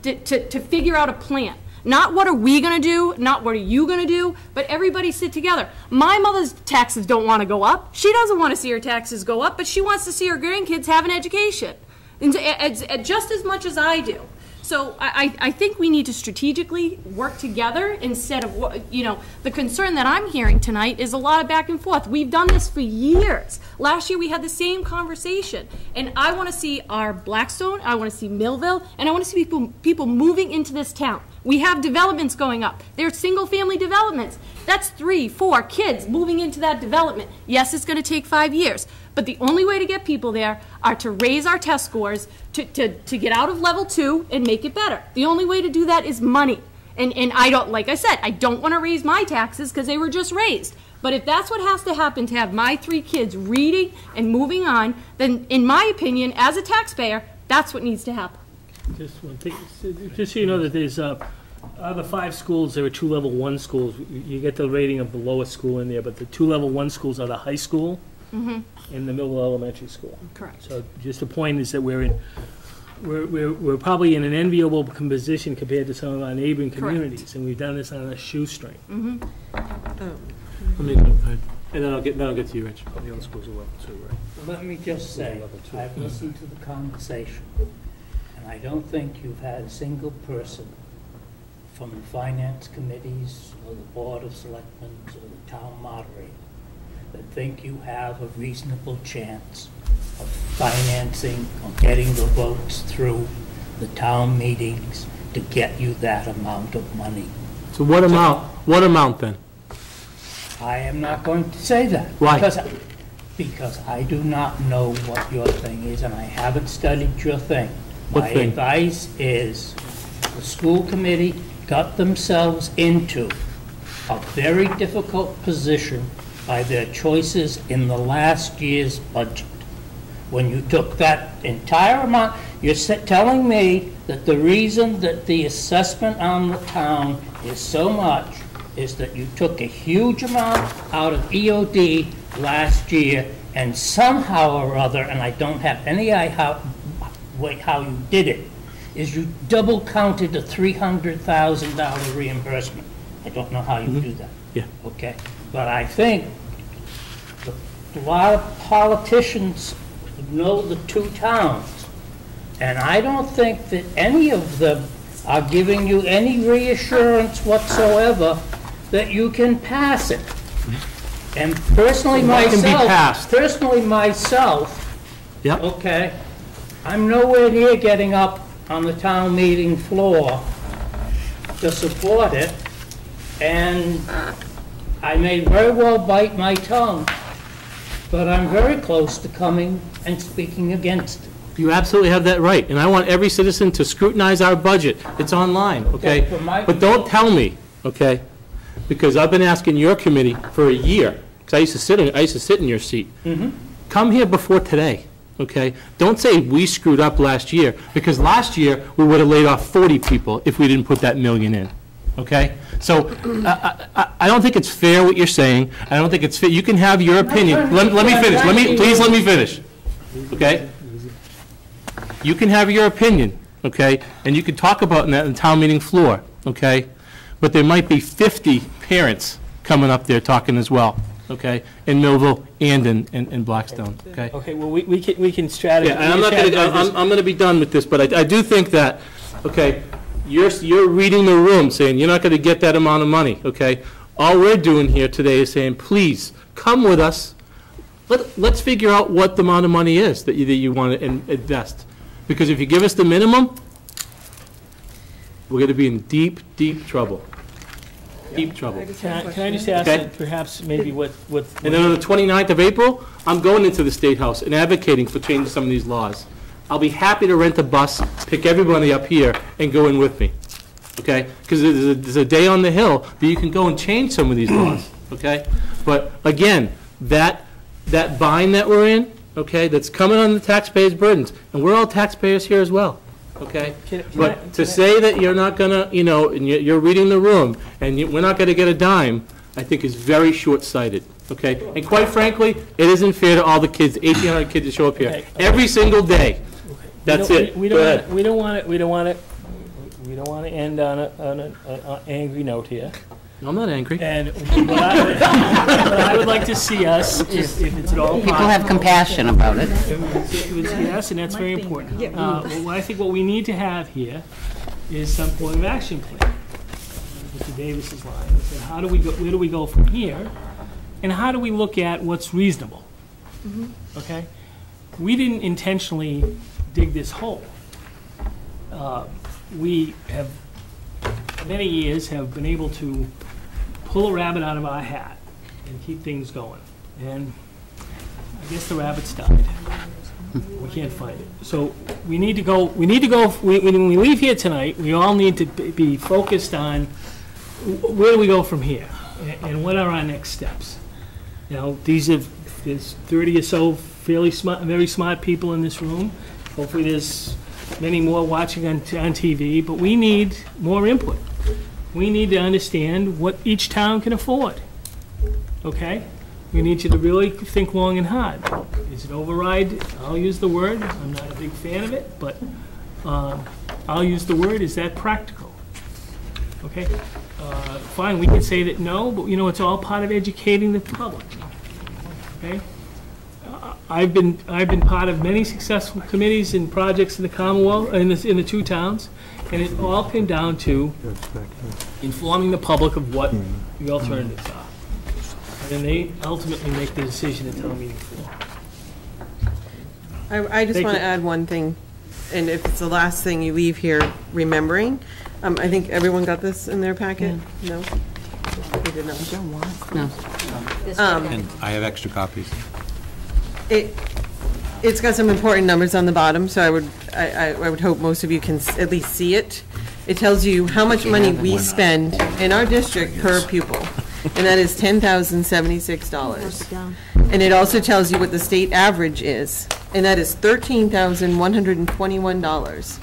Speaker 17: to figure out a plan. Not what are we going to do, not what are you going to do, but everybody sit together. My mother's taxes don't want to go up. She doesn't want to see her taxes go up, but she wants to see her grandkids have an education, and just as much as I do. So I think we need to strategically work together instead of, the concern that I'm hearing tonight is a lot of back and forth. We've done this for years. Last year we had the same conversation. And I want to see our Blackstone, I want to see Millville, and I want to see people moving into this town. We have developments going up. They're single-family developments. That's 3-4 kids moving into that development. Yes, it's going to take 5 years. But the only way to get people there are to raise our test scores, to get out of level 2 and make it better. The only way to do that is money. And I don't, like I said, I don't want to raise my taxes because they were just raised. But if that's what has to happen to have my 3 kids reading and moving on, then in my opinion, as a taxpayer, that's what needs to happen.
Speaker 5: Just one thing, just so you know that there's, the 5 schools, there are 2 level 1 schools. You get the rating of the lowest school in there, but the 2 level 1 schools are the high school and the Millville Elementary School.
Speaker 17: Correct.
Speaker 5: So just the point is that we're probably in an enviable position compared to some of our neighboring communities, and we've done this on a shoestring.
Speaker 10: Let me go ahead. And then I'll get to you, Rich.
Speaker 5: The other schools are level 2, right?
Speaker 7: Let me just say, I've listened to the conversation, and I don't think you've had a single person from the finance committees or the board of selectmen or the town moderator that think you have a reasonable chance of financing or getting the votes through the town meetings to get you that amount of money.
Speaker 10: So what amount? What amount then?
Speaker 7: I am not going to say that.
Speaker 10: Why?
Speaker 7: Because I do not know what your thing is, and I haven't studied your thing.
Speaker 10: What
Speaker 7: My
Speaker 10: thing?
Speaker 7: advice is the school committee got themselves into a very difficult position by their choices in the last year's budget. When you took that entire amount, You're telling me that the reason that the assessment on the town is so much is that you took a huge amount out of EOD last year, and somehow or other, and I don't have any idea how you did it, is you double counted the $300,000 reimbursement. I don't know how you do that.
Speaker 10: Yeah.
Speaker 7: Okay, but I think a lot of politicians know the two towns, and I don't think that any of them are giving you any reassurance whatsoever that you can pass it. And personally myself,
Speaker 10: Yep.
Speaker 7: okay, I'm nowhere near getting up on the town meeting floor to support it, and I may very well bite my tongue, but I'm very close to coming and speaking against it.
Speaker 10: You absolutely have that right, and I want every citizen to scrutinize our budget. It's online, okay? But don't tell me, okay? Because I've been asking your committee for a year, because I used to sit in your seat. Come here before today, okay? Don't say we screwed up last year, because last year we would have laid off 40 people if we didn't put that million in, okay? So I don't think it's fair what you're saying. I don't think it's fair. You can have your opinion. Let me finish. Please let me finish, okay? You can have your opinion, okay? And you can talk about that on the town meeting floor, okay? But there might be 50 parents coming up there talking as well, okay? In Millville and in Blackstone, okay?
Speaker 5: Okay, well, we can strategize.
Speaker 10: Yeah, and I'm going to be done with this, but I do think that, okay, you're reading the room saying you're not going to get that amount of money, okay? All we're doing here today is saying, please, come with us. Let's figure out what the amount of money is that you want to invest. Because if you give us the minimum, we're going to be in deep, deep trouble. Deep trouble.
Speaker 5: Can I just ask
Speaker 10: Okay.
Speaker 5: that perhaps maybe what...
Speaker 10: And then on the 29th of April, I'm going into the State House and advocating for changing some of these laws. I'll be happy to rent a bus, pick everybody up here, and go in with me, okay? Because there's a day on the Hill that you can go and change some of these laws, okay? But again, that bind that we're in, okay, that's coming on the taxpayers' burdens, and we're all taxpayers here as well, okay? But to say that you're not gonna, you know, and you're reading the room, and we're not gonna get a dime, I think is very short-sighted, okay? And quite frankly, it isn't fair to all the kids, 1,800 kids that show up here, every single day. That's it.
Speaker 5: We
Speaker 10: Go ahead.
Speaker 5: don't want to end on an angry note here.
Speaker 10: I'm not angry.
Speaker 5: And what I would like to see us, if it's at all possible.
Speaker 2: People have compassion about it.
Speaker 5: Yes, and that's very important. Well, I think what we need to have here is some form of action plan. Mr. Davis's line, how do we go? Where do we go from here? And how do we look at what's reasonable? Okay, we didn't intentionally dig this hole. We have, for many years, have been able to pull a rabbit out of our hat and keep things going. And I guess the rabbit's died. We can't find it. So we need to go, when we leave here tonight, we all need to be focused on where do we go from here? And what are our next steps? You know, there's 30 or so fairly smart, very smart people in this room. Hopefully there's many more watching on TV, but we need more input. We need to understand what each town can afford, okay? We need you to really think long and hard. Is it override? I'll use the word. I'm not a big fan of it, but I'll use the word. Is that practical? Okay? Fine, we can say that no, but you know, it's all part of educating the public, okay? I've been part of many successful committees and projects in the Commonwealth, in the two towns, and it all came down to informing the public of what the alternatives are. And then they ultimately make the decision at town meeting floor.
Speaker 14: I just want to add one thing, and if it's the last thing you leave here remembering, I think everyone got this in their packet? No? They did not.
Speaker 2: No.
Speaker 3: And I have extra copies.
Speaker 14: It's got some important numbers on the bottom, so I would hope most of you can at least see it. It tells you how much money we spend in our district per pupil, and that is $10,076. And it also tells you what the state average is, and that is $13,121.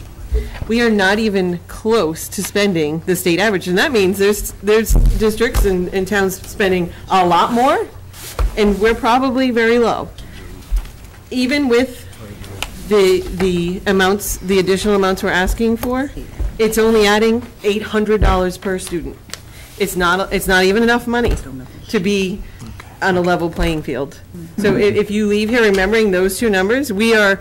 Speaker 14: We are not even close to spending the state average, and that means there's districts and towns spending a lot more, and we're probably very low. Even with the amounts, the additional amounts we're asking for, it's only adding $800 per student. It's not even enough money to be on a level playing field. So if you leave here remembering those two numbers, we are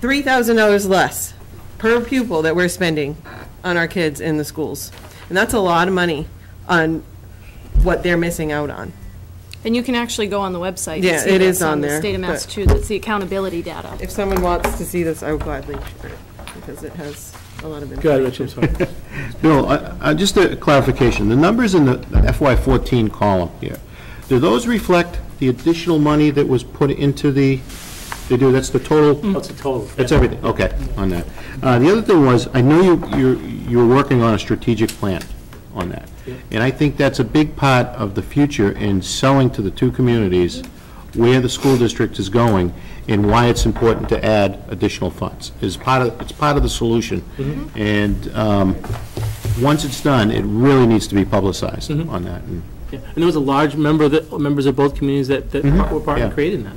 Speaker 14: $3,000 less per pupil that we're spending on our kids in the schools. And that's a lot of money on what they're missing out on.
Speaker 17: And you can actually go on the website.
Speaker 14: Yeah,
Speaker 17: and see
Speaker 14: it
Speaker 17: this
Speaker 14: is on
Speaker 17: the
Speaker 14: there,
Speaker 17: state of
Speaker 14: but-
Speaker 17: Massachusetts, the accountability data.
Speaker 14: If someone wants to see this, I would gladly share it, because it has a lot of information.
Speaker 10: Go ahead, Rich, I'm sorry.
Speaker 16: Bill, just a clarification. The numbers in the FY14 column here, do those reflect the additional money that was put into the, they do, that's the total?
Speaker 5: That's a total.
Speaker 16: That's everything, okay, on that. The other thing was, I know you were working on a strategic plan on that. And I think that's a big part of the future in selling to the two communities where the school district is going and why it's important to add additional funds. It's part of the solution. And once it's done, it really needs to be publicized on that. And
Speaker 5: Yeah. And there was a large members of both communities that were part of creating that.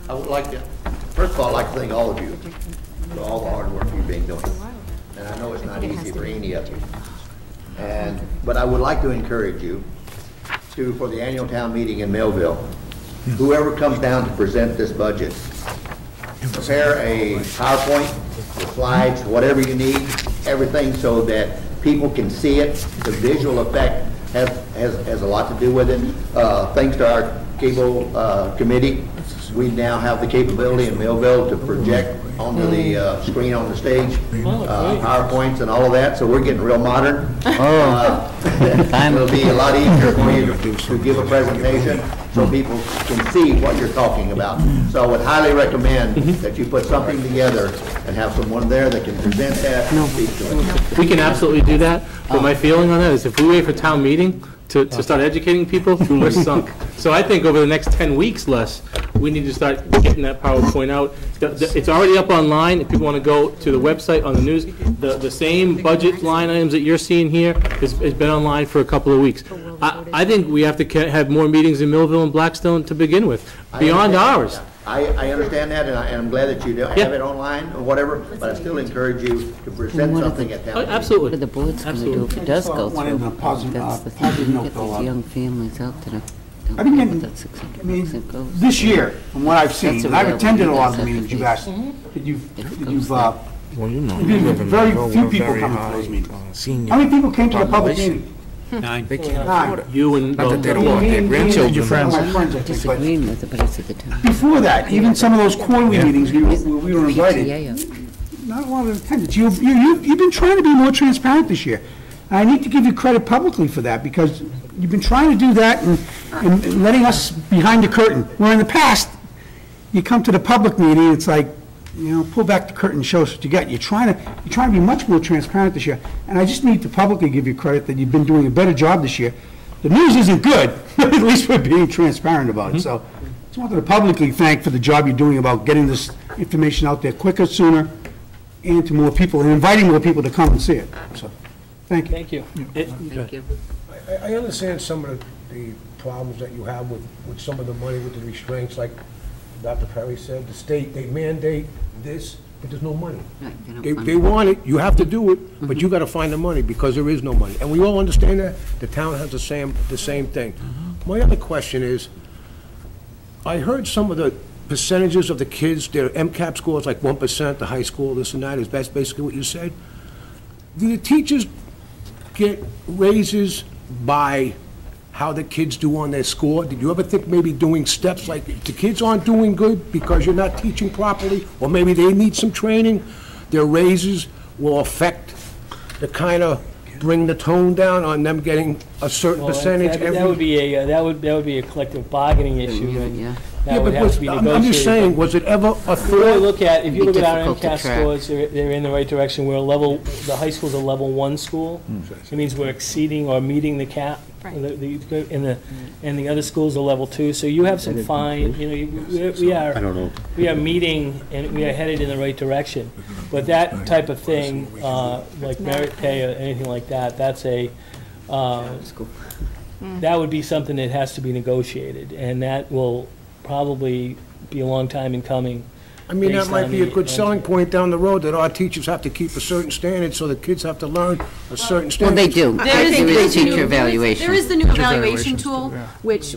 Speaker 20: I would like to, first of all, I'd like to thank all of you for all the hard work you've been doing. And I know it's not easy for any of you. But I would like to encourage you to, for the annual town meeting in Millville, whoever comes down to present this budget, prepare a PowerPoint, the slides, whatever you need, everything so that people can see it. The visual effect has a lot to do with it. Thanks to our cable committee, we now have the capability in Millville to project onto the screen on the stage, PowerPoints and all of that, so we're getting real modern. It'll be a lot easier for you to give a presentation so people can see what you're talking about. So I would highly recommend that you put something together and have someone there that can present that and speak to it.
Speaker 5: We can absolutely do that, but my feeling on that is if we wait for town meeting to start educating people, we're sunk. So I think over the next 10 weeks, Les, we need to start getting that PowerPoint out. It's already up online. If people want to go to the website on the news, the same budget line items that you're seeing here has been online for a couple of weeks. I think we have to have more meetings in Millville and Blackstone to begin with, beyond ours.
Speaker 20: I understand that, and I'm glad that you don't have it online or whatever, but I still encourage you to present something at town meeting.
Speaker 5: Absolutely.
Speaker 2: What are the boards going to do if it does go
Speaker 13: One
Speaker 2: through?
Speaker 13: in a positive
Speaker 2: That's the
Speaker 13: positive
Speaker 2: thing,
Speaker 13: note,
Speaker 2: get
Speaker 13: though,
Speaker 2: these young families out that
Speaker 13: I've been
Speaker 2: don't know
Speaker 13: getting,
Speaker 2: what that 600
Speaker 13: I mean,
Speaker 2: goes.
Speaker 13: this year, from what I've seen,
Speaker 2: That's a
Speaker 13: and I've
Speaker 2: real
Speaker 13: attended a
Speaker 2: one.
Speaker 13: lot of the
Speaker 2: That's
Speaker 13: meetings
Speaker 2: the
Speaker 13: you've
Speaker 2: piece.
Speaker 13: asked, that you've,
Speaker 15: Well, you know.
Speaker 13: there's been very few people coming to those meetings. How many people came to the public meeting?
Speaker 3: 9.
Speaker 15: They can't
Speaker 13: Nine.
Speaker 15: afford it.
Speaker 5: You and
Speaker 15: Not that they don't
Speaker 13: Me
Speaker 15: want their
Speaker 13: and
Speaker 15: grandchildren.
Speaker 13: your friends. My friends, I think, but
Speaker 2: Disagreeing with it, but it's at the time.
Speaker 13: before that, even some of those quarterly meetings, we were invited.
Speaker 2: PTA.
Speaker 13: Not a lot of attendance. You've been trying to be more transparent this year. I need to give you credit publicly for that, because you've been trying to do that and letting us behind the curtain. Where in the past, you come to the public meeting, it's like, pull back the curtain and show us what you got. You're trying to be much more transparent this year. And I just need to publicly give you credit that you've been doing a better job this year. The news isn't good, but at least we're being transparent about it. So I just wanted to publicly thank for the job you're doing about getting this information out there quicker, sooner, and to more people, and inviting more people to come and see it. So, thank you.
Speaker 5: Thank you.
Speaker 2: Thank you.
Speaker 12: I understand some of the problems that you have with some of the money, with the restraints, like Dr. Perry said, the state, they mandate this, but there's no money. They want it, you have to do it, but you gotta find the money, because there is no money. And we all understand that, the town has the same thing. My other question is, I heard some of the percentages of the kids, their MCAP scores like 1%, the high school, this and that, is that's basically what you said. Do the teachers get raises by how the kids do on their score? Did you ever think maybe doing steps like, if the kids aren't doing good because you're not teaching properly, or maybe they need some training, their raises will affect the kind of, bring the tone down on them getting a certain percentage every...
Speaker 5: That would be a collective bargaining issue. That would
Speaker 12: but
Speaker 5: have to be negotiated.
Speaker 12: I'm just saying, was it ever a thought?
Speaker 5: If you look at our
Speaker 2: difficult to
Speaker 5: MCAS
Speaker 2: track.
Speaker 5: scores, they're in the right direction. The high school's a level 1 school. It means we're exceeding or meeting the cap.
Speaker 4: Right.
Speaker 5: And the other schools are level 2, so you have some fine, we are meeting and we are headed in the right direction. But that type of thing, like merit pay or anything like that, that's that would be something that has to be negotiated, and that will probably be a long time in coming.
Speaker 12: I mean, that
Speaker 5: based
Speaker 12: might
Speaker 5: on
Speaker 12: be a
Speaker 5: the-
Speaker 12: good selling point down the road, that our teachers have to keep a certain standard, so the kids have to learn a certain
Speaker 2: Well,
Speaker 12: standard.
Speaker 2: they do.
Speaker 17: There is
Speaker 2: There
Speaker 17: the
Speaker 2: is
Speaker 17: new-
Speaker 2: teacher evaluation.
Speaker 17: There is the new
Speaker 12: Teacher
Speaker 17: evaluation
Speaker 12: evaluations,
Speaker 17: tool,
Speaker 12: yeah.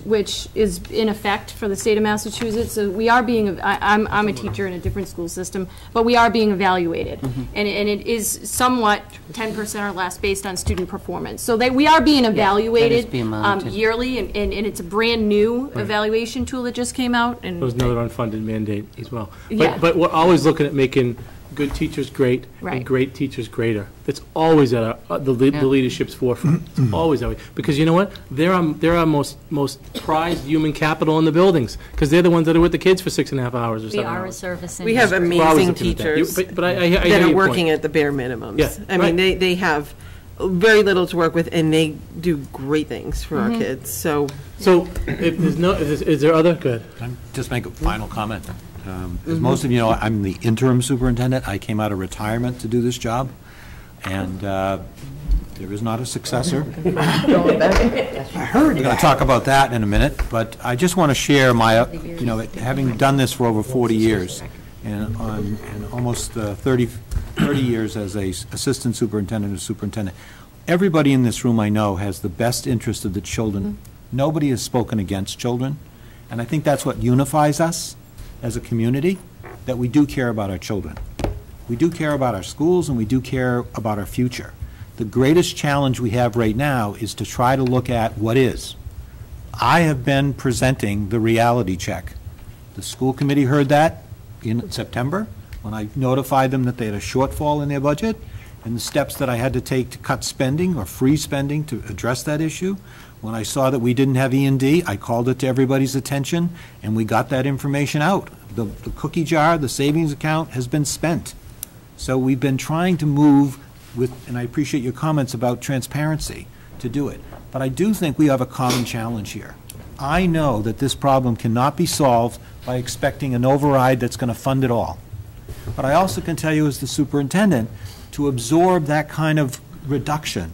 Speaker 17: which is in effect for the state of Massachusetts. So we are being, I'm a teacher in a different school system, but we are being evaluated. And it is somewhat 10% or less based on student performance. So we are being evaluated
Speaker 2: being monitored.
Speaker 17: yearly, and it's a brand-new evaluation tool that just came out. And
Speaker 10: There's another unfunded mandate as well.
Speaker 17: Yeah.
Speaker 10: But we're always looking at making good teachers great
Speaker 17: Right.
Speaker 10: and great teachers greater. That's always at the leadership's forefront. It's always that way. Because you know what? They're our most prized human capital in the buildings, because they're the ones that are with the kids for 6.5 hours or 7
Speaker 4: We are a
Speaker 10: hours.
Speaker 4: service
Speaker 14: We have
Speaker 4: industry.
Speaker 10: We're always
Speaker 14: amazing
Speaker 10: looking at that.
Speaker 14: teachers
Speaker 10: But I hear
Speaker 14: that
Speaker 10: your
Speaker 14: are
Speaker 10: point.
Speaker 14: working at the bare minimums.
Speaker 10: Yeah,
Speaker 14: I mean, they have very little to work with, and they do great things for our kids, so.
Speaker 10: So if there's no, is there other, good?
Speaker 3: Just make a final comment. As most of you know, I'm the interim superintendent. I came out of retirement to do this job, and there is not a successor.
Speaker 13: I heard
Speaker 3: We're going to talk about that in a minute, but I just want to share my, having done this for over 40 years, and almost 30 years as a assistant superintendent or superintendent, everybody in this room I know has the best interest of the children. Nobody has spoken against children, and I think that's what unifies us as a community, that we do care about our children. We do care about our schools, and we do care about our future. The greatest challenge we have right now is to try to look at what is. I have been presenting the reality check. The school committee heard that in September, when I notified them that they had a shortfall in their budget, and the steps that I had to take to cut spending or freeze spending to address that issue. When I saw that we didn't have E&D, I called it to everybody's attention, and we got that information out. The cookie jar, the savings account, has been spent. So we've been trying to move with, and I appreciate your comments about transparency, to do it. But I do think we have a common challenge here. I know that this problem cannot be solved by expecting an override that's going to fund it all. But I also can tell you as the superintendent, to absorb that kind of reduction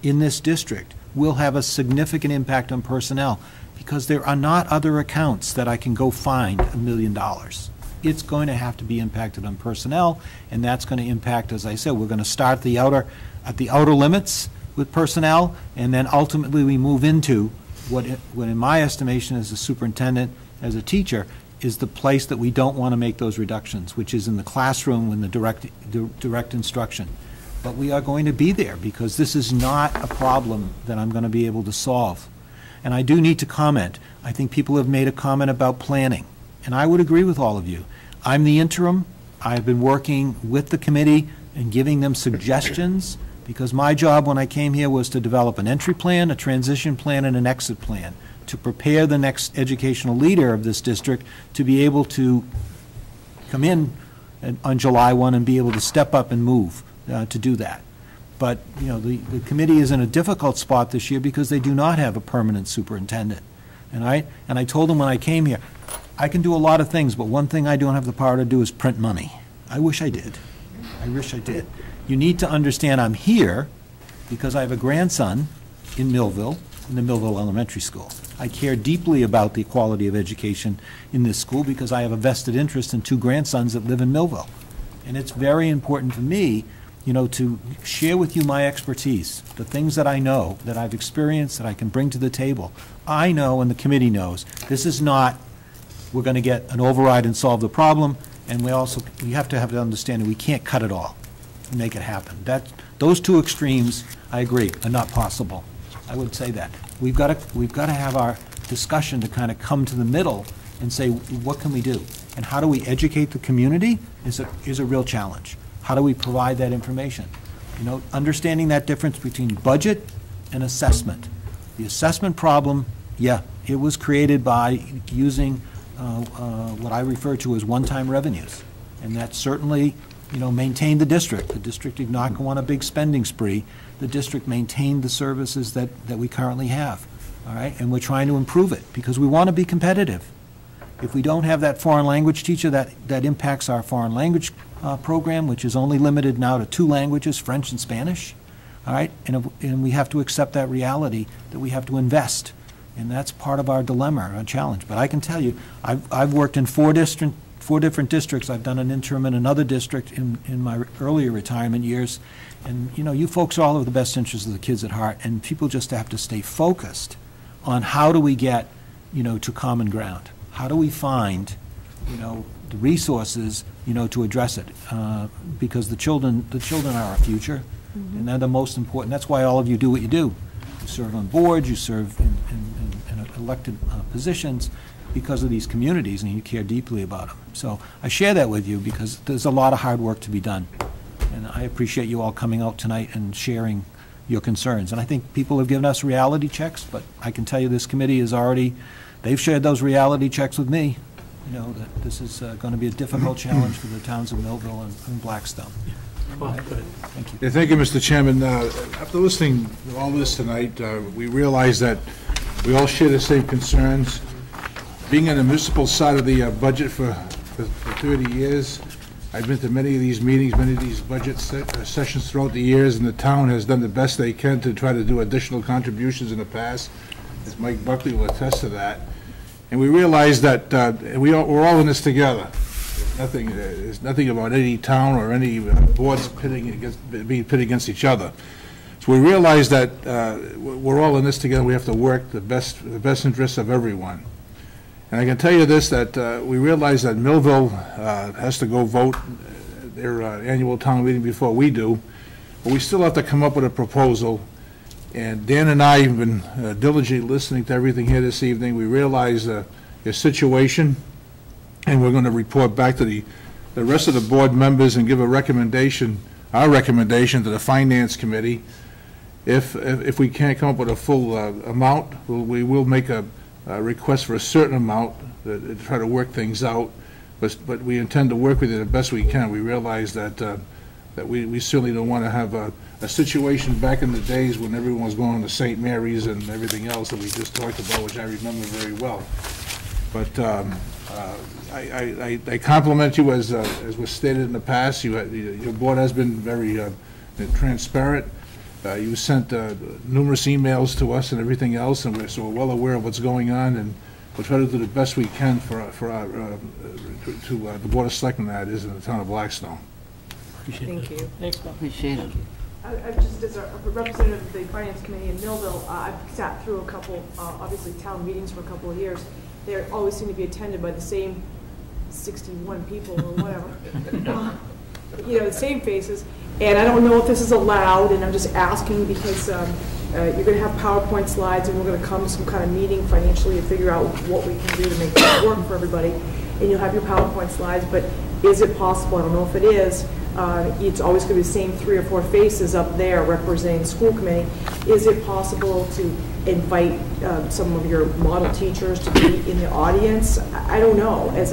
Speaker 3: in this district will have a significant impact on personnel, because there are not other accounts that I can go find $1 million. It's going to have to be impacted on personnel, and that's going to impact, as I said, we're going to start at the outer limits with personnel, and then ultimately we move into what in my estimation as a superintendent, as a teacher, is the place that we don't want to make those reductions, which is in the classroom in the direct instruction. But we are going to be there, because this is not a problem that I'm going to be able to solve. And I do need to comment. I think people have made a comment about planning, and I would agree with all of you. I'm the interim. I've been working with the committee and giving them suggestions, because my job when I came here was to develop an entry plan, a transition plan, and an exit plan to prepare the next educational leader of this district to be able to come in on July 1 and be able to step up and move to do that. But, the committee is in a difficult spot this year because they do not have a permanent superintendent. And I told them when I came here, I can do a lot of things, but one thing I don't have the power to do is print money. I wish I did. I wish I did. You need to understand I'm here because I have a grandson in Millville, in the Millville Elementary School. I care deeply about the quality of education in this school because I have a vested interest in 2 grandsons that live in Millville. And it's very important for me, to share with you my expertise, the things that I know, that I've experienced, that I can bring to the table. I know, and the committee knows, this is not, we're going to get an override and solve the problem, and we have to have the understanding we can't cut it all and make it happen. Those 2 extremes, I agree, are not possible. I would say that. We've got to have our discussion to kind of come to the middle and say, what can we do? And how do we educate the community is a real challenge. How do we provide that information? Understanding that difference between budget and assessment. The assessment problem, it was created by using what I refer to as one-time revenues. And that certainly maintained the district. The district did not go on a big spending spree. The district maintained the services that we currently have, all right? And we're trying to improve it because we want to be competitive. If we don't have that foreign language teacher, that impacts our foreign language program, which is only limited now to 2 languages, French and Spanish, all right? And we have to accept that reality that we have to invest. And that's part of our dilemma, our challenge. But I can tell you, I've worked in 4 different districts. I've done an interim in another district in my earlier retirement years. And, you folks are all have the best interests of the kids at heart, and people just have to stay focused on how do we get, to common ground. How do we find, the resources, to address it? Because the children are our future, and they're the most important. That's why all of you do what you do. You serve on boards, you serve in elected positions because of these communities, and you care deeply about them. So I share that with you because there's a lot of hard work to be done. And I appreciate you all coming out tonight and sharing your concerns. And I think people have given us reality checks, but I can tell you this committee is already, they've shared those reality checks with me, that this is going to be a difficult challenge for the towns of Millville and Blackstone. Thank you.
Speaker 9: Yeah, thank you, Mr. Chairman. After listening to all this tonight, we realize that we all share the same concerns. Being on the municipal side of the budget for 30 years, I've been to many of these meetings, many of these budget sessions throughout the years, and the town has done the best they can to try to do additional contributions in the past, as Mike Buckley will attest to that. And we realize that we're all in this together. There's nothing about any town or any boards being pitted against each other. So we realize that we're all in this together. We have to work the best interests of everyone. And I can tell you this, that we realize that Millville has to go vote their annual town meeting before we do, but we still have to come up with a proposal. And Dan and I have been diligently listening to everything here this evening. We realize your situation, and we're going to report back to the rest of the board members and give a recommendation, our recommendation to the Finance Committee. If we can't come up with a full amount, we will make a request for a certain amount to try to work things out, but we intend to work with it the best we can. We realize that we certainly don't want to have a situation back in the days when everyone was going to St. Mary's and everything else that we just talked about, which I remember very well. But I compliment you, as was stated in the past. Your board has been very transparent. You sent numerous emails to us and everything else, and we're well aware of what's going on, and we'll try to do the best we can for the Board of Selectmen, that is, in the town of Blackstone.
Speaker 14: Thank you.
Speaker 5: Thanks, Bob.
Speaker 2: Appreciate it.
Speaker 19: I've just, as a representative of the Finance Committee in Millville, I've sat through a couple, obviously, town meetings for a couple of years. They always seem to be attended by the same 61 people or whatever. The same faces. And I don't know if this is allowed, and I'm just asking because you're going to have PowerPoint slides, and we're going to come to some kind of meeting financially to figure out what we can do to make this work for everybody. And you'll have your PowerPoint slides, but is it possible, I don't know if it is, it's always going to be the same 3 or 4 faces up there representing the school committee. Is it possible to invite some of your model teachers to be in the audience? I don't know, as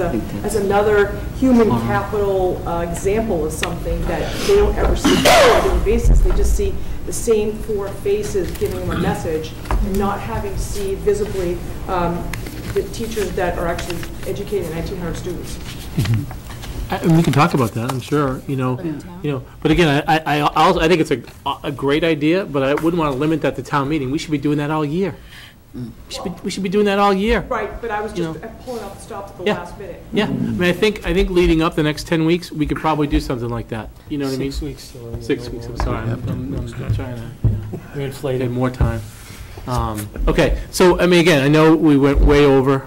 Speaker 19: another human capital example of something that they don't ever see on a regular basis. They just see the same 4 faces giving them a message and not having to see visibly the teachers that are actually educating 1,900 students.
Speaker 10: And we can talk about that, I'm sure, but again, I think it's a great idea, but I wouldn't want to limit that to town meeting. We should be doing that all year. We should be doing that all year.
Speaker 19: Right, but I was just pulling out the stops at the last minute.
Speaker 10: Yeah, I mean, I think leading up the next 10 weeks, we could probably do something like that. You know what I mean?
Speaker 5: 6 weeks.
Speaker 10: 6 weeks, I'm sorry. I'm trying to,
Speaker 5: We're inflated.
Speaker 10: Get more time. Okay, so, I mean, again, I know we went way over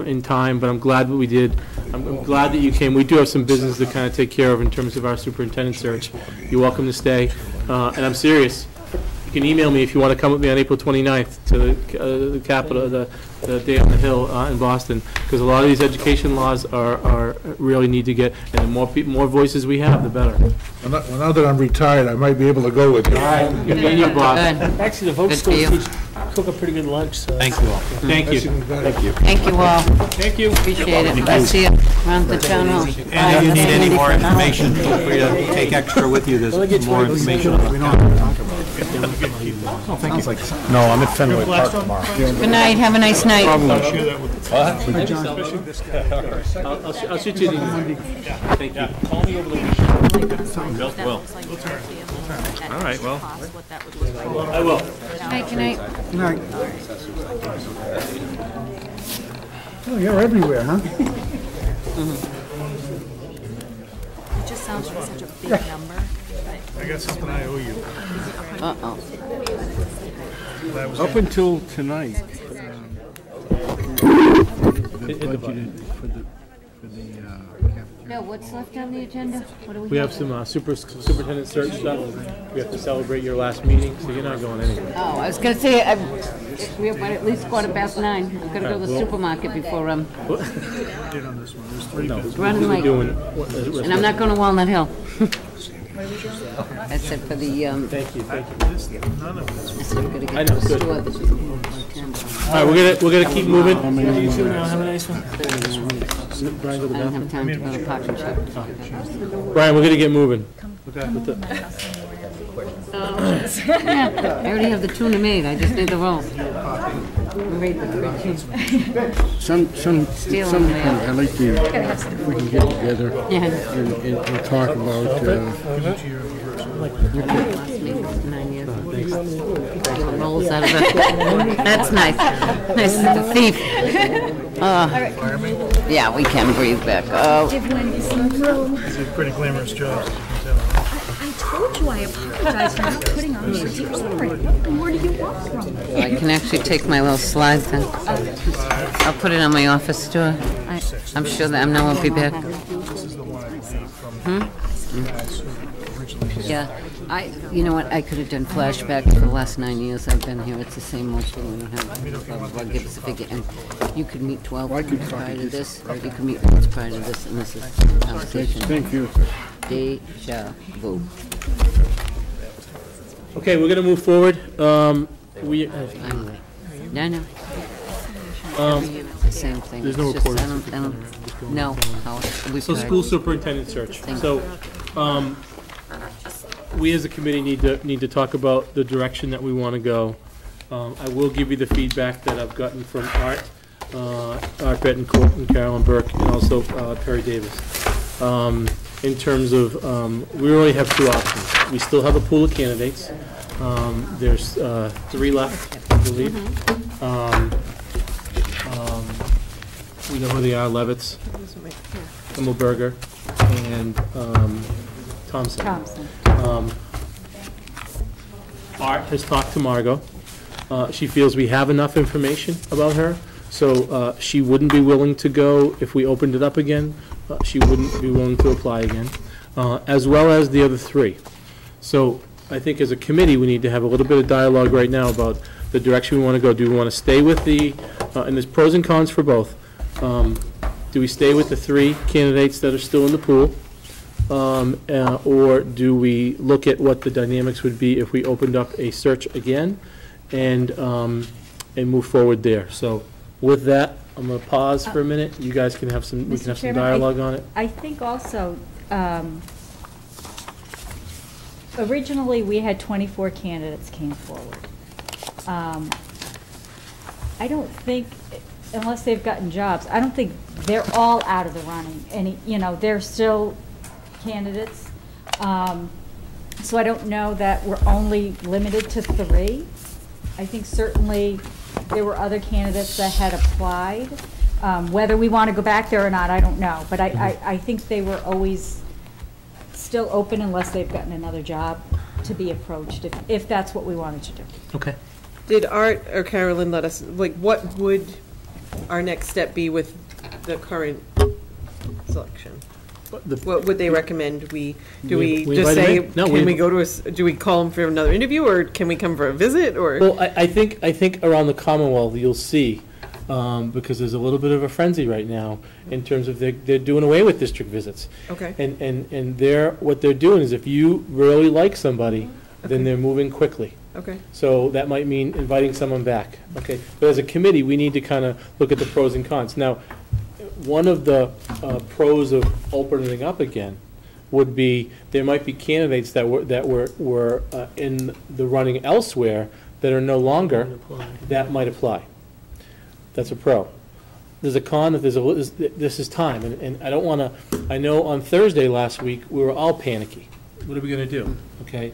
Speaker 10: in time, but I'm glad that we did. I'm glad that you came. We do have some business to kind of take care of in terms of our superintendent search. You're welcome to stay. And I'm serious. You can email me if you want to come with me on April 29th to the Capitol, the Day on the Hill in Boston, because a lot of these education laws are really need to get, and the more voices we have, the better.
Speaker 9: Well, now that I'm retired, I might be able to go with you.
Speaker 10: All right, good meeting you, Bob.
Speaker 2: Good.
Speaker 5: Actually, the vote
Speaker 2: Good
Speaker 5: still
Speaker 2: for you.
Speaker 5: teach cook a pretty good lunch, so.
Speaker 3: Thank you all.
Speaker 10: Thank you.
Speaker 3: Thank you.
Speaker 2: Thank you all.
Speaker 5: Thank you.
Speaker 2: Appreciate it. I'll see you around the town hall.
Speaker 3: And if you need any more information, feel free to take extra with you. There's more information on the counter.
Speaker 6: No, I'm at Fenway Park tomorrow.
Speaker 2: Good night, have a nice night.
Speaker 10: I'll shoot you the Thank you.
Speaker 5: Call me over the weekend.
Speaker 6: Well. All right, well.
Speaker 10: I will.
Speaker 2: Good night.
Speaker 13: Good night. Oh, you're everywhere, huh?
Speaker 4: It just sounds like such a big number.
Speaker 6: I got something I owe you.
Speaker 2: Uh-oh.
Speaker 18: Up until tonight, budgeted for the
Speaker 2: Bill, what's left on the agenda? What do
Speaker 10: We have some superintendent search stuff. We have to celebrate your last meeting, so you're not going anywhere.
Speaker 2: Oh, I was gonna say, we have at least 9:15. I've gotta go to the supermarket before
Speaker 10: No.
Speaker 2: running late. And I'm not going to Walnut Hill. I said for the,
Speaker 10: Thank you.
Speaker 2: I said I'm gonna
Speaker 10: I
Speaker 2: get
Speaker 10: know,
Speaker 2: to the
Speaker 10: good.
Speaker 2: store. This is
Speaker 10: All right, we're gonna keep moving.
Speaker 5: You too now, have a nice one.
Speaker 10: Brian, go to the
Speaker 2: I don't
Speaker 10: bathroom.
Speaker 2: have time to go to Park and Shop.
Speaker 10: Brian, we're gonna get moving.
Speaker 2: Yeah, I already have the tuna made, I just need the rolls. Rate the three cheese.
Speaker 18: Sometimes I like to, if we can get together
Speaker 2: Yeah.
Speaker 18: and talk about,
Speaker 2: 9 years. Getting rolls out of it. That's nice. Nice, the thief. Yeah, we can breathe back. Oh.
Speaker 6: It's a pretty glamorous job.
Speaker 4: I told you I apologize for not putting on the receipts for it. Where do you want from?
Speaker 2: I can actually take my little slide thing. I'll put it on my office door. I'm sure that I won't be back. Yeah, you know what, I could have done flashback for the last 9 years I've been here. It's the same old thing. We don't have, I'll give us a figure. And you could meet 12 minutes prior to this, or you could meet minutes prior to this, and this is the conversation.
Speaker 18: thank you.
Speaker 2: Deja vu.
Speaker 10: Okay, we're gonna move forward.
Speaker 2: No. It's the same thing.
Speaker 10: There's no
Speaker 2: It's just,
Speaker 10: recording.
Speaker 2: no.
Speaker 10: So school superintendent search. So, we as a committee need to talk about the direction that we want to go. I will give you the feedback that I've gotten from Art Betancourt and Carolyn Burke, and also Perry Davis. In terms of, we really have two options. We still have a pool of candidates. There's 3 left, I believe. We know who they are: Levitz, Himmelberger, and Thompson. Art has talked to Margot. She feels we have enough information about her, so she wouldn't be willing to go if we opened it up again. She wouldn't be willing to apply again, as well as the other 3. So I think as a committee, we need to have a little bit of dialogue right now about the direction we want to go. Do we want to stay with the, and there's pros and cons for both. Do we stay with the 3 candidates that are still in the pool? Or do we look at what the dynamics would be if we opened up a search again and move forward there? So with that, I'm going to pause for a minute. You guys can have some, we can have some dialogue on it.
Speaker 4: I think also, originally, we had 24 candidates came forward. I don't think, unless they've gotten jobs, I don't think they're all out of the running. And, they're still candidates. So I don't know that we're only limited to 3. I think certainly there were other candidates that had applied. Whether we want to go back there or not, I don't know. But I think they were always still open unless they've gotten another job to be approached, if that's what we wanted to do.
Speaker 10: Okay.
Speaker 14: Did Art or Carolyn let us, what would our next step be with the current selection? What would they recommend? Do we just say, can we go to do we call them for another interview, or can we come for a visit, or?
Speaker 10: Well, I think around the Commonwealth, you'll see, because there's a little bit of a frenzy right now in terms of they're doing away with district visits.
Speaker 14: Okay.
Speaker 10: And what they're doing is if you really like somebody, then they're moving quickly.
Speaker 14: Okay.
Speaker 10: So that might mean inviting someone back, okay? But as a committee, we need to kind of look at the pros and cons. Now, one of the pros of opening up again would be, there might be candidates that were in the running elsewhere that are no longer, that might apply. That's a pro. There's a con that this is time, and I don't want to, I know on Thursday last week, we were all panicky. What are we going to do, okay?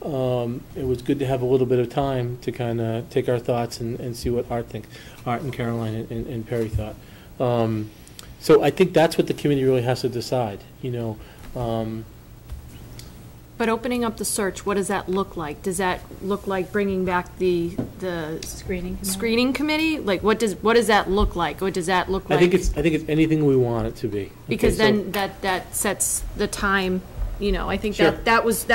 Speaker 10: It was good to have a little bit of time to kind of take our thoughts and see what Art and Caroline and Perry thought. So I think that's what the committee really has to decide, you know.
Speaker 17: But opening up the search, what does that look like? Does that look like bringing back the screening committee? Like, what does that look like? What does that look like?
Speaker 10: I think it's anything we want it to be.
Speaker 17: Because
Speaker 10: okay,
Speaker 17: then that sets the time. You know, I think
Speaker 10: Sure.
Speaker 17: that was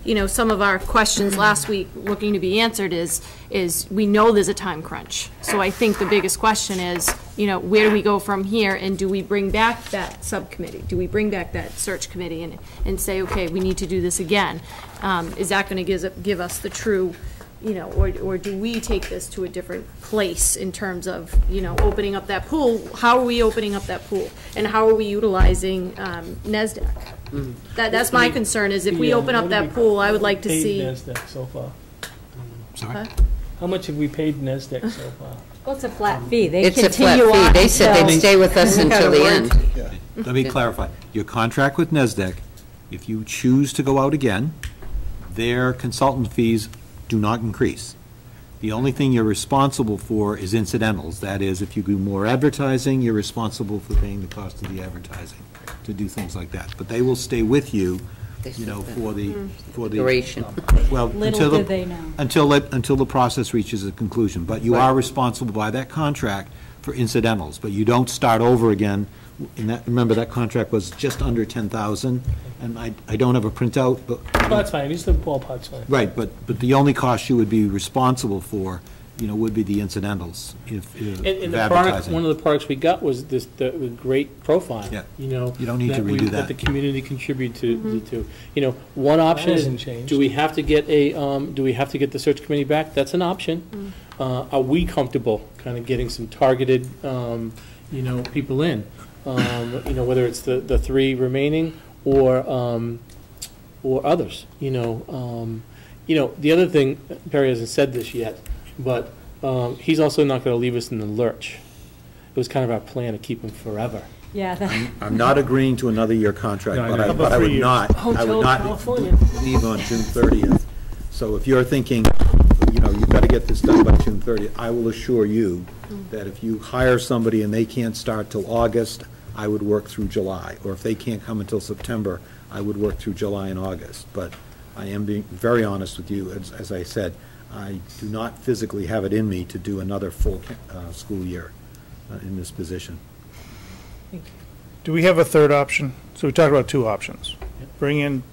Speaker 17: you know, some of our questions last week looking to be answered is we know there's a time crunch. So I think the biggest question is, you know, where do we go from here, and do we bring back that subcommittee? Do we bring back that search committee and say, okay, we need to do this again? Is that going to give us the true, you know, or do we take this to a different place in terms of, you know, opening up that pool? How are we opening up that pool, and how are we utilizing NESDEC?
Speaker 10: Mm.
Speaker 17: That's my concern, is if we open up that pool, I would like to see.
Speaker 5: NESDEC so far?
Speaker 3: Sorry?
Speaker 17: Huh?
Speaker 5: How much have we paid NESDEC so far?
Speaker 2: Well, it's a flat fee. They It's a flat continue on fee. They said they'd until- stay with us until the end.
Speaker 3: Let me clarify. Your contract with NESDEC, if you choose to go out again, their consultant fees do not increase. The only thing you're responsible for is incidentals. That is, if you do more advertising, you're responsible for paying the cost of the advertising to do things like that. But they will stay with you, you know, for the
Speaker 2: Duration.
Speaker 3: well,
Speaker 4: Little
Speaker 3: until
Speaker 4: do
Speaker 3: the
Speaker 4: they know.
Speaker 3: until the process reaches a conclusion. But you are responsible by that contract for incidentals. But you don't start over again. And that, remember, that contract was just under 10,000, and I don't have a printout, but
Speaker 5: That's fine, just the ballpark's fine.
Speaker 3: right. But the only cost you would be responsible for, you know, would be the incidentals if
Speaker 10: And the product,
Speaker 3: advertising.
Speaker 10: one of the products we got was the great profile.
Speaker 3: Yeah.
Speaker 10: You know.
Speaker 3: You don't need to redo that.
Speaker 10: That the community contributed to. You know, one option is,
Speaker 5: hasn't changed.
Speaker 10: do we have to get the search committee back? That's an option. Are we comfortable kind of getting some targeted, you know, people in? You know, whether it's the three remaining or others, you know. The other thing, Perry hasn't said this yet, but he's also not going to leave us in the lurch. It was kind of our plan to keep him forever.
Speaker 4: Yeah.
Speaker 3: I'm not agreeing to another year contract,
Speaker 10: No, I
Speaker 3: but
Speaker 10: know.
Speaker 3: I
Speaker 10: How about
Speaker 3: would
Speaker 10: 3 years?
Speaker 3: not, I
Speaker 5: Hotel
Speaker 3: would not
Speaker 5: California.
Speaker 3: leave on June 30th. So if you're thinking, you know, you've got to get this done by June 30th, I will assure you that if you hire somebody and they can't start till August, I would work through July. Or if they can't come until September, I would work through July and August. But I am being very honest with you. As I said, I do not physically have it in me to do another full school year in this position.
Speaker 1: Do we have a third option? So we talked about two options. Bring in,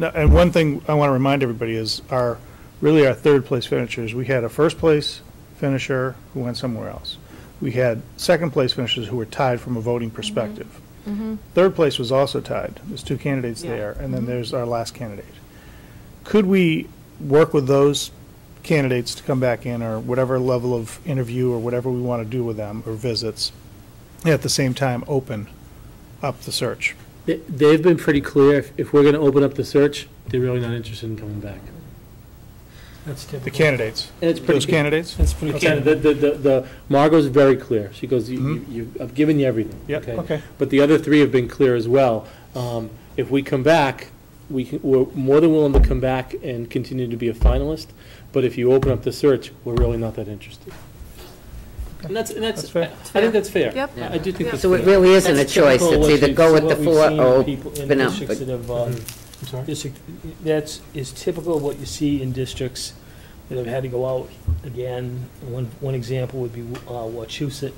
Speaker 1: and one thing I want to remind everybody is our third place finishers. We had a first place finisher who went somewhere else. We had second place finishers who were tied from a voting perspective. Third place was also tied. There's two candidates there, and then there's our last candidate. Could we work with those candidates to come back in, or whatever level of interview or whatever we want to do with them, or visits, and at the same time open up the search?
Speaker 10: They've been pretty clear, if we're going to open up the search, they're really not interested in coming back.
Speaker 5: That's typical.
Speaker 1: The candidates?
Speaker 10: And it's pretty
Speaker 1: Those candidates?
Speaker 5: That's pretty
Speaker 10: Okay, the Margot's very clear. She goes, I've given you everything.
Speaker 1: Yep, okay.
Speaker 10: But the other three have been clear as well. If we come back, we're more than willing to come back and continue to be a finalist. But if you open up the search, we're really not that interested. And that's
Speaker 1: fair.
Speaker 10: I think that's fair.
Speaker 17: Yep.
Speaker 10: I do think that's
Speaker 2: So
Speaker 10: fair.
Speaker 2: it really isn't a
Speaker 5: That's
Speaker 2: choice.
Speaker 5: typical
Speaker 2: It's
Speaker 5: what
Speaker 2: either
Speaker 5: you-
Speaker 2: go with
Speaker 5: what
Speaker 2: the
Speaker 5: we've
Speaker 2: four
Speaker 5: seen
Speaker 2: or
Speaker 5: in people in
Speaker 2: open up.
Speaker 5: districts that have,
Speaker 10: I'm sorry?
Speaker 5: That is typical of what you see in districts that have had to go out again. One example would be Wachusett.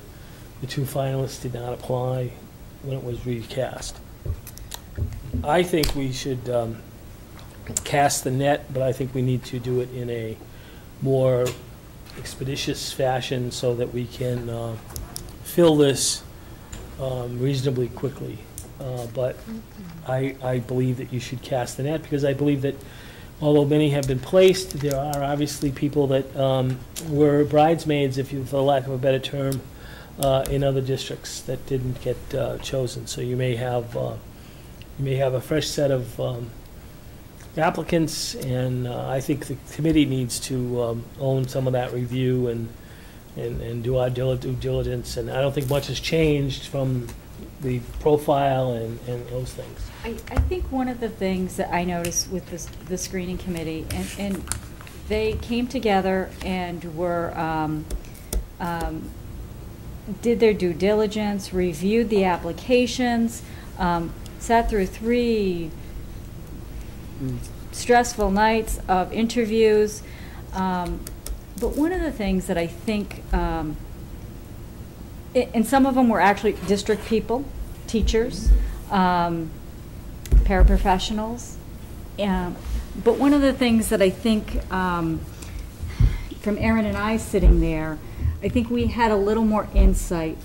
Speaker 5: The two finalists did not apply when it was recast. I think we should cast the net, but I think we need to do it in a more expeditious fashion so that we can fill this reasonably quickly. But I believe that you should cast the net, because I believe that although many have been placed, there are obviously people that were bridesmaids, for lack of a better term, in other districts that didn't get chosen. So you may have a fresh set of applicants, and I think the committee needs to own some of that review and do our due diligence. And I don't think much has changed from the profile and those things.
Speaker 4: I think one of the things that I noticed with the screening committee, and they came together and were, did their due diligence, reviewed the applications, sat through 3 stressful nights of interviews. But one of the things that I think, and some of them were actually district people, teachers, paraprofessionals. But one of the things that I think, from Erin and I sitting there, I think we had a little more insight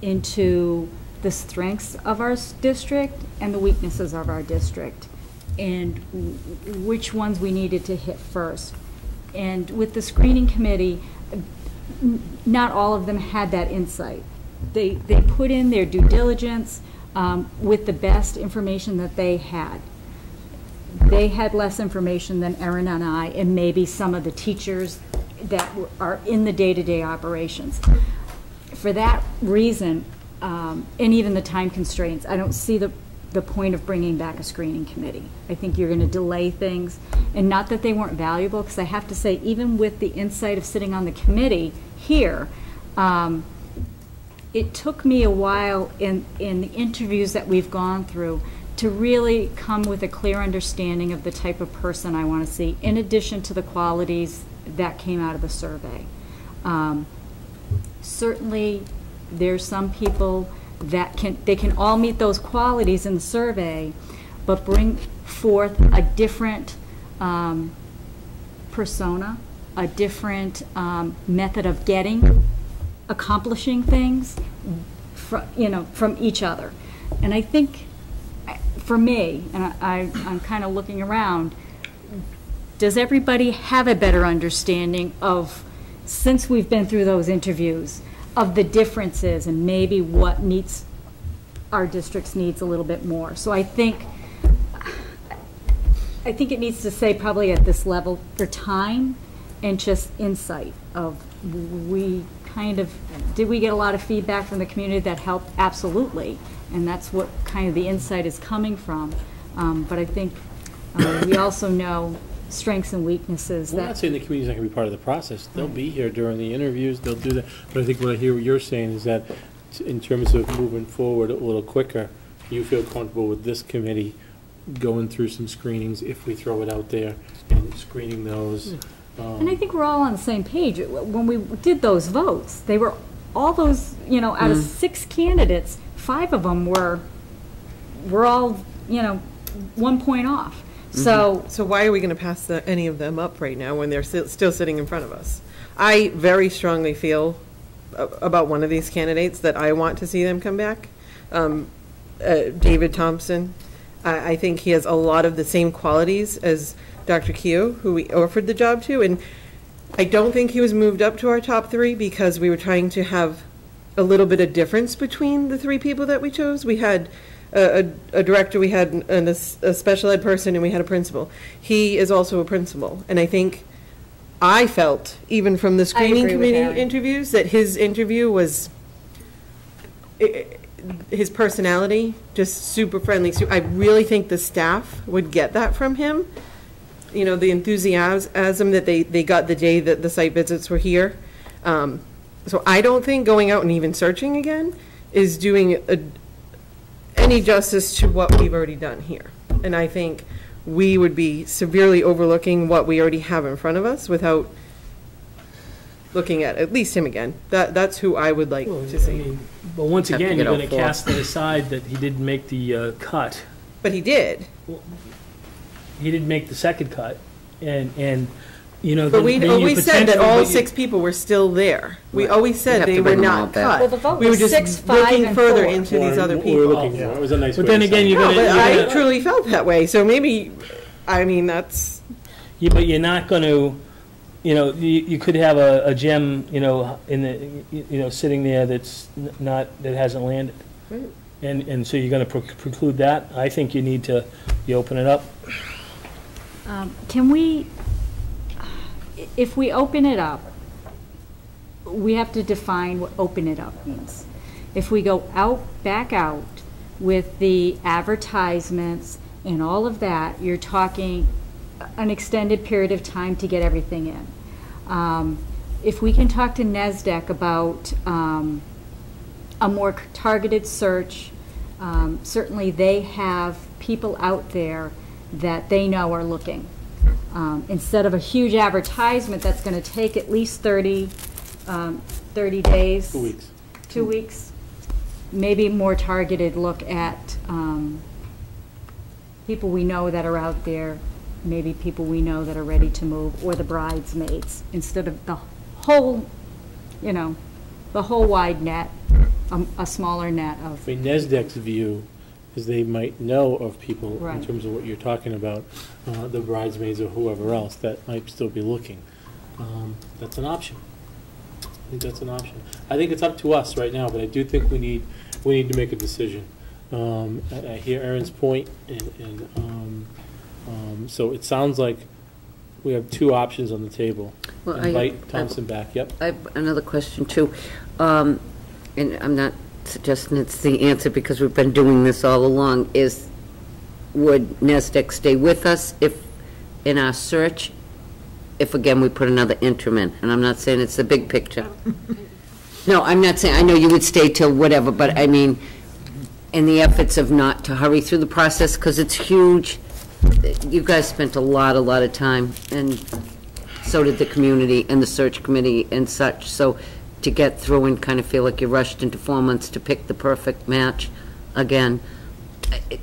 Speaker 4: into the strengths of our district and the weaknesses of our district, and which ones we needed to hit first. And with the screening committee, not all of them had that insight. They put in their due diligence with the best information that they had. They had less information than Erin and I, and maybe some of the teachers that are in the day-to-day operations. For that reason, and even the time constraints, I don't see the point of bringing back a screening committee. I think you're going to delay things, and not that they weren't valuable, because I have to say, even with the insight of sitting on the committee here, it took me a while in the interviews that we've gone through to really come with a clear understanding of the type of person I want to see, in addition to the qualities that came out of the survey. Certainly, there's some people that can all meet those qualities in the survey, but bring forth a different persona, a different method of accomplishing things from each other. And I think, for me, and I'm kind of looking around, does everybody have a better understanding of, since we've been through those interviews, of the differences and maybe what meets our district's needs a little bit more? So I think it needs to say probably at this level for time and just insight of, did we get a lot of feedback from the community that helped? Absolutely. And that's what kind of the insight is coming from. But I think we also know strengths and weaknesses.
Speaker 10: We're not saying the community's not going to be part of the process. They'll be here during the interviews. They'll do that. But I think what I hear what you're saying is that in terms of moving forward a little quicker, you feel comfortable with this committee going through some screenings if we throw it out there and screening those.
Speaker 4: And I think we're all on the same page. When we did those votes, they were all those, out of 6 candidates, 5 of them were all, 1 point off. So
Speaker 14: why are we going to pass any of them up right now when they're still sitting in front of us? I very strongly feel about one of these candidates that I want to see them come back. David Thompson. I think he has a lot of the same qualities as Dr. Keogh, who we offered the job to, and I don't think he was moved up to our top 3 because we were trying to have a little bit of difference between the 3 people that we chose. We had a director, we had a special ed person, and we had a principal. He is also a principal, and I felt, even from the screening committee interviews, that his interview was, his personality, just super friendly. So I really think the staff would get that from him. The enthusiasm that they got the day that the site visits were here. So I don't think going out and even searching again is doing any justice to what we've already done here. And I think we would be severely overlooking what we already have in front of us without looking at least him again. That's who I would like to see.
Speaker 5: But once again, you're going to cast it aside that he didn't make the cut.
Speaker 14: But he did.
Speaker 5: He didn't make the second cut, and
Speaker 14: But we always said that all 6 people were still there. We always said they were not cut.
Speaker 4: Well, the vote
Speaker 14: we were
Speaker 4: was
Speaker 14: just
Speaker 4: 6, 5,
Speaker 14: looking
Speaker 4: and
Speaker 14: further
Speaker 4: 4.
Speaker 14: into these other people.
Speaker 10: We were looking for. It was a nice.
Speaker 5: But then again,
Speaker 14: I truly felt that way. So maybe, that's.
Speaker 5: but you're not going to, you could have a gem, in the, sitting there that's not, that hasn't landed.
Speaker 14: Right.
Speaker 5: And so you're going to preclude that? I think you need to, you open it up.
Speaker 4: Can we, if we open it up, we have to define what open it up means. If we go back out with the advertisements and all of that, you're talking an extended period of time to get everything in. If we can talk to NASDAQ about a more targeted search, certainly they have people out there that they know are looking. Instead of a huge advertisement that's going to take at least 30 days.
Speaker 10: 2 weeks.
Speaker 4: 2 weeks. Maybe more targeted look at people we know that are out there, maybe people we know that are ready to move, or the bridesmaids, instead of the whole, the whole wide net, a smaller net of.
Speaker 10: I mean, NASDAQ's view is they might know of people
Speaker 4: Right.
Speaker 10: in terms of what you're talking about, the bridesmaids or whoever else that might still be looking. That's an option. I think that's an option. I think it's up to us right now, but I do think we need to make a decision. I hear Aaron's point, and so it sounds like we have two options on the table.
Speaker 2: Well,
Speaker 10: Invite Thompson back. Yep.
Speaker 2: I have another question, too. And I'm not suggesting it's the answer because we've been doing this all along, is would NASDAQ stay with us if, in our search, if again we put another interim in? And I'm not saying it's the big picture. No, I'm not saying, I know you would stay till whatever, but I mean, in the efforts of not to hurry through the process, because it's huge. You guys spent a lot of time, and so did the community and the search committee and such. So to get through and kind of feel like you rushed into 4 months to pick the perfect match again,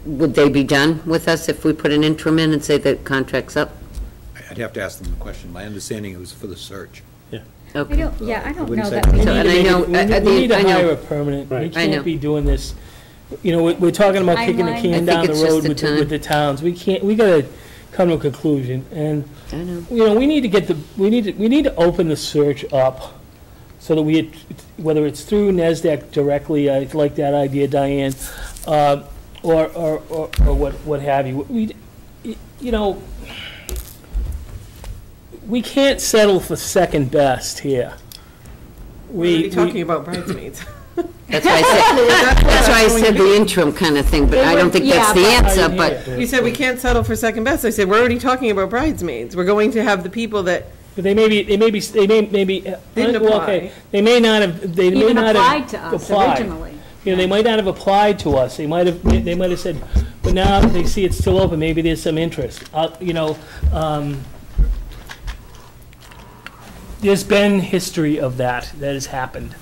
Speaker 2: would they be done with us if we put an interim in and say the contract's up?
Speaker 3: I'd have to ask them the question. My understanding it was for the search.
Speaker 10: Yeah.
Speaker 2: Okay.
Speaker 4: I don't know
Speaker 10: We
Speaker 4: that.
Speaker 5: need to
Speaker 2: I know.
Speaker 5: hire a permanent. We
Speaker 2: I know.
Speaker 5: can't be doing this. We're talking about kicking the
Speaker 4: Timeline.
Speaker 5: can
Speaker 2: I think
Speaker 5: down the
Speaker 2: it's just
Speaker 5: road
Speaker 2: the
Speaker 5: with the towns. We gotta come to a conclusion. And,
Speaker 2: I know.
Speaker 5: we need to we need to open the search up so that whether it's through NASDAQ directly, I like that idea, Diane, or what have you. We can't settle for second best here.
Speaker 14: We're already talking about bridesmaids.
Speaker 2: That's why I said the interim kind of thing, but I don't think that's the answer, but.
Speaker 14: You said we can't settle for second best. I said, we're already talking about bridesmaids. We're going to have the people that.
Speaker 5: But they may
Speaker 14: Didn't apply.
Speaker 5: okay, they may not have, they may
Speaker 4: Even
Speaker 5: not
Speaker 4: applied
Speaker 5: have
Speaker 4: to us
Speaker 5: applied.
Speaker 4: originally.
Speaker 5: They might not have applied to us. They might have said, but now that they see it's still open, maybe there's some interest. There's been history of that has happened.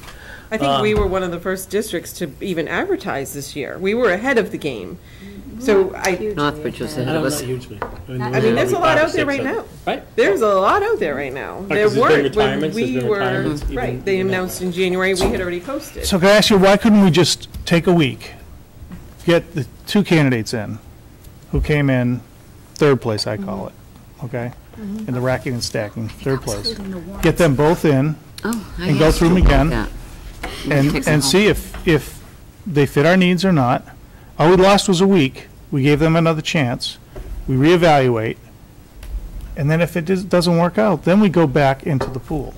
Speaker 14: I think we were one of the first districts to even advertise this year. We were ahead of the game. So
Speaker 2: Northbridge was ahead of us.
Speaker 10: Not hugely.
Speaker 14: I mean, there's a lot out there right now.
Speaker 10: Right?
Speaker 14: There's a lot out there right now. There
Speaker 10: 'cause there's been
Speaker 14: weren't when
Speaker 10: retirements, there's
Speaker 14: we
Speaker 10: been
Speaker 14: were,
Speaker 10: retirements even,
Speaker 14: right, they announced in January, we had already posted.
Speaker 1: So can I ask you, why couldn't we just take a week, get the two candidates in, who came in third place, I call it, okay? In the racking and stacking, third place. Get them both in and go through them again and see if they fit our needs or not. All we lost was a week. We gave them another chance. We reevaluate. And then if it doesn't work out, then we go back into the pool.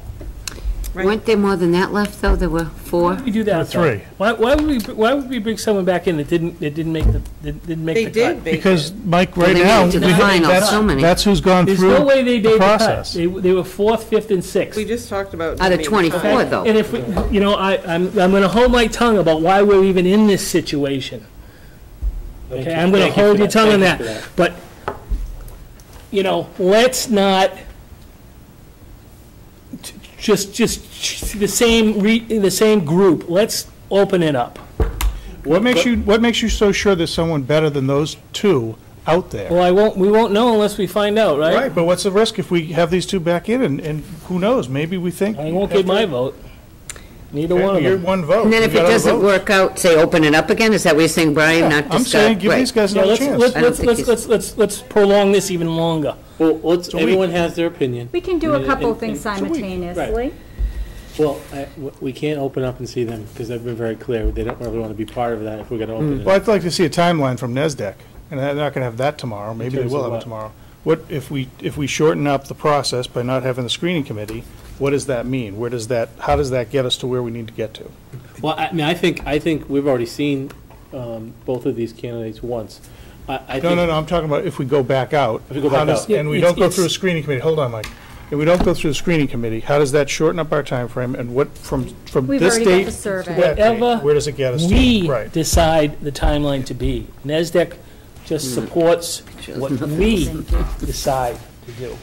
Speaker 2: Weren't there more than that left, though? There were 4?
Speaker 5: We do that.
Speaker 1: There were 3.
Speaker 5: Why would we bring someone back in that didn't make the cut?
Speaker 1: Because, Mike, right
Speaker 2: Well, they
Speaker 1: now,
Speaker 2: made it to the final, so many.
Speaker 1: that's who's gone
Speaker 5: There's
Speaker 1: through
Speaker 5: no way they
Speaker 1: the
Speaker 5: made the cut.
Speaker 1: process.
Speaker 5: They were 4th, 5th, and 6th.
Speaker 14: We just talked about.
Speaker 2: Out of 24, though.
Speaker 5: And if we, I'm going to hold my tongue about why we're even in this situation. Okay, I'm going to hold your tongue on that. But, let's not just the same group. Let's open it up.
Speaker 1: What makes you so sure there's someone better than those two out there?
Speaker 5: Well, we won't know unless we find out, right?
Speaker 1: Right, but what's the risk if we have these two back in, and who knows, maybe we think.
Speaker 5: I won't give my vote. Neither one of
Speaker 1: You're
Speaker 5: them.
Speaker 1: one vote.
Speaker 2: And then if
Speaker 1: You
Speaker 2: it
Speaker 1: got other
Speaker 2: doesn't
Speaker 1: votes.
Speaker 2: work out, say, open it up again? Is that what you're saying, Brian? Not
Speaker 1: I'm
Speaker 2: just,
Speaker 1: saying give
Speaker 2: right.
Speaker 1: these guys
Speaker 5: Yeah,
Speaker 1: another
Speaker 5: let's,
Speaker 1: chance.
Speaker 5: let's,
Speaker 2: I don't
Speaker 5: let's,
Speaker 2: think
Speaker 5: let's,
Speaker 2: he's-
Speaker 5: let's prolong this even longer.
Speaker 10: Well, let's,
Speaker 1: a week.
Speaker 10: everyone has their opinion.
Speaker 4: We can do
Speaker 10: And-
Speaker 4: a couple
Speaker 10: and-
Speaker 4: things
Speaker 10: and-
Speaker 4: simultaneously.
Speaker 10: Well, we can't open up and see them, because they've been very clear, they don't really want to be part of that if we're going to open it
Speaker 1: Well,
Speaker 10: up.
Speaker 1: I'd like to see a timeline from NESDEC, and they're not going to have that tomorrow. Maybe they
Speaker 10: terms
Speaker 1: will
Speaker 10: of
Speaker 1: have
Speaker 10: what?
Speaker 1: it tomorrow. What, if we shorten up the process by not having the screening committee, what does that mean? How does that get us to where we need to get to?
Speaker 10: Well, I mean, I think we've already seen both of these candidates once. I think.
Speaker 1: No, I'm talking about if we go back out.
Speaker 10: If we go
Speaker 1: how
Speaker 10: back
Speaker 1: does-
Speaker 10: out.
Speaker 1: And we don't go through a screening committee, hold on, Mike. If we don't go through the screening committee, how does that shorten up our time frame? And what, from
Speaker 4: We've
Speaker 1: this
Speaker 4: already got
Speaker 1: date
Speaker 4: the
Speaker 1: to
Speaker 4: survey.
Speaker 1: that date,
Speaker 5: Whatever
Speaker 1: where does it get us to?
Speaker 5: we
Speaker 1: Right.
Speaker 5: decide the timeline to be. NESDEC just supports what we decide to do.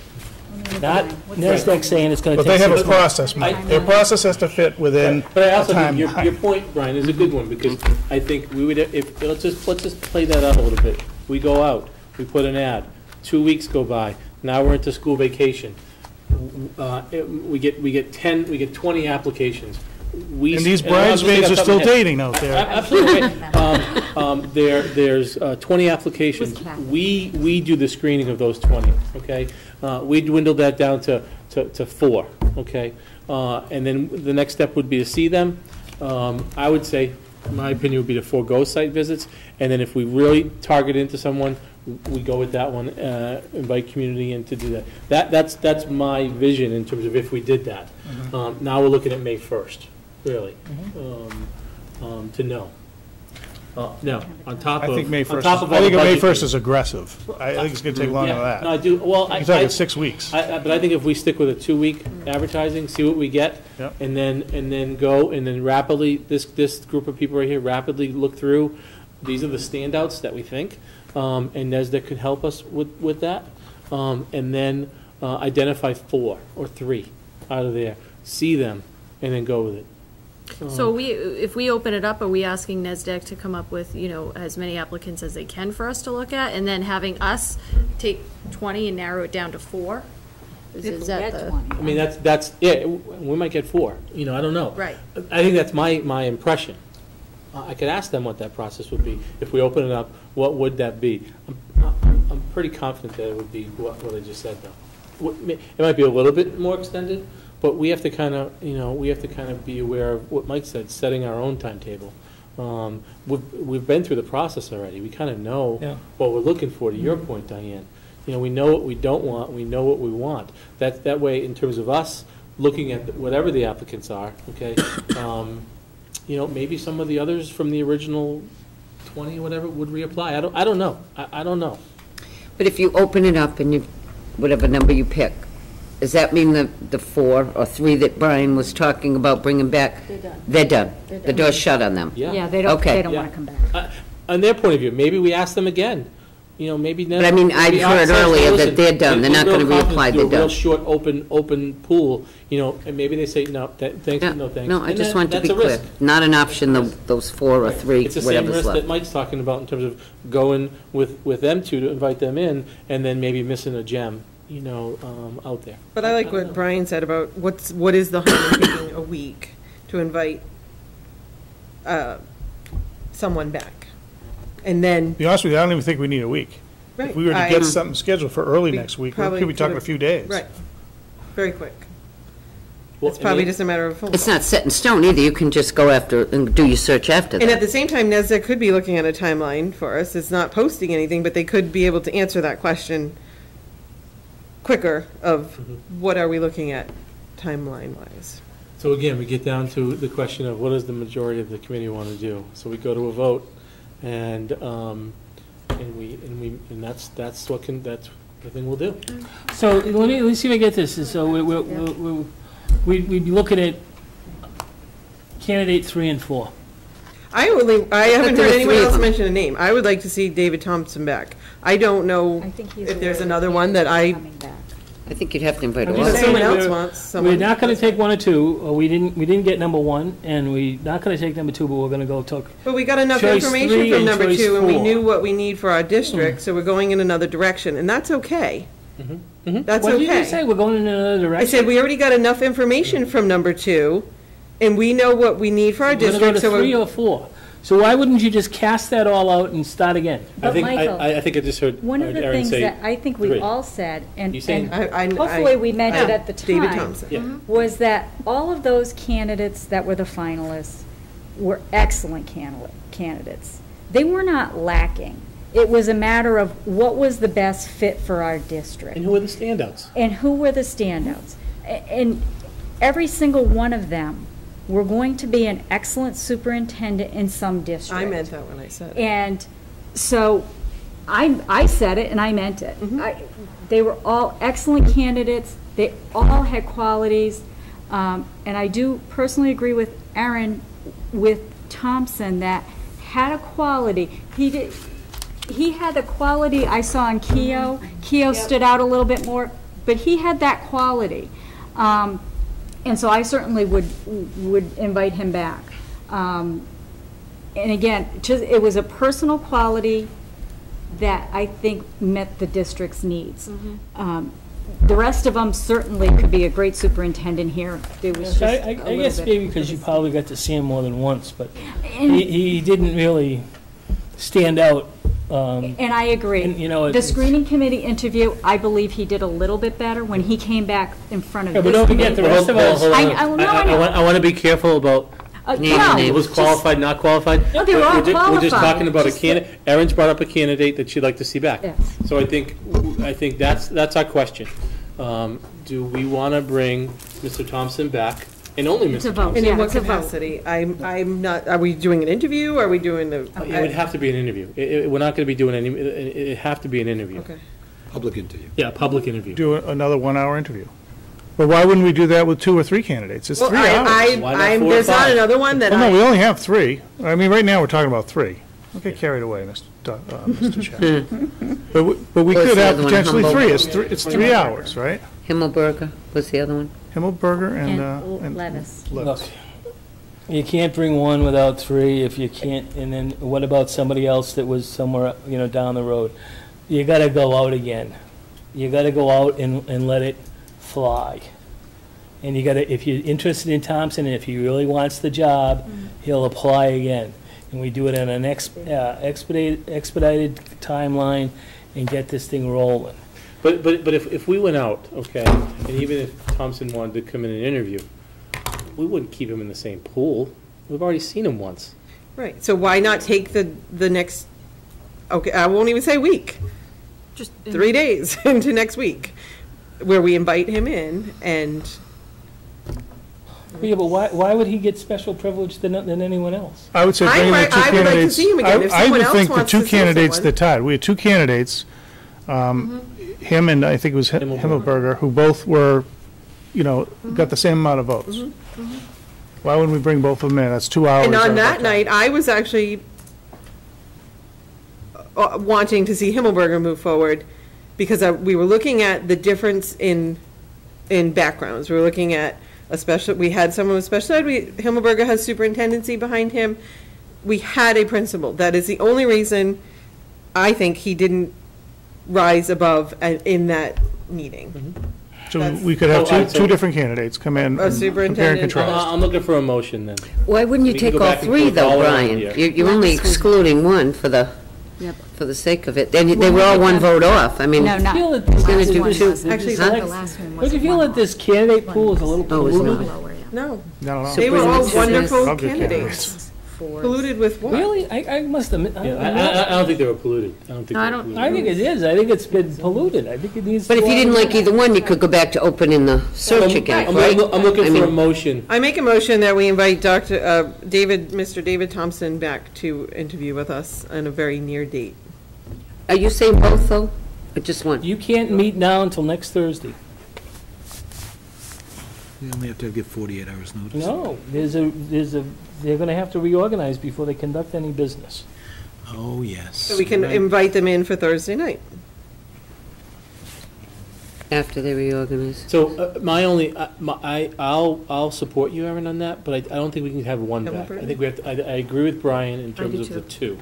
Speaker 5: Not NESDEC saying it's going to
Speaker 1: But
Speaker 5: take
Speaker 1: they have a
Speaker 5: 6 months.
Speaker 1: process, Mike. Their process has to fit within
Speaker 10: But I
Speaker 1: a
Speaker 10: also think your
Speaker 1: timeline.
Speaker 10: point, Brian, is a good one, because I think we would, if, let's just play that out a little bit. We go out, we put an ad, 2 weeks go by, now we're into school vacation. We get 20 applications.
Speaker 1: And these bridesmaids are still dating out there.
Speaker 10: Absolutely. There's 20 applications. We do the screening of those 20, okay? We dwindle that down to 4, okay? And then the next step would be to see them. I would say, my opinion would be to forego site visits, and then if we really target into someone, we go with that one, invite community in to do that. That's my vision in terms of if we did that. Now we're looking at May 1st, really, to know. Now, on top of.
Speaker 1: I think May
Speaker 10: on
Speaker 1: 1st,
Speaker 10: top of
Speaker 1: I
Speaker 10: all
Speaker 1: think
Speaker 10: the
Speaker 1: May
Speaker 10: budget
Speaker 1: 1st
Speaker 10: things.
Speaker 1: is aggressive. I think it's going to take longer than that.
Speaker 10: No, I do, well,
Speaker 1: You're talking 6 weeks.
Speaker 10: But I think if we stick with a 2-week advertising, see what we get,
Speaker 1: Yep.
Speaker 10: and then go, and then rapidly, this group of people right here, rapidly look through, these are the standouts that we think, and NESDEC could help us with that, and then identify 4 or 3 out of there, see them, and then go with it.
Speaker 17: So if we open it up, are we asking NESDEC to come up with, as many applicants as they can for us to look at, and then having us take 20 and narrow it down to 4? Is that the?
Speaker 10: I mean, that's, yeah, we might get 4, I don't know.
Speaker 17: Right.
Speaker 10: I think that's my impression. I could ask them what that process would be. If we open it up, what would that be? I'm pretty confident that it would be what I just said, though. It might be a little bit more extended, but we have to kind of, be aware of what Mike said, setting our own timetable. We've been through the process already. We kind of know what we're looking for, to your point, Diane. We know what we don't want, we know what we want. That way, in terms of us looking at whatever the applicants are, okay, maybe some of the others from the original 20 or whatever would reapply. I don't know. I don't know.
Speaker 2: But if you open it up and whatever number you pick, does that mean the 4 or 3 that Brian was talking about bringing back?
Speaker 4: They're done.
Speaker 2: They're done.
Speaker 4: They're
Speaker 2: The
Speaker 4: done.
Speaker 2: door's shut on them?
Speaker 10: Yeah.
Speaker 4: They don't
Speaker 2: Okay.
Speaker 4: want to come back.
Speaker 10: On their point of view, maybe we ask them again. Maybe.
Speaker 2: But I mean, I'd
Speaker 10: maybe
Speaker 2: heard
Speaker 10: ask them,
Speaker 2: earlier that
Speaker 10: listen,
Speaker 2: they're done. They're
Speaker 10: with
Speaker 2: not
Speaker 10: real
Speaker 2: gonna reapply,
Speaker 10: confidence, do
Speaker 2: they're
Speaker 10: a real
Speaker 2: done.
Speaker 10: short, open pool, and maybe they say, no, thanks,
Speaker 2: Yeah.
Speaker 10: no thanks.
Speaker 2: No, I
Speaker 10: And
Speaker 2: just wanted to be
Speaker 10: that's a
Speaker 2: clear.
Speaker 10: risk.
Speaker 2: Not an option, those 4 or 3,
Speaker 10: It's the same
Speaker 2: whatever's
Speaker 10: risk that
Speaker 2: left.
Speaker 10: Mike's talking about in terms of going with them two to invite them in, and then maybe missing a gem, out there.
Speaker 14: But I like what Brian said about what is the harm in taking a week to invite someone back? And then,
Speaker 1: To be honest with you, I don't even think we need a week.
Speaker 14: right.
Speaker 1: If we were to get something scheduled for early next week, we
Speaker 14: probably
Speaker 1: could be talking a
Speaker 14: could've-
Speaker 1: few days.
Speaker 14: Right. Very quick.
Speaker 10: Well,
Speaker 14: It's probably
Speaker 10: and
Speaker 14: just a matter of phone
Speaker 2: It's
Speaker 14: call.
Speaker 2: not set in stone either. You can just go after and do your search after
Speaker 14: And at
Speaker 2: that.
Speaker 14: the same time, NESDEC could be looking at a timeline for us. It's not posting anything, but they could be able to answer that question quicker of what are we looking at timeline-wise.
Speaker 10: So again, we get down to the question of what does the majority of the committee want to do? So we go to a vote, and that's the thing we'll do.
Speaker 5: So let me see if I get this. So we'd be looking at candidate 3 and 4.
Speaker 14: I haven't
Speaker 2: there
Speaker 14: heard
Speaker 2: were
Speaker 14: anyone
Speaker 2: 3 of
Speaker 14: else
Speaker 2: them.
Speaker 14: mention a name. I would like to see David Thompson back. I don't know if there's another one that I,
Speaker 2: I think you'd have to invite
Speaker 5: I'm
Speaker 2: all
Speaker 5: just
Speaker 2: of
Speaker 14: Unless
Speaker 5: saying
Speaker 2: them.
Speaker 14: someone
Speaker 5: that
Speaker 14: else
Speaker 5: we're-
Speaker 14: wants someone.
Speaker 5: We're not going to take 1 or 2, or we didn't get number 1, and we're not going to take number 2, but we're going to go talk.
Speaker 14: But we got enough
Speaker 5: Choice
Speaker 14: information
Speaker 5: 3
Speaker 14: from
Speaker 5: and
Speaker 14: number
Speaker 5: choice
Speaker 14: 2, and we
Speaker 5: 4.
Speaker 14: knew what we need for our district, so we're going in another direction, and that's okay. That's
Speaker 5: What did you
Speaker 14: okay.
Speaker 5: say? We're going in another
Speaker 14: I
Speaker 5: direction?
Speaker 14: said, we already got enough information from number 2 and we know what we need for our
Speaker 5: We're gonna
Speaker 14: district,
Speaker 5: go
Speaker 14: so
Speaker 5: to 3
Speaker 14: we're-
Speaker 5: or 4. So why wouldn't you just cast that all out and start again?
Speaker 4: But Michael,
Speaker 10: I think I just heard
Speaker 4: one of the
Speaker 10: Aaron
Speaker 4: things
Speaker 10: say
Speaker 4: that I think we
Speaker 10: 3.
Speaker 4: all said, and
Speaker 10: You saying-
Speaker 4: hopefully we meant it at the
Speaker 14: David
Speaker 4: time,
Speaker 14: Thompson.
Speaker 10: Yeah.
Speaker 4: was that all of those candidates that were the finalists were excellent candidates. They were not lacking. It was a matter of what was the best fit for our district.
Speaker 10: And who are the standouts?
Speaker 4: And who were the standouts. And every single one of them were going to be an excellent superintendent in some district.
Speaker 14: I meant that when I said it.
Speaker 4: And so I said it and I meant it. They were all excellent candidates. They all had qualities. And I do personally agree with Aaron, with Thompson, that had a quality. He had the quality I saw in Keough. Keough stood out a little bit more, but he had that quality. And so I certainly would invite him back. And again, it was a personal quality that I think met the district's needs. The rest of them certainly could be a great superintendent here. There was just
Speaker 5: I guess maybe because you probably got to see him more than once, but
Speaker 4: And-
Speaker 5: he didn't really stand out.
Speaker 4: And I agree.
Speaker 5: And, you know,
Speaker 4: The
Speaker 5: it's-
Speaker 4: screening committee interview, I believe he did a little bit better when he came back in front of
Speaker 5: Yeah,
Speaker 4: this
Speaker 5: but don't forget, the
Speaker 4: committee.
Speaker 5: rest of us.
Speaker 10: I want to be careful about
Speaker 4: no,
Speaker 10: who's qualified, not qualified.
Speaker 4: No, they were all
Speaker 10: We're just
Speaker 4: qualified.
Speaker 10: talking about a
Speaker 4: Just
Speaker 10: candidate. Erin's brought up a candidate that she'd like to see back.
Speaker 4: Yes.
Speaker 10: So I think that's our question. Do we want to bring Mr. Thompson back, and only
Speaker 4: It's a
Speaker 10: Mr.
Speaker 4: vote.
Speaker 10: Thompson?
Speaker 14: And in what
Speaker 4: it's a vote.
Speaker 14: capacity? I'm not, are we doing an interview? Are we doing the?
Speaker 10: It would have to be an interview. We're not going to be doing any, it'd have to be an interview.
Speaker 14: Okay.
Speaker 3: Public interview.
Speaker 10: Yeah, public interview.
Speaker 1: Do another 1-hour interview. But why wouldn't we do that with 2 or 3 candidates? It's
Speaker 14: Well,
Speaker 1: 3 hours.
Speaker 10: Why not 4 or
Speaker 14: there's not
Speaker 10: 5?
Speaker 14: another one that
Speaker 1: Well, no, we
Speaker 14: I,
Speaker 1: only have 3. I mean, right now, we're talking about 3. Don't get carried away, Mr. Chairman. But we
Speaker 2: What's
Speaker 1: could
Speaker 2: the
Speaker 1: have
Speaker 2: other one?
Speaker 1: potentially 3.
Speaker 2: Humboldt?
Speaker 1: It's 3 hours, right?
Speaker 2: Himmelberger was the other one.
Speaker 1: Himmelberger
Speaker 4: And
Speaker 1: and
Speaker 4: Levis.
Speaker 5: Look, you can't bring one without 3 if you can't, and then what about somebody else that was somewhere, down the road? You gotta go out again. You gotta go out and let it fly. And you gotta, if you're interested in Thompson, and if he really wants the job, he'll apply again. And we do it in an expedited timeline and get this thing rolling.
Speaker 10: But if we went out, okay, and even if Thompson wanted to come in and interview, we wouldn't keep him in the same pool. We've already seen him once.
Speaker 14: right, so why not take the next, okay, I won't even say week,
Speaker 4: Just
Speaker 14: 3 days into next week, where we invite him in and,
Speaker 5: Yeah, but why would he get special privilege than anyone else?
Speaker 1: I would say bring in the 2
Speaker 14: I would like to
Speaker 1: candidates.
Speaker 14: see him again. If
Speaker 1: I
Speaker 14: someone
Speaker 1: would
Speaker 14: else
Speaker 1: think the
Speaker 14: wants
Speaker 1: 2
Speaker 14: to see
Speaker 1: candidates
Speaker 14: someone.
Speaker 1: that tied, we had 2 candidates, him and I think it was Himmelberger, who both were, got the same amount of votes. Why wouldn't we bring both of them in? That's 2 hours.
Speaker 14: and
Speaker 1: out
Speaker 14: on
Speaker 1: of
Speaker 14: that
Speaker 1: our time.
Speaker 14: night, I was actually wanting to see Himmelberger move forward, because we were looking at the difference in backgrounds. We were looking at we had someone with special ed, Himmelberger has superintendency behind him. We had a principal. That is the only reason I think he didn't rise above in that meeting.
Speaker 1: So we could have
Speaker 10: Oh,
Speaker 1: two different candidates come in,
Speaker 14: A
Speaker 1: and compare and
Speaker 14: superintendent.
Speaker 1: contrast.
Speaker 10: I'm looking for a motion then.
Speaker 2: Why wouldn't you
Speaker 10: We can
Speaker 2: take
Speaker 10: go
Speaker 2: all
Speaker 10: back and
Speaker 2: 3
Speaker 10: forth
Speaker 2: though,
Speaker 10: all around
Speaker 2: Brian?
Speaker 10: here.
Speaker 2: You're only excluding one for the sake of it. They were all one vote off. I mean,
Speaker 4: No, not.
Speaker 5: Feel that
Speaker 4: the
Speaker 5: this
Speaker 2: gonna
Speaker 4: last
Speaker 2: do
Speaker 4: one
Speaker 2: two-
Speaker 4: wasn't.
Speaker 14: Actually,
Speaker 4: The
Speaker 14: that's-
Speaker 4: last one
Speaker 5: Don't
Speaker 4: was
Speaker 5: you feel that this candidate pool is a little
Speaker 2: Oh, it's
Speaker 5: polluted?
Speaker 2: not.
Speaker 14: No,
Speaker 1: No, no.
Speaker 14: they were all
Speaker 2: Superintendent.
Speaker 14: wonderful
Speaker 1: All good
Speaker 14: candidates. Polluted with what?
Speaker 5: Really? I must admit,
Speaker 10: Yeah, I don't think they were polluted. I don't think
Speaker 17: No,
Speaker 10: they
Speaker 17: I
Speaker 10: were
Speaker 17: don't-
Speaker 10: polluted.
Speaker 5: I think it is. I think it's been polluted. I think it needs.
Speaker 2: But
Speaker 5: to
Speaker 2: if you
Speaker 5: go
Speaker 2: didn't
Speaker 5: out.
Speaker 2: like either one, you could go back to opening the search again,
Speaker 10: I'm
Speaker 2: right?
Speaker 10: looking
Speaker 2: I
Speaker 10: for
Speaker 2: mean-
Speaker 10: a motion.
Speaker 14: I make a motion that we invite Mr. David Thompson back to interview with us on a very near date.
Speaker 2: Are you saying both, though, or just one?
Speaker 5: You can't meet now until next Thursday.
Speaker 3: You only have to give 48 hours notice.
Speaker 5: No, they're gonna have to reorganize before they conduct any business.
Speaker 3: Oh, yes.
Speaker 14: So we can invite them in for Thursday night.
Speaker 2: After they reorganize.
Speaker 10: So my only, I'll support you, Erin, on that, but I don't think we can have one back. I think we have to, I agree with Brian in terms of the 2.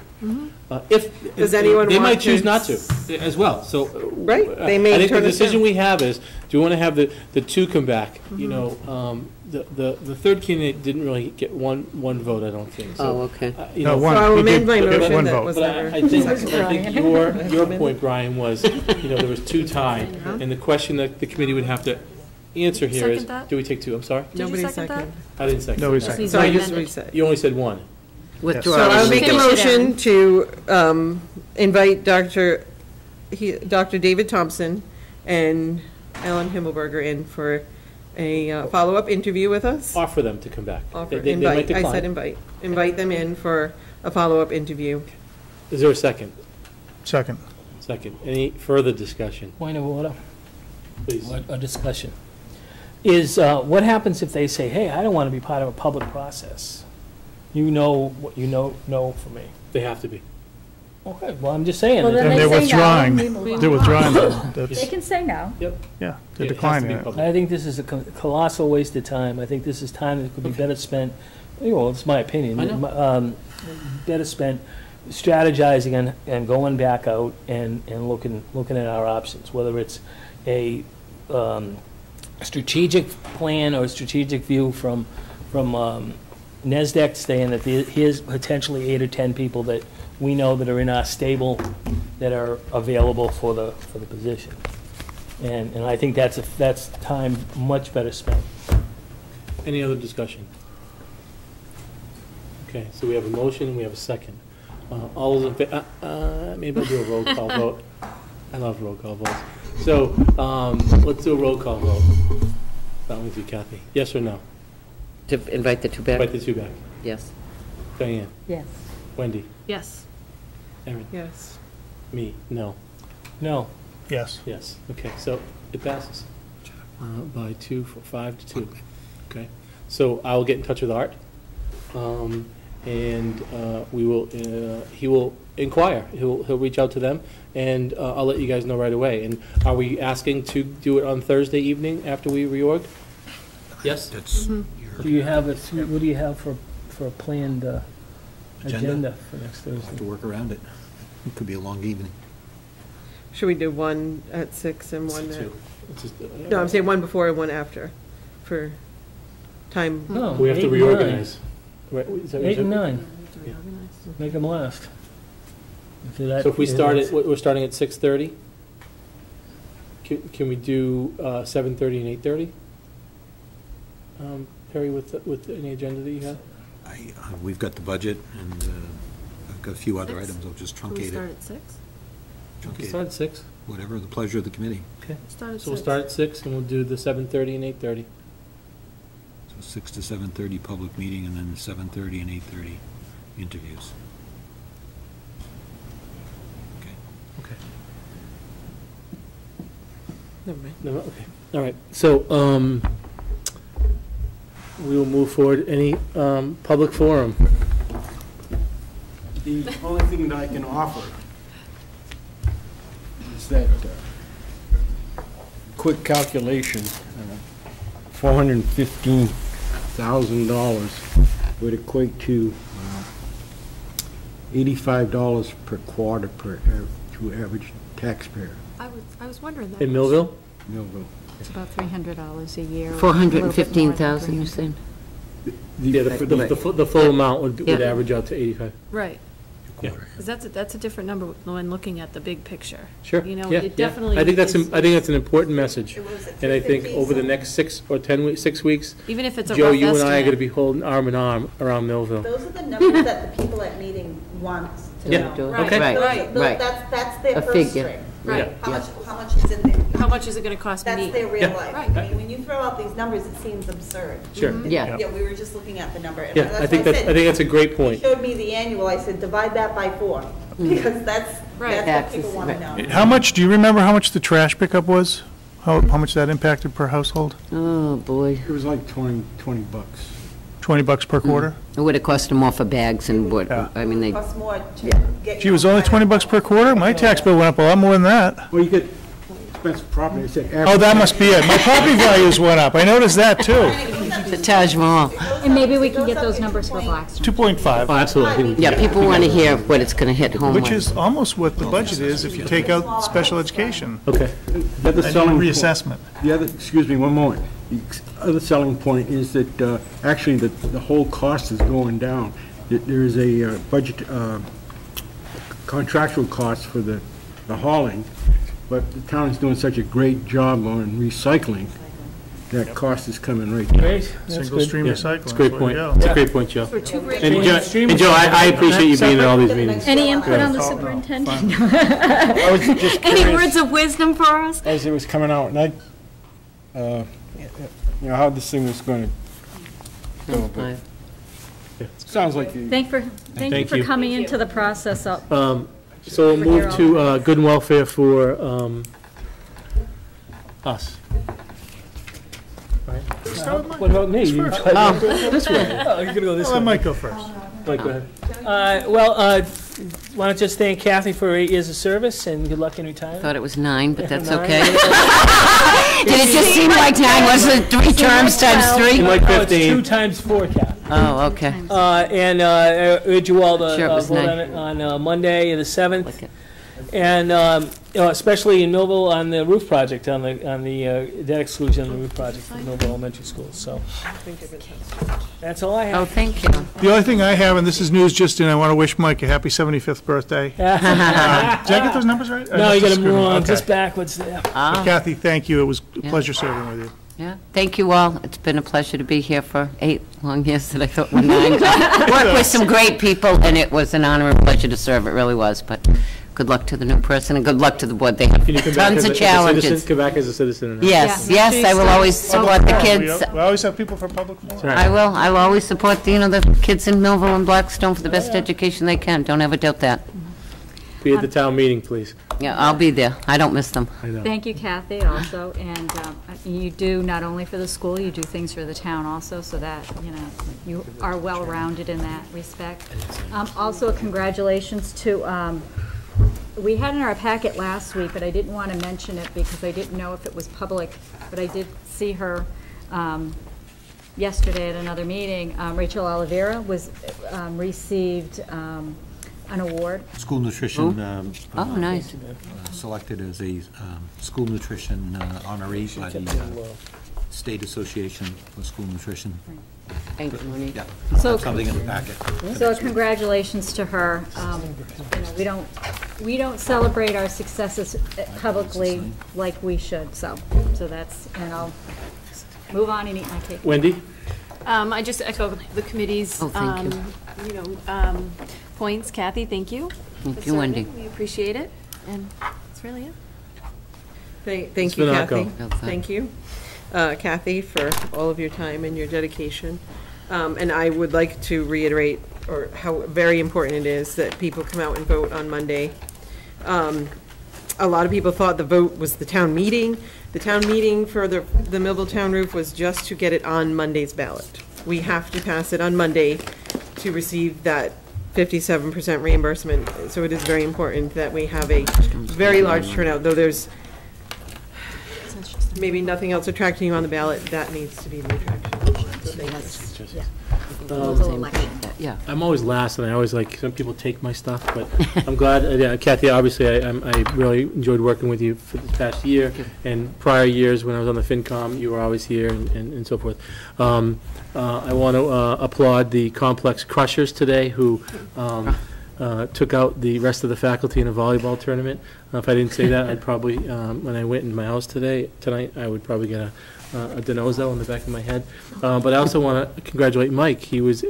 Speaker 10: If.
Speaker 14: Does anyone
Speaker 10: They
Speaker 14: want
Speaker 10: might
Speaker 14: to
Speaker 10: choose not to, as well, so.
Speaker 14: Right, they may
Speaker 10: I think the
Speaker 14: turn us
Speaker 10: decision
Speaker 14: down.
Speaker 10: we have is, Do we want to have the two come back? You know, the third candidate didn't really get one vote, I don't think. So,
Speaker 2: Oh, okay.
Speaker 10: You
Speaker 1: No,
Speaker 10: know,
Speaker 1: one.
Speaker 14: So I will
Speaker 1: He did-
Speaker 14: amend my
Speaker 1: he did
Speaker 14: motion
Speaker 1: one
Speaker 14: that
Speaker 1: vote.
Speaker 14: was
Speaker 10: But
Speaker 14: never.
Speaker 10: I think your point, Brian, was, you know, there was two tied, and the question that the committee would have to answer here is,
Speaker 17: Second that?
Speaker 10: do we take two? I'm sorry?
Speaker 17: Did you
Speaker 14: Nobody
Speaker 17: second that?
Speaker 14: seconded.
Speaker 10: I didn't second.
Speaker 1: Nobody
Speaker 10: that.
Speaker 1: seconded.
Speaker 14: So I just
Speaker 17: Amended.
Speaker 14: reset.
Speaker 10: You only said one.
Speaker 2: Withdraw.
Speaker 14: So I'll make a
Speaker 17: Finish it, Aaron.
Speaker 14: motion to invite Dr. David Thompson and Ellen Himmelberger in for a follow-up interview with us.
Speaker 10: Offer them to come back.
Speaker 14: Offer,
Speaker 10: They might
Speaker 14: invite, I
Speaker 10: decline.
Speaker 14: said invite. Invite them in for a follow-up interview.
Speaker 10: Is there a second?
Speaker 1: Second.
Speaker 10: Second. Any further discussion?
Speaker 5: Point of order,
Speaker 10: Please.
Speaker 5: a discussion. Is, what happens if they say, hey, I don't want to be part of a public process? You know what you know from me.
Speaker 10: They have to be.
Speaker 5: Okay, well, I'm just saying.
Speaker 4: Well, then
Speaker 1: And
Speaker 4: they
Speaker 1: they're
Speaker 4: say no,
Speaker 1: withdrawing.
Speaker 4: we move on.
Speaker 1: They're withdrawing.
Speaker 4: They
Speaker 1: That's,
Speaker 4: can say no.
Speaker 1: yeah,
Speaker 10: Yeah,
Speaker 1: they're
Speaker 10: it has to
Speaker 1: declining
Speaker 10: be
Speaker 1: it.
Speaker 10: public.
Speaker 5: I think this is a colossal waste of time. I think this is time that could be better spent, well, it's my opinion.
Speaker 10: I know.
Speaker 5: Better spent strategizing and going back out and looking at our options, whether it's a strategic plan or a strategic view from NESDEC saying that here's potentially 8 or 10 people that we know that are in our stable that are available for the position. And I think that's time much better spent.
Speaker 10: Any other discussion? Okay, so we have a motion, we have a second. All those in favor, maybe I'll do a roll call vote. I love roll call votes. So, let's do a roll call vote. That one's you, Kathy. Yes or no?
Speaker 2: To invite the two back?
Speaker 10: Invite the two back.
Speaker 2: Yes.
Speaker 10: Diane?
Speaker 4: Yes.
Speaker 10: Wendy?
Speaker 17: Yes.
Speaker 10: Erin?
Speaker 14: Yes.
Speaker 10: Me? No.
Speaker 5: No.
Speaker 1: Yes.
Speaker 10: Yes. Okay, so it passes by 5 to 2. Okay, so I'll get in touch with Art, and we will. He will inquire. He'll reach out to them, and I'll let you guys know right away. And are we asking to do it on Thursday evening after we reorg? Yes.
Speaker 18: That's
Speaker 5: Do you have what do you have for a planned agenda for next
Speaker 3: Have
Speaker 5: Thursday?
Speaker 3: to work around it. It could be a long evening.
Speaker 14: Should we do one at 6 and one at?
Speaker 10: Two. It's just,
Speaker 14: No, I'm saying one before and one after, for time.
Speaker 5: No,
Speaker 10: we have
Speaker 5: 8
Speaker 10: to
Speaker 5: and
Speaker 10: reorganize. Right, is that-
Speaker 5: 8 and 9.
Speaker 10: Yeah.
Speaker 5: Make them last.
Speaker 10: So if we start at, we're starting at 6:30? Can we do 7:30 and 8:30? Perry, with any agenda that you have?
Speaker 3: We've got the budget, and I've got a few other items. I'll just
Speaker 17: Can we
Speaker 3: truncate
Speaker 17: start
Speaker 3: it.
Speaker 17: at 6?
Speaker 10: We'll start at 6.
Speaker 3: Whatever the pleasure of the committee.
Speaker 10: Okay.
Speaker 17: Start at
Speaker 10: So we'll
Speaker 17: 6.
Speaker 10: start at 6, and we'll do the 7:30 and 8:30.
Speaker 3: So 6 to 7:30 public meeting, and then 7:30 and 8:30 interviews.
Speaker 10: Okay.
Speaker 14: Never mind.
Speaker 10: No, okay. All right. So we will move forward. Any public forum?
Speaker 13: The only thing that I can offer is that quick calculation, $415,000 would equate to $85 per quarter to average taxpayer.
Speaker 17: I was wondering that.
Speaker 10: In Millville?
Speaker 13: Millville.
Speaker 4: It's about $300 a year.
Speaker 2: 415,000, you're saying?
Speaker 10: Yeah, the full amount would
Speaker 2: Yeah.
Speaker 10: average out to 85.
Speaker 17: Right.
Speaker 10: Yeah.
Speaker 17: Because that's a different number when looking at the big picture.
Speaker 10: Sure.
Speaker 17: You know,
Speaker 10: Yeah,
Speaker 17: it
Speaker 10: yeah.
Speaker 17: definitely
Speaker 10: I think that's
Speaker 17: is-
Speaker 10: I think that's an important message, and I think over the next 6 or 10 weeks, 6 weeks,
Speaker 17: Even if it's a
Speaker 10: Joe,
Speaker 17: rough
Speaker 10: you and I are
Speaker 17: estimate.
Speaker 10: going to be holding arm in arm around Millville.
Speaker 8: Those are the numbers that the people at meeting want to
Speaker 10: Yeah.
Speaker 8: know.
Speaker 10: Okay.
Speaker 2: Right,
Speaker 17: Right.
Speaker 8: That's their
Speaker 2: A
Speaker 8: purse
Speaker 2: figure.
Speaker 8: string.
Speaker 17: Right.
Speaker 8: How much is in there?
Speaker 17: How much is it going to cost me?
Speaker 8: That's their real
Speaker 10: Yeah.
Speaker 8: life.
Speaker 17: Right.
Speaker 8: I mean, when you throw out these numbers, it seems absurd.
Speaker 10: Sure.
Speaker 2: Yeah.
Speaker 8: Yeah, we were just looking at the number. and
Speaker 10: Yeah,
Speaker 8: that's
Speaker 10: I
Speaker 8: why
Speaker 10: think
Speaker 8: said-
Speaker 10: I think that's a great
Speaker 8: He
Speaker 10: point.
Speaker 8: showed me the annual, I said, divide that by 4, because that's what
Speaker 2: Taxes,
Speaker 8: people want to
Speaker 2: right.
Speaker 8: know.
Speaker 1: How much, do you remember how much the trash pickup was? How much that impacted per household?
Speaker 2: Oh, boy.
Speaker 13: It was like $20.
Speaker 1: $20 per quarter?
Speaker 2: It would have cost them more for bags and wood.
Speaker 1: Yeah.
Speaker 2: I mean, they,
Speaker 8: It costs more to
Speaker 2: Yeah.
Speaker 8: get.
Speaker 1: Gee, it was only $20 per quarter? My tax bill went up a lot more than that.
Speaker 13: Well, you get
Speaker 18: expensive property, I said.
Speaker 1: Oh, that must be it. My property values went up. I noticed that, too.
Speaker 2: The Taj Mahal.
Speaker 4: And maybe we can get those numbers for Blackstone.
Speaker 1: 2.5.
Speaker 10: Oh, absolutely.
Speaker 2: Yeah, people want to hear what it's going to hit home with.
Speaker 1: Which is almost what the budget is if you take out special education.
Speaker 10: Okay.
Speaker 18: The other
Speaker 1: And
Speaker 18: selling point-
Speaker 1: reassessment.
Speaker 18: The other, excuse me, one moment. The other selling point is that actually the whole cost is going down. There is a budget, contractual cost for the hauling, but the town is doing such a great job on recycling, that cost is coming right down.
Speaker 5: Great, that's
Speaker 1: Single
Speaker 5: good.
Speaker 1: stream
Speaker 10: Yeah,
Speaker 1: recycling.
Speaker 10: it's a great
Speaker 1: There we
Speaker 10: point.
Speaker 1: go.
Speaker 10: It's a great point, Joe.
Speaker 17: For two great
Speaker 10: And
Speaker 17: points.
Speaker 10: Joe, I appreciate you being at all these meetings.
Speaker 4: Any input on the
Speaker 1: Yeah.
Speaker 4: superintendent?
Speaker 18: I was just
Speaker 4: Any
Speaker 18: curious,
Speaker 4: words of wisdom for us?
Speaker 18: as it was coming out, and how this thing was going to go, but sounds like you.
Speaker 4: Thank you
Speaker 10: Thank
Speaker 4: for
Speaker 10: you.
Speaker 4: coming into the process.
Speaker 10: So we'll move to good and welfare for us. Right? What about me? You-
Speaker 2: This way.
Speaker 5: Oh, you're going to go this
Speaker 1: Well, I
Speaker 5: way.
Speaker 1: might go first.
Speaker 10: Mike, go ahead.
Speaker 5: Why don't you just thank Kathy for 8 years of service and good luck in retirement?
Speaker 2: Thought it was 9, but that's
Speaker 5: 9.
Speaker 2: okay. Did it just seem like 9? Wasn't it 3 terms times 3?
Speaker 10: Like
Speaker 5: Oh, it's
Speaker 10: 15.
Speaker 5: 2 times 4, Kathy.
Speaker 2: Oh, okay.
Speaker 5: And I urge you all to
Speaker 2: Sure, it was
Speaker 5: vote
Speaker 2: nice.
Speaker 5: on it on Monday, the 7th.
Speaker 2: Like it.
Speaker 5: And especially in Millville on the roof project, on the debt exclusion on the roof project for Millville Elementary School. So that's all I
Speaker 2: Oh,
Speaker 5: have.
Speaker 2: thank you.
Speaker 1: The only thing I have, and this is news just in, I want to wish Mike a happy 75th birthday. Did I get those numbers right?
Speaker 5: No, you got them wrong,
Speaker 1: Okay.
Speaker 5: just backwards there.
Speaker 2: Ah,
Speaker 1: Kathy, thank you. It was a
Speaker 2: Yeah.
Speaker 1: pleasure serving with you.
Speaker 2: yeah. Thank you all. It's been a pleasure to be here for 8 long years that I thought were 9. Worked with some great people, and it was an honor and pleasure to serve. It really was. But good luck to the new person, and good luck to the board. They have
Speaker 10: Can you come back
Speaker 2: tons
Speaker 10: as
Speaker 2: of
Speaker 10: a citizen?
Speaker 2: challenges.
Speaker 10: Come back as a citizen.
Speaker 2: Yes,
Speaker 4: Yeah.
Speaker 2: yes, I will always support the kids.
Speaker 1: We always have people for public forum.
Speaker 2: I will always support, the kids in Millville and Blackstone for the best education they can. Don't ever doubt that.
Speaker 10: Be at the town meeting, please.
Speaker 2: Yeah, I'll be there. I don't miss them.
Speaker 10: I know.
Speaker 4: Thank you, Kathy, also, and you do not only for the school, you do things for the town also, so that, you are well-rounded in that respect. Also, congratulations to, we had in our packet last week, but I didn't want to mention it because I didn't know if it was public, but I did see her yesterday at another meeting. Rachel Oliveira received an award.
Speaker 3: School nutrition.
Speaker 2: Oh, nice.
Speaker 3: Selected as a school nutrition honoree by the State Association for School Nutrition.
Speaker 2: Thank you, Monique.
Speaker 3: Yeah,
Speaker 4: So-
Speaker 3: something in the packet.
Speaker 4: So congratulations to her. We don't celebrate our successes publicly like we should, so that's, and I'll move on and eat my cake.
Speaker 10: Wendy?
Speaker 17: I just echo the committee's,
Speaker 2: Oh, thank you.
Speaker 17: points. Kathy, thank you.
Speaker 2: Thank
Speaker 17: for
Speaker 2: you, Wendy.
Speaker 17: serving. We appreciate it, and that's really it.
Speaker 14: Thank you,
Speaker 10: Spinaco.
Speaker 14: Kathy. Thank you, Kathy, for all of your time and your dedication. And I would like to reiterate, or how very important it is that people come out and vote on Monday. A lot of people thought the vote was the town meeting. The town meeting for the Millville Town roof was just to get it on Monday's ballot. We have to pass it on Monday to receive that 57% reimbursement. So it is very important that we have a very large turnout, though there's maybe nothing else attracting you on the ballot, that needs to be the attraction. So thank you.
Speaker 2: Yeah.
Speaker 10: I'm always last, and I always some people take my stuff, but I'm glad, Kathy, obviously, I really enjoyed working with you for the past year, and prior years when I was on the FinCom, you were always here, and so forth. I want to applaud the Complex Crushers today, who took out the rest of the faculty in a volleyball tournament. If I didn't say that, I'd probably, when I went in my house tonight, I would probably get a Denozo in the back of my head. But I also want to congratulate Mike. He was, he's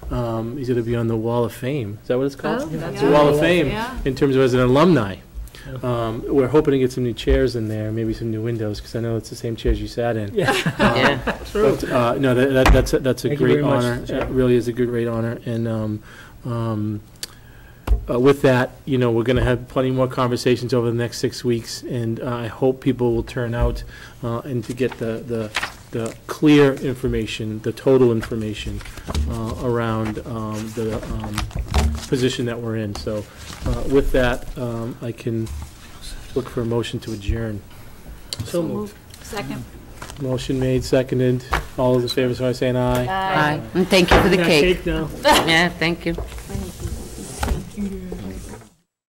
Speaker 10: going to be on the Wall of Fame. Is that what it's called?
Speaker 4: Oh, that's
Speaker 10: It's the Wall of Fame
Speaker 17: Yeah.
Speaker 10: in terms of as an alumni. We're hoping to get some new chairs in there, maybe some new windows, because I know it's the same chairs you sat in.
Speaker 5: Yeah.
Speaker 10: But, no, that's a
Speaker 5: Thank you
Speaker 10: great
Speaker 5: very much,
Speaker 10: honor.
Speaker 5: Chair.
Speaker 10: It really is a great honor. And with that, we're going to have plenty more conversations over the next 6 weeks, and I hope people will turn out and to get the clear information, the total information around the position that we're in. So with that, I can look for a motion to adjourn.
Speaker 5: So moved.
Speaker 4: Second.
Speaker 10: Motion made, seconded. All those in favor, so I saying aye.
Speaker 2: Aye. And thank you for the
Speaker 5: Got
Speaker 2: cake.
Speaker 5: now.
Speaker 2: Yeah, thank you.